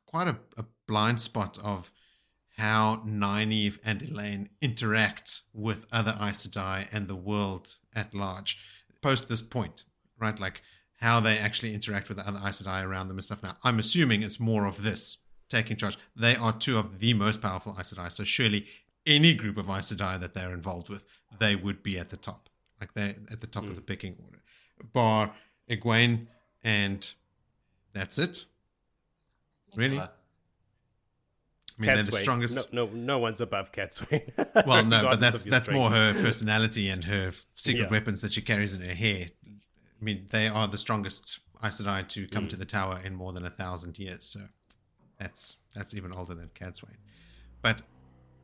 quite a blind spot of how Nynaeve and Elayne interact with other Aes Sedai and the world at large post this point, right? Like how they actually interact with the other Aes Sedai around them and stuff. Now, I'm assuming it's more of this, taking charge. They are two of the most powerful Aes Sedai, so surely any group of Aes Sedai that they're involved with, they would be at the top. Like they're at the top of the picking order. Bar Egwene, and that's it. Really? I mean, they're the Catswain. strongest. No one's above Catswain. Well, no, but Regardless of your that's more strength. her personality and her secret Yeah. weapons that she carries in her hair. I mean, they are the strongest Aes Sedai to come to the tower in more than 1,000 years. So that's even older than Catswain. But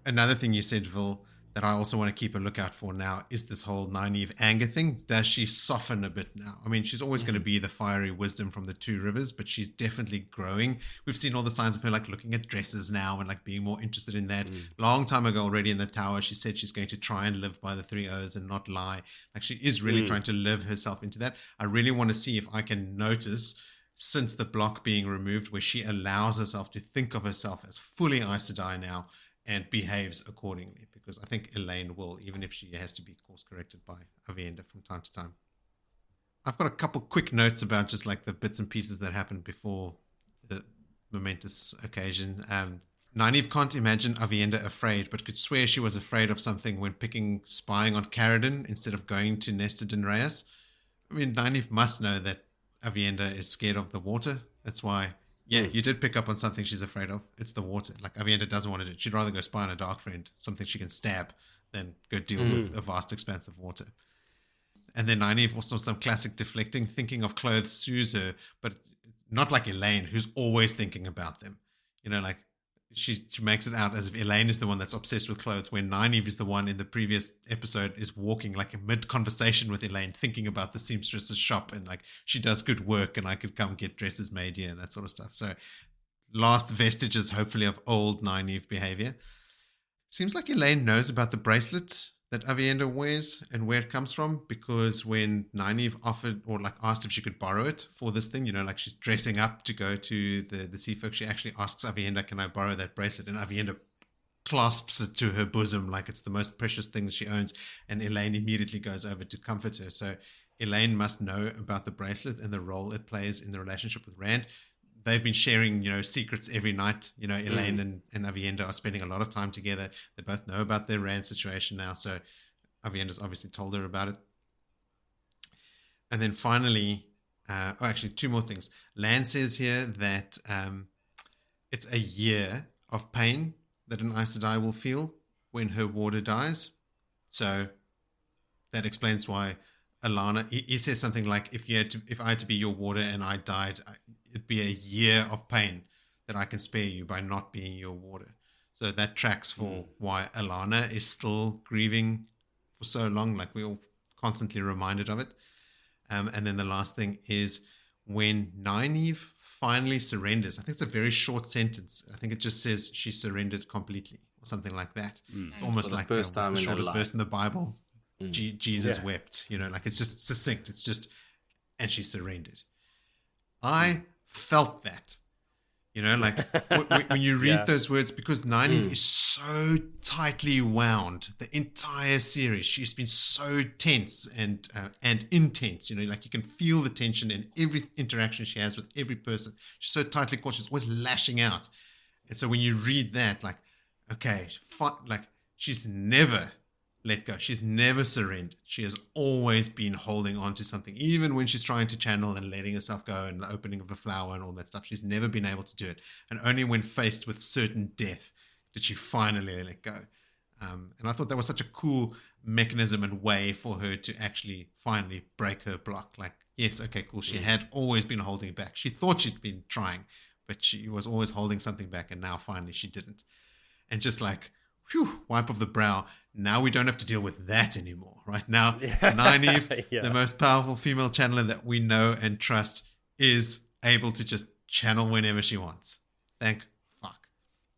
another thing you said, Vil, that I also want to keep a lookout for now is this whole Nynaeve anger thing. Does she soften a bit now? I mean, she's always going to be the fiery wisdom from the Two Rivers, but she's definitely growing. We've seen all the signs of her like looking at dresses now and like being more interested in that. Long time ago already in the tower, she said she's going to try and live by the 3 O's and not lie. Like she is really trying to live herself into that. I really want to see if I can notice since the block being removed where she allows herself to think of herself as fully Aes Sedai now, and behaves accordingly, because I think Elayne will, even if she has to be course corrected by Aviendha from time to time. I've got a couple quick notes about just like the bits and pieces that happened before the momentous occasion. Nynaeve can't imagine Aviendha afraid, but could swear she was afraid of something when picking spying on Caradon instead of going to Nesta Dinrayas. I mean, Nynaeve must know that Aviendha is scared of the water. That's why, yeah, you did pick up on something she's afraid of. It's the water. Like, Aviendha doesn't want to do it. She'd rather go spy on a dark friend, something she can stab, than go deal with a vast expanse of water. And then Nynaeve, also some classic deflecting, thinking of clothes soothes her, but not like Elayne, who's always thinking about them. You know, like, she makes it out as if Elayne is the one that's obsessed with clothes, when Nynaeve is the one in the previous episode is walking like a mid-conversation with Elayne, thinking about the seamstress's shop and like, she does good work and I could come get dresses made here and that sort of stuff. So last vestiges, hopefully, of old Nynaeve behavior. Seems like Elayne knows about the bracelet that Aviendha wears and where it comes from, because when Nynaeve offered or like asked if she could borrow it for this thing, you know, like she's dressing up to go to the sea folk, she actually asks Aviendha, can I borrow that bracelet? And Aviendha clasps it to her bosom like it's the most precious thing she owns, and Elayne immediately goes over to comfort her. So Elayne must know about the bracelet and the role it plays in the relationship with Rand. They've been sharing, you know, secrets every night. You know, Elayne and Aviendha are spending a lot of time together. They both know about their Rand situation now, so Aviendha's obviously told her about it. And then finally, actually, two more things. Lan says here that it's a year of pain that an Aes Sedai will feel when her warder dies. So that explains why Alanna, he says something like, if I had to be your warder and I died, it'd be a year of pain that I can spare you by not being your warder. So that tracks for why Alanna is still grieving for so long. Like, we're all constantly reminded of it. And then the last thing is when Nynaeve finally surrenders. I think it's a very short sentence. I think it just says she surrendered completely or something like that. It's almost like the shortest verse in the Bible. Jesus wept, you know, like, it's just succinct. It's just, and she surrendered. I felt that, you know, like when you read those words, because Nynaeve is so tightly wound the entire series. She's been so tense and intense, you know, like you can feel the tension in every interaction she has with every person. She's so tightly caught. She's always lashing out. And so when you read that, like, okay, like, she's never let go. She's never surrendered. She has always been holding on to something, even when she's trying to channel and letting herself go and the opening of the flower and all that stuff. She's never been able to do it. And only when faced with certain death did she finally let go. And I thought that was such a cool mechanism and way for her to actually finally break her block. Like, yes, okay, cool. She had always been holding back. She thought she'd been trying, but she was always holding something back. And now finally she didn't. And just like, whew, wipe of the brow. Now we don't have to deal with that anymore, right? Now, Nynaeve, the most powerful female channeler that we know and trust, is able to just channel whenever she wants. Thank fuck.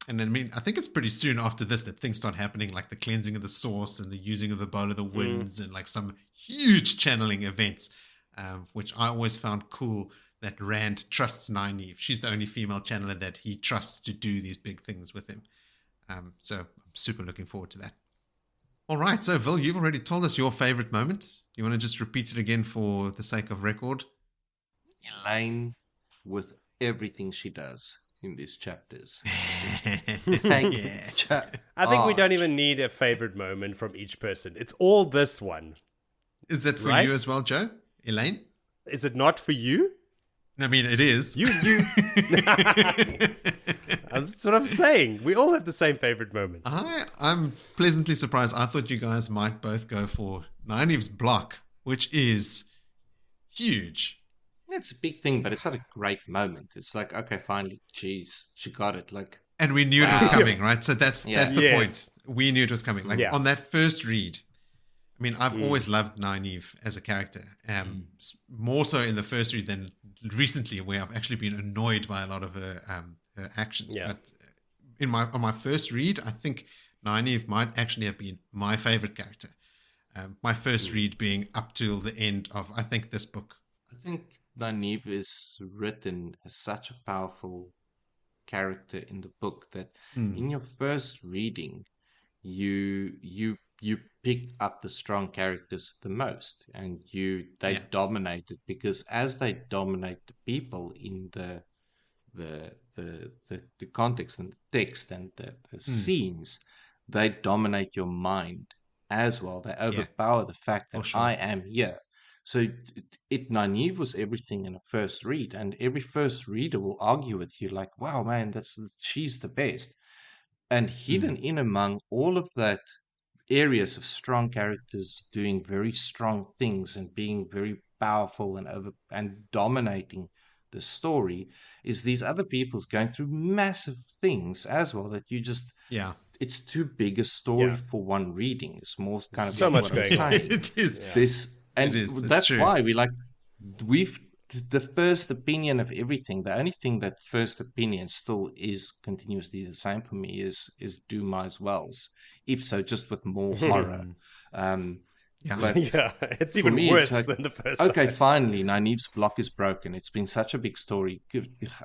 And I mean, I think it's pretty soon after this that things start happening, like the cleansing of the source and the using of the bowl of the winds and like some huge channeling events, which I always found cool, that Rand trusts Nynaeve. She's the only female channeler that he trusts to do these big things with him. So I'm super looking forward to that. All right, so Vil, you've already told us your favorite moment. You want to just repeat it again for the sake of record? Elayne, with everything she does in these chapters. I think we don't even need a favorite moment from each person. It's all this one. Is that for you as well, Joe? Elayne? Is it not for you? I mean, it is. You. That's what I'm saying. We all have the same favorite moment. I'm pleasantly surprised. I thought you guys might both go for Nynaeve's block, which is huge. It's a big thing, but it's not a great moment. It's like, okay, finally, geez, she got it. Like, and we knew it was coming, right? So that's the point. We knew it was coming. Like on that first read, I mean, I've always loved Nynaeve as a character, more so in the first read than recently, where I've actually been annoyed by a lot of her actions. But on my first read, I think Nynaeve might actually have been my favorite character. My first read being up till the end of, I think, this book. I think Nynaeve is written as such a powerful character in the book that in your first reading, you pick up the strong characters the most, and they dominate it, because as they dominate the people in the context and the text and the scenes, they dominate your mind as well. They overpower the fact that I am here. So Nynaeve was everything in a first read, and every first reader will argue with you like, wow, man, she's the best. And hidden in among all of that areas of strong characters doing very strong things and being very powerful and dominating the story is these other people's going through massive things as well, that you just it's too big a story for one reading. It's more kind of so like much what I'm going on. saying. It is. This, and It is. that's true. why we've the first opinion of everything. The only thing that first opinion still is continuously the same for me is Do Mice Wells, if so just with more horror. But it's even worse than the first time. Okay, finally, Nynaeve's block is broken. It's been such a big story.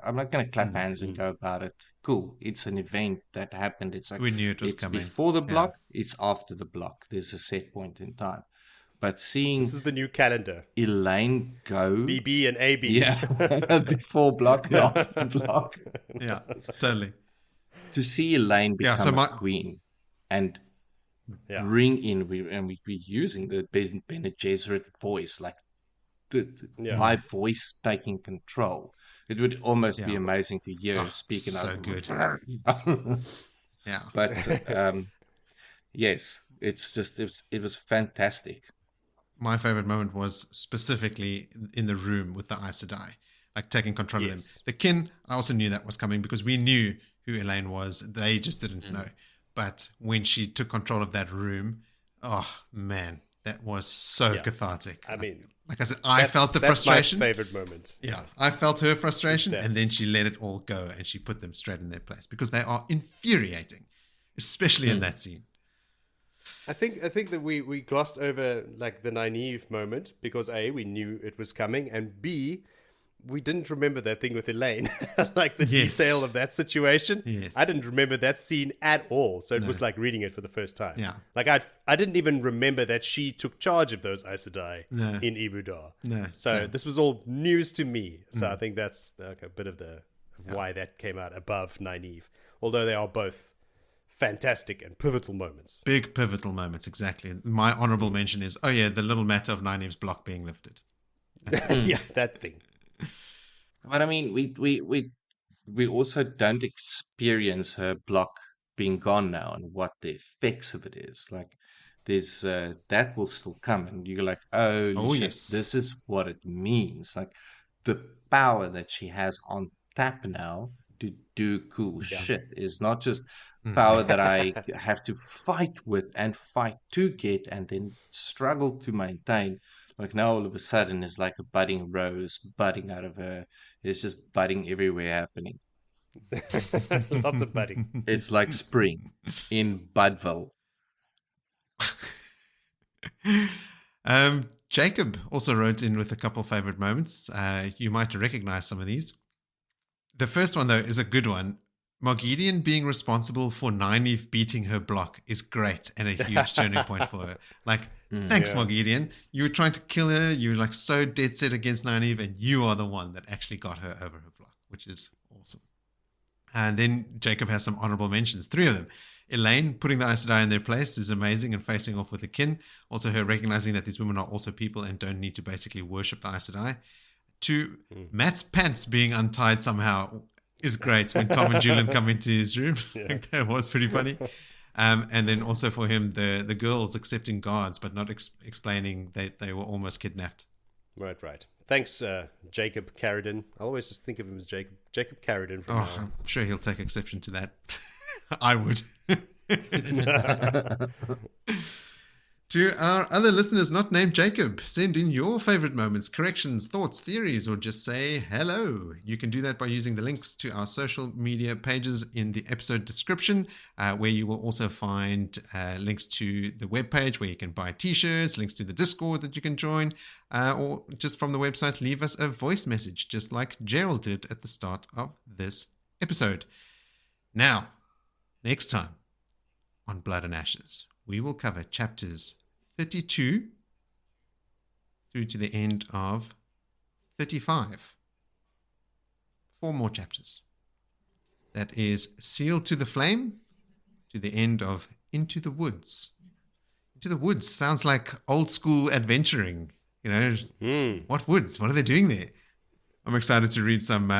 I'm not going to clap hands and go about it. Cool. It's an event that happened. It's like we knew it was coming. Before the block, it's after the block. There's a set point in time. But seeing this is the new calendar. Elayne go BB and AB. Yeah. Before block and after block. Yeah, totally. To see Elayne become a queen and bring in, we're using the Bene Gesserit voice, like my voice taking control. It would almost be amazing to hear her speak. So good. But yes, it was fantastic. My favorite moment was specifically in the room with the Aes Sedai, like taking control of them. The Kin, I also knew that was coming because we knew who Elayne was. They just didn't know. But when she took control of that room, oh man, that was so cathartic. I mean, like I said, I felt the frustration. That's my favorite moment. Yeah, I felt her frustration, and then she let it all go, and she put them straight in their place because they are infuriating, especially in that scene. I think that we glossed over like the Nynaeve moment because A, we knew it was coming, and B, we didn't remember that thing with Elayne, like the detail of that situation. Yes. I didn't remember that scene at all, so it was like reading it for the first time. Yeah, like I didn't even remember that she took charge of those Aes Sedai in Ibudar. No, so this was all news to me. So I think that's like a bit of why that came out above Nynaeve, although they are both fantastic and pivotal moments. Big pivotal moments, exactly. My honorable mention is, the little matter of Nynaeve's block being lifted. Yeah, that thing. But I mean, we also don't experience her block being gone now and what the effects of it is. Like, there's that will still come, and you're like, oh shit, this is what it means. Like, the power that she has on tap now to do cool shit is not just power that I have to fight with and fight to get and then struggle to maintain. Like, now all of a sudden it's like a budding rose budding out of her. It's just budding everywhere happening. Lots of budding. It's like spring in Budville. Jacob also wrote in with a couple of favorite moments. You might recognize some of these. The first one, though, is a good one. Moghedien being responsible for Nynaeve beating her block is great and a huge turning point for her. Like, thanks, Moghedien. You were trying to kill her. You were like so dead set against Nynaeve, and you are the one that actually got her over her block, which is awesome. And then Jacob has some honorable mentions, 3 of them. Elayne putting the Aes Sedai in their place is amazing and facing off with the Kin. Also her recognizing that these women are also people and don't need to basically worship the Aes Sedai. 2, Matt's pants being untied somehow is great when Tom and Julian come into his room. That was pretty funny. And then also for him, the girls accepting guards but not explaining they were almost kidnapped. Right. Thanks, Jacob Carradine. I always just think of him as Jacob Carradine. I'm sure he'll take exception to that. I would. To our other listeners not named Jacob, send in your favorite moments, corrections, thoughts, theories, or just say hello. You can do that by using the links to our social media pages in the episode description, where you will also find links to the webpage where you can buy t-shirts, links to the Discord that you can join, or just from the website, leave us a voice message, just like Gerald did at the start of this episode. Now, next time on Blood and Ashes, we will cover chapters 32 through to the end of 35. 4 more chapters. That is Sealed to the Flame to the end of Into the Woods. Into the Woods sounds like old school adventuring. What woods? What are they doing there? I'm excited to read some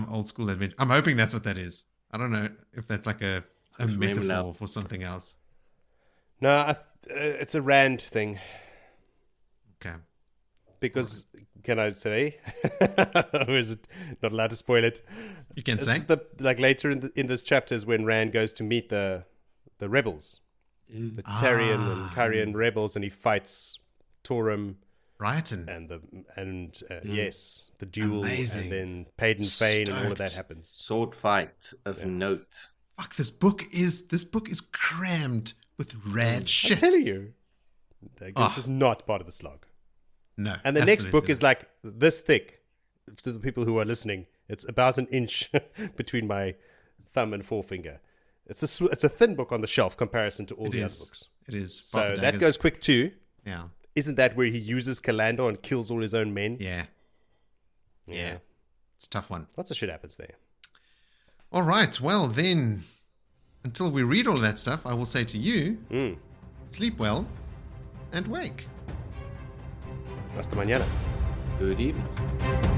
old school adventure. I'm hoping that's what that is. I don't know if that's like a metaphor for something else. No, it's a Rand thing. Okay. Because, can I say? Or is it not allowed to spoil it? You can say. Later in this chapter is when Rand goes to meet the rebels. The Tarian and Carian rebels, and he fights Torum. Riotin. Yes, the duel. Amazing. And then Paden Fane and all of that happens. Sword fight of note. Fuck, this book is crammed with rad shit. I'm telling you. This is not part of the slog. No. And the next book is like this thick. To the people who are listening, it's about an inch between my thumb and forefinger. It's a thin book on the shelf comparison to all the other books. It is. So that goes quick too. Yeah. Isn't that where he uses Calandor and kills all his own men? Yeah. It's a tough one. Lots of shit happens there. All right. Well, then, until we read all of that stuff, I will say to you, sleep well and wake. Hasta mañana. Good evening.